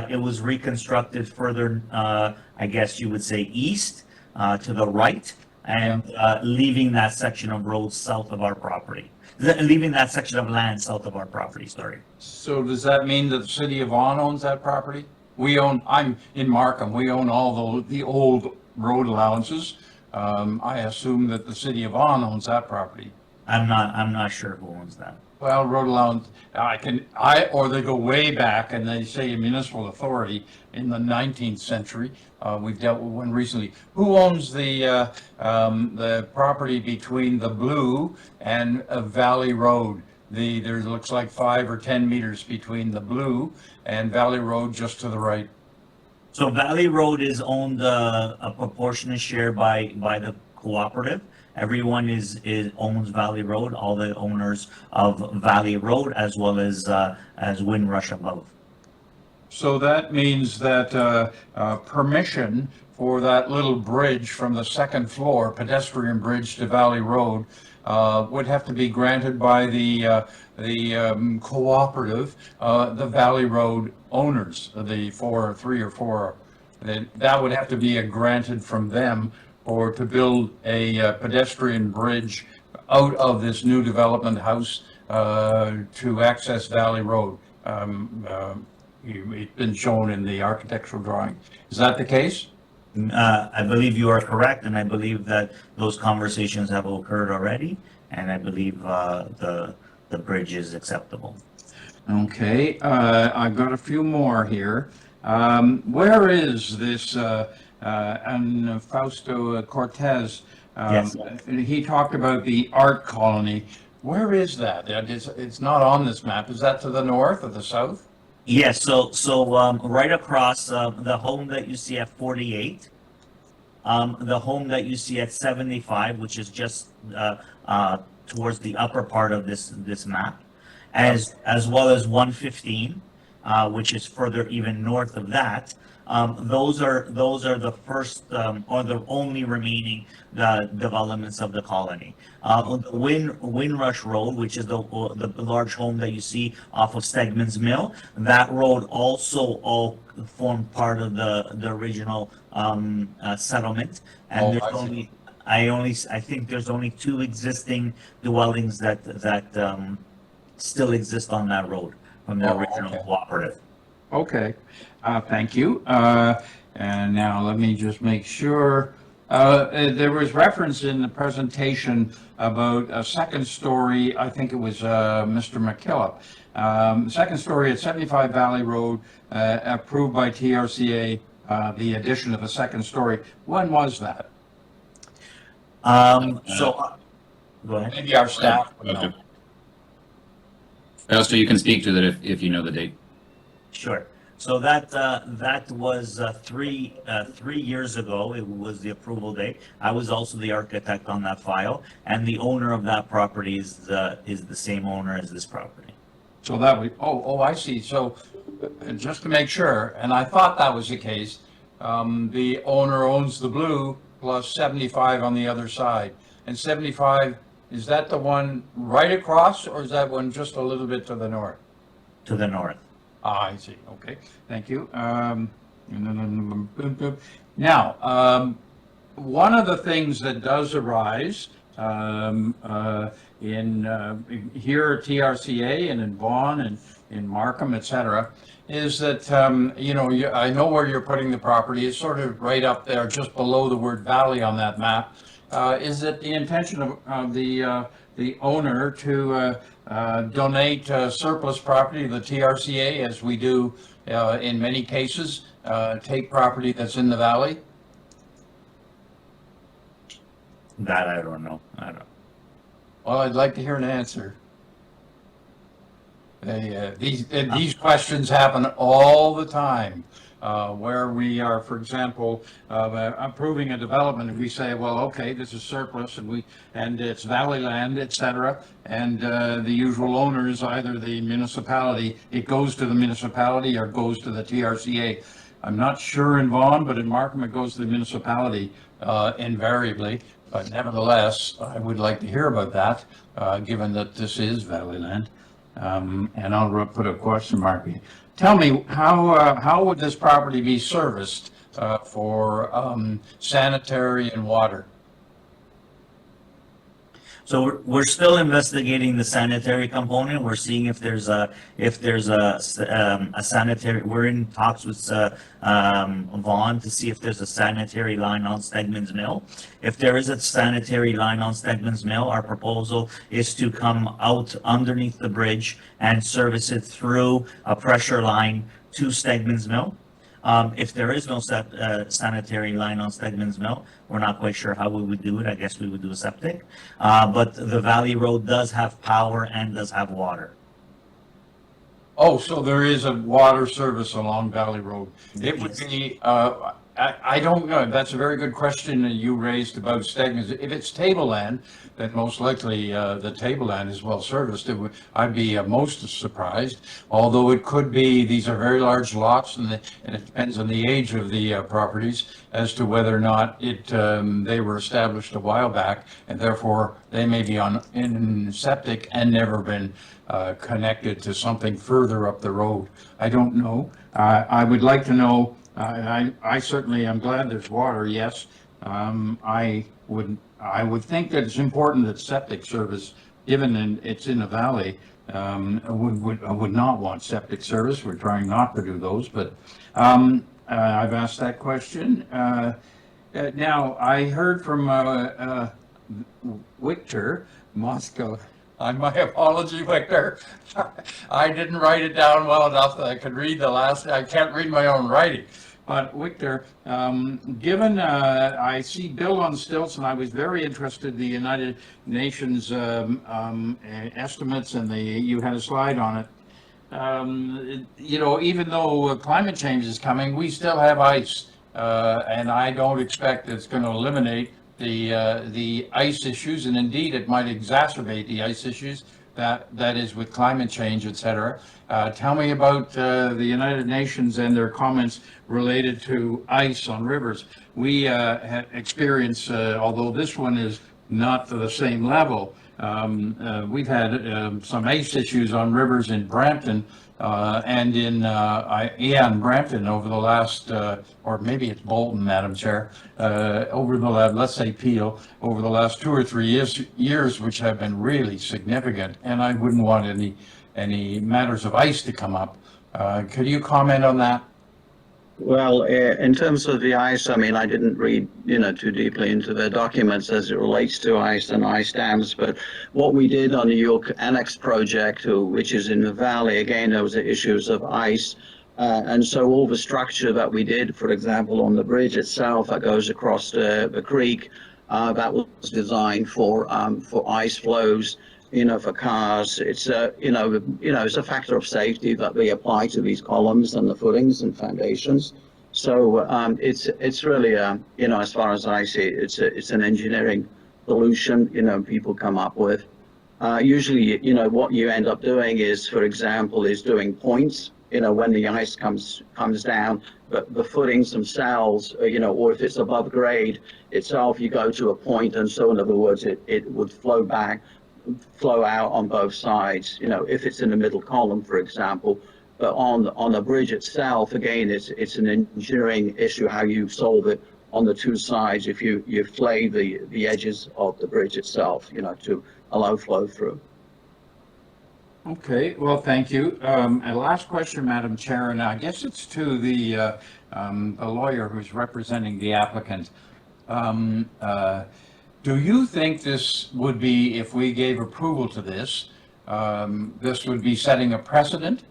Speaker 12: it was reconstructed further, I guess you would say east, to the right, and leaving that section of road south of our property. Leaving that section of land south of our property, sorry.
Speaker 9: So does that mean that the city of Vaughan owns that property? I'm in Markham, we own all the old road allowances. I assume that the city of Vaughan owns that property.
Speaker 12: I'm not sure who owns that.
Speaker 9: Well, road allowance, or they go way back and they say a municipal authority in the 19th century. We've dealt with one recently. Who owns the property between the Blue and Valley Road? There looks like 5 or 10 meters between the Blue and Valley Road just to the right.
Speaker 12: So Valley Road is owned a proportionate share by the cooperative. Everyone owns Valley Road, all the owners of Valley Road, as well as Windrush above.
Speaker 9: So that means that permission for that little bridge from the second floor, pedestrian bridge to Valley Road, would have to be granted by the cooperative, the Valley Road owners, the 3 or 4. That would have to be granted from them, or to build a pedestrian bridge out of this new development house to access Valley Road. It's been shown in the architectural drawing. Is that the case?
Speaker 12: I believe you are correct, and I believe that those conversations have occurred already, and I believe the bridge is acceptable.
Speaker 9: Okay, I've got a few more here. Where is this, and Fausto Cortez,
Speaker 12: Yes.
Speaker 9: he talked about the art colony. Where is that? It's not on this map. Is that to the north or the south?
Speaker 12: Yes, so right across the home that you see at 48, the home that you see at 75, which is just towards the upper part of this map, as well as 115, which is further even north of that. Those are the first or the only remaining developments of the colony. Windrush Road, which is the large home that you see off of Stegmans Mill, that road also all formed part of the original settlement. And I think there's only 2 existing dwellings that still exist on that road from the
Speaker 9: Oh,
Speaker 12: original
Speaker 9: okay.
Speaker 12: cooperative.
Speaker 9: Okay, thank you. And now let me just make sure. There was reference in the presentation about a second story, I think it was Mr. McKillop. Second story at 75 Valley Road, approved by TRCA, the addition of a second story. When was that?
Speaker 12: Go ahead.
Speaker 9: Maybe our staff would know.
Speaker 13: Alistair, you can speak to that if you know the date.
Speaker 12: Sure. So that was 3 years ago. It was the approval date. I was also the architect on that file, and the owner of that property is the same owner as this property.
Speaker 9: So that we, I see. So just to make sure, and I thought that was the case, the owner owns the blue plus 75 on the other side. And 75, is that the one right across, or is that one just a little bit to the north?
Speaker 12: To the north.
Speaker 9: Ah, I see. Okay, thank you. Now, one of the things that does arise in here at TRCA and in Vaughan and in Markham, et cetera, is that, I know where you're putting the property. It's sort of right up there, just below the word valley on that map. Is it the intention of the owner to donate surplus property to the TRCA, as we do in many cases, take property that's in the valley?
Speaker 12: That I don't know.
Speaker 9: Well, I'd like to hear an answer. These questions happen all the time, where we are, for example, approving a development, and we say, well, okay, this is surplus, and it's valley land, et cetera, and the usual owner is either the municipality. It goes to the municipality or goes to the TRCA. I'm not sure in Vaughan, but in Markham it goes to the municipality invariably. But nevertheless, I would like to hear about that, given that this is valley land. And I'll put a question mark. Tell me, how would this property be serviced for sanitary and water?
Speaker 12: So we're still investigating the sanitary component. We're seeing if there's a sanitary. We're in talks with Vaughan to see if there's a sanitary line on Stegman's Mill. If there is a sanitary line on Stegman's Mill, our proposal is to come out underneath the bridge and service it through a pressure line to Stegman's Mill. If there is no sanitary line on Stegman's Mill, we're not quite sure how we would do it. I guess we would do a septic. But the Valley Road does have power and does have water.
Speaker 9: Oh, so there is a water service along Valley Road. It would be, I don't know. That's a very good question that you raised about Stegman's. If it's tableland, then most likely the tableland is well serviced. I'd be most surprised, although it could be, these are very large lots, and it depends on the age of the properties as to whether or not they were established a while back, and therefore they may be in septic and never been connected to something further up the road. I don't know. I would like to know. I certainly am glad there's water, yes. I would think that it's important that septic service, given it's in a valley, would not want septic service. We're trying not to do those, but I've asked that question. Now, I heard from Victor Moscow. My apology, Victor. I didn't write it down well enough that I could read I can't read my own writing. But Victor, given I see Bill on stilts, and I was very interested in the United Nations estimates, and you had a slide on it. Even though climate change is coming, we still have ice, and I don't expect it's going to eliminate the ice issues, and indeed it might exacerbate the ice issues that is with climate change, et cetera. Tell me about the United Nations and their comments related to ice on rivers. We had experience, although this one is not to the same level, we've had some ice issues on rivers in Brampton and in Brampton over the last, or maybe it's Bolton, Madam Chair, over the last, let's say Peel, over the last 2 or 3 years, which have been really significant, and I wouldn't want any matters of ice to come up. Could you comment on that?
Speaker 14: Well, in terms of the ice, I mean, I didn't read, too deeply into the documents as it relates to ice and ice dams, but what we did on the York Annex project, which is in the valley, again, there was issues of ice. And so all the structure that we did, for example, on the bridge itself that goes across the creek, that was designed for ice flows, for cars. It's it's a factor of safety that we apply to these columns and the footings and foundations. So it's really as far as I see it, it's an engineering solution people come up with. Usually what you end up doing is, for example, is doing points when the ice comes down, but the footings themselves, or if it's above grade itself, you go to a point, and so in other words, it would flow out on both sides, if it's in the middle column, for example. But on the bridge itself, again, it's an engineering issue how you solve it on the two sides if you flay the edges of the bridge itself, to allow flow through.
Speaker 9: Okay, well, thank you. And last question, Madam Chair, and I guess it's to the lawyer who's representing the applicant. Do you think this would be, if we gave approval to this, this would be setting a precedent?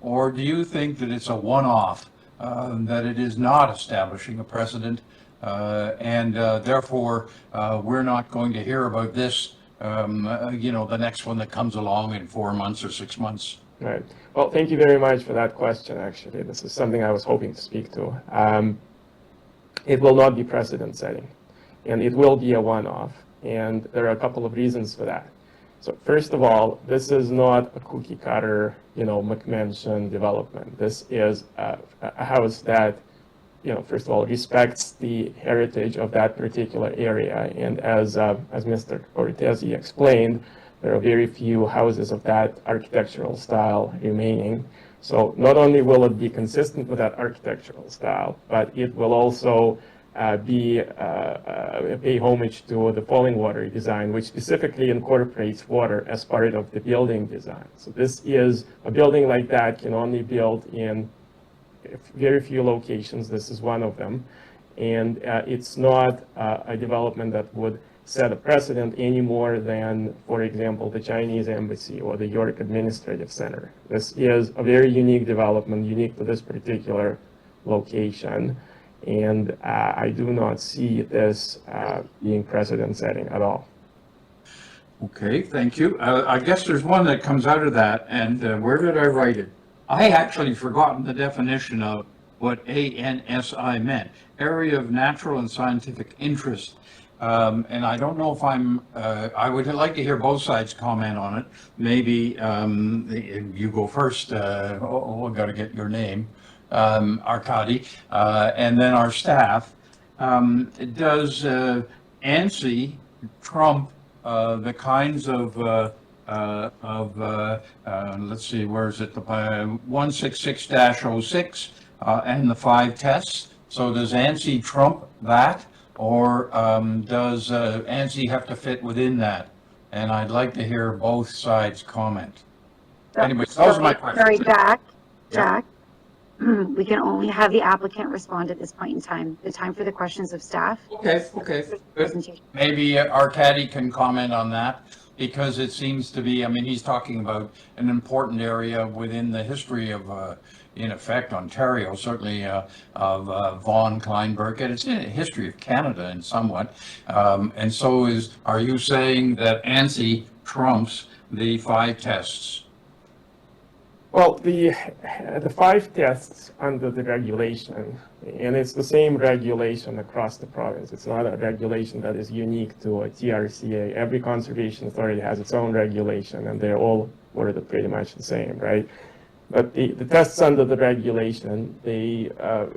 Speaker 9: Or do you think that it's a one-off, that it is not establishing a precedent, and therefore we're not going to hear about this the next one that comes along in 4 months or 6 months?
Speaker 6: Right. Well, thank you very much for that question, actually. This is something I was hoping to speak to. It will not be precedent setting, and it will be a one-off, and there are a couple of reasons for that. So first of all, this is not a cookie cutter, McMansion development. This is a house that, first of all, respects the heritage of that particular area. And as Mr. Cortese explained, there are very few houses of that architectural style remaining. So not only will it be consistent with that architectural style, but it will also pay homage to the falling water design, which specifically incorporates water as part of the building design. So this is a building like that can only build in very few locations. This is one of them. And it's not a development that would set a precedent any more than, for example, the Chinese embassy or the York Administrative Center. This is a very unique development, unique to this particular location. And I do not see this being precedent setting at all.
Speaker 9: Okay, thank you. I guess there's one that comes out of that, and where did I write it? I actually forgotten the definition of what ANSI meant, Area of Natural and Scientific Interest. And I don't know if I would like to hear both sides comment on it. Maybe you go first. I've got to get your name, Arkady, and then our staff. Does ANSI trump the kinds of let's see, where is it, the 166-06 and the 5 tests? So does ANSI trump that, or does ANSI have to fit within that? And I'd like to hear both sides comment. Anyway, those are my questions.
Speaker 1: Sorry, Jack, we can only have the applicant respond at this point in time. The time for the questions of staff.
Speaker 9: Okay. Good. Maybe Arkady can comment on that, because it seems to be, I mean, he's talking about an important area within the history of, in effect, Ontario, certainly of Vaughan, Kleinberg, and it's in the history of Canada in somewhat. And so are you saying that ANSI trumps the 5 tests?
Speaker 6: Well, the 5 tests under the regulation, and it's the same regulation across the province. It's not a regulation that is unique to a TRCA. Every conservation authority has its own regulation, and they're all worded pretty much the same, right? But the tests under the regulation, they are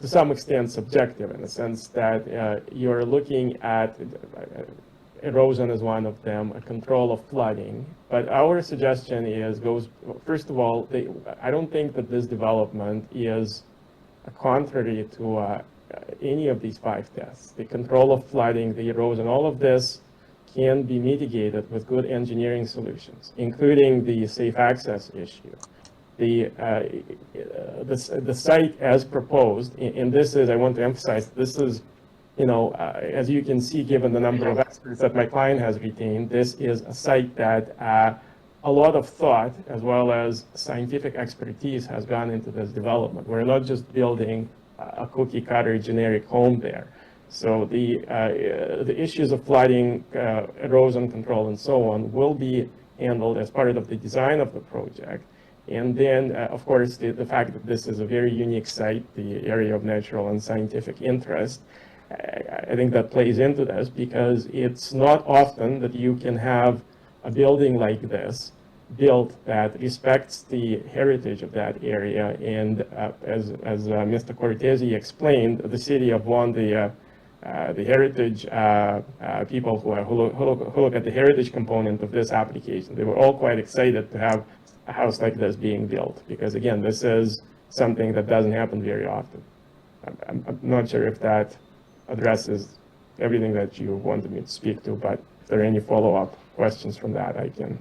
Speaker 6: to some extent subjective, in the sense that you're looking at erosion is one of them, a control of flooding. But our suggestion first of all, I don't think that this development is contrary to any of these 5 tests. The control of flooding, the erosion, all of this can be mitigated with good engineering solutions, including the safe access issue. The site as proposed, and this is, I want to emphasize, this is, as you can see, given the number of experts that my client has retained, this is a site that a lot of thought as well as scientific expertise has gone into this development. We're not just building a cookie cutter generic home there. So the issues of flooding, erosion control, and so on will be handled as part of the design of the project. And then, of course, the fact that this is a very unique site, the area of natural and scientific interest, I think that plays into this, because it's not often that you can have a building like this built that respects the heritage of that area. And as Mr. Cortese explained, the city of Vaughan, the heritage people who look at the heritage component of this application, they were all quite excited to have a house like this being built, because again, this is something that doesn't happen very often. I'm not sure if that addresses everything that you wanted me to speak to, but if there are any follow-up questions from that, I can.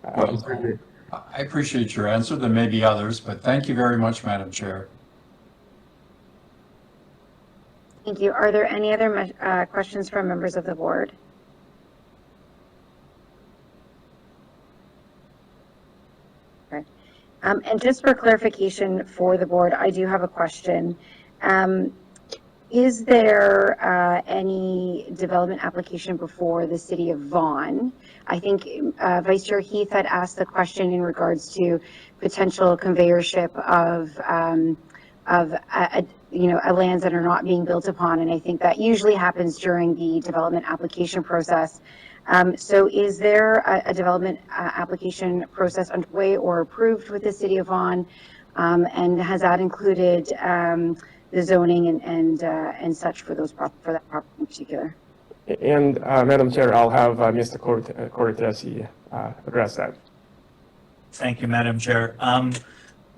Speaker 9: I appreciate your answer. There may be others, but thank you very much, Madam Chair.
Speaker 1: Thank you. Are there any other questions from members of the board? Okay. And just for clarification for the board, I do have a question. Is there any development application before the city of Vaughan? I think Vice Chair Heath had asked the question in regards to potential conveyorship of lands that are not being built upon, and I think that usually happens during the development application process. So is there a development application process underway or approved with the city of Vaughan, and has that included the zoning and such for that property in particular?
Speaker 6: And Madam Chair, I'll have Mr. Cortese address that.
Speaker 12: Thank you, Madam Chair.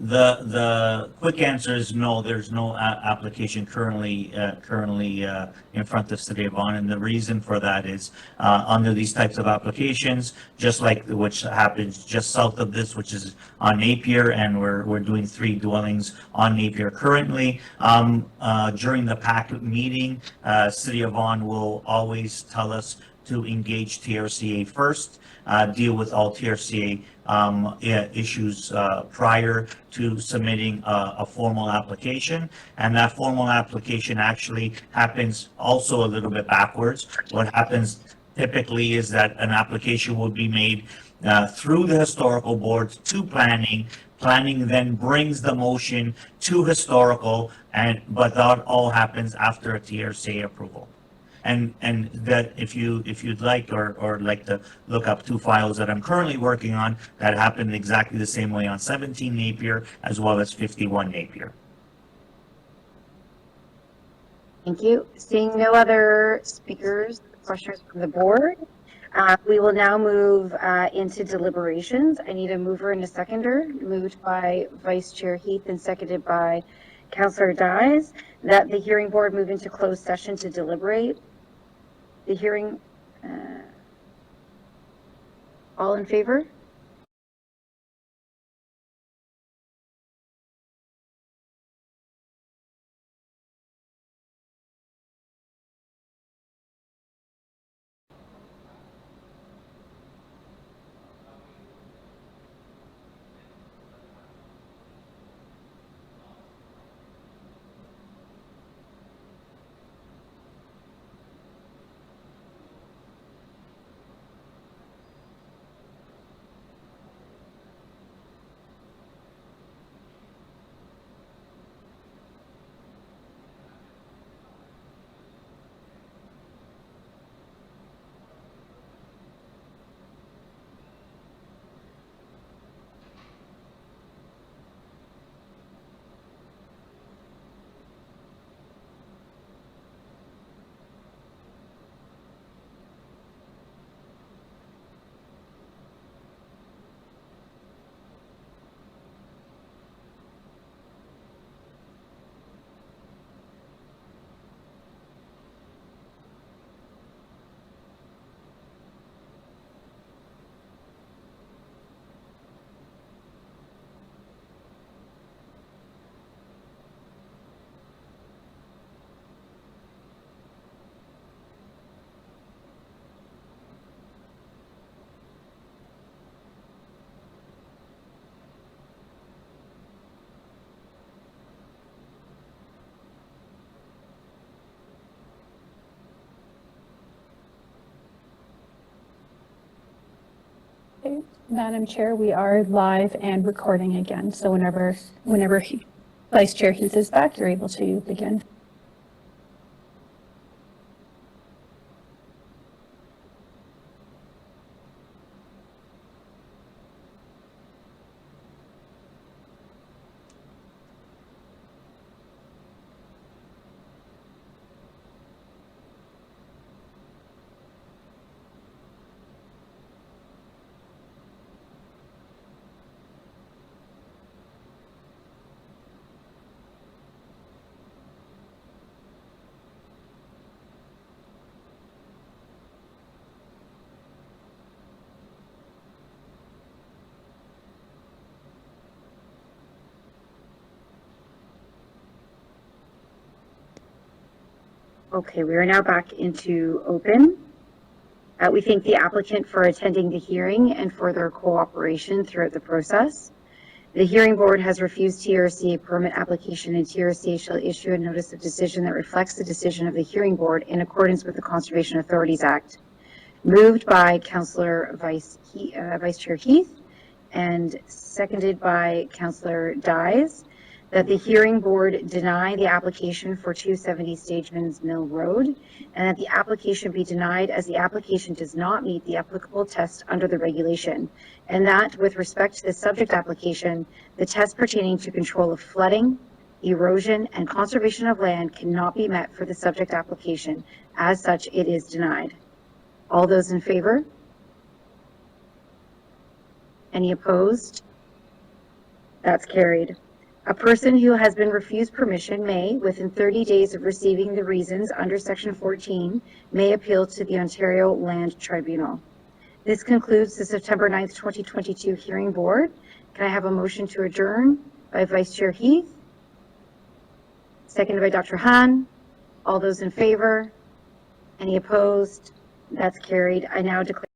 Speaker 12: The quick answer is no. There's no application currently in front of City of Vaughan, and the reason for that is under these types of applications, just like which happens just south of this, which is on Napier, and we're doing 3 dwellings on Napier currently. During the PAC meeting, City of Vaughan will always tell us to engage TRCA first, deal with all TRCA issues prior to submitting a formal application. And that formal application actually happens also a little bit backwards. What happens typically is that an application will be made through the historical board to planning. Planning then brings the motion to historical, but that all happens after a TRCA approval. And that if you'd like or like to look up 2 files that I'm currently working on that happened exactly the same way on 17 Napier as well as 51 Napier.
Speaker 1: Thank you. Seeing no other speakers, questions from the board, we will now move into deliberations. I need a mover and a seconder, moved by Vice Chair Heath and seconded by Councillor Dyes, that the hearing board move into closed session to deliberate. The hearing, all in favor?
Speaker 2: Madam Chair, we are live and recording again, so whenever Vice Chair Heath is back, you're able to begin.
Speaker 1: Okay, we are now back into open. We thank the applicant for attending the hearing and for their cooperation throughout the process. The hearing board has refused TRC a permit application, and TRC shall issue a notice of decision that reflects the decision of the hearing board in accordance with the Conservation Authorities Act. Moved by Councillor Vice Chair Heath and seconded by Councillor Dyes, that the hearing board deny the application for 270 Stageman's Mill Road, and that the application be denied as the application does not meet the applicable test under the regulation, and that with respect to the subject application, the test pertaining to control of flooding, erosion, and conservation of land cannot be met for the subject application. As such, it is denied. All those in favor? Any opposed? That's carried. A person who has been refused permission may, within 30 days of receiving the reasons under Section 14, may appeal to the Ontario Land Tribunal. This concludes the September 9th, 2022 hearing board. Can I have a motion to adjourn by Vice Chair Heath? Seconded by Dr. Han. All those in favor? Any opposed? That's carried. I now declare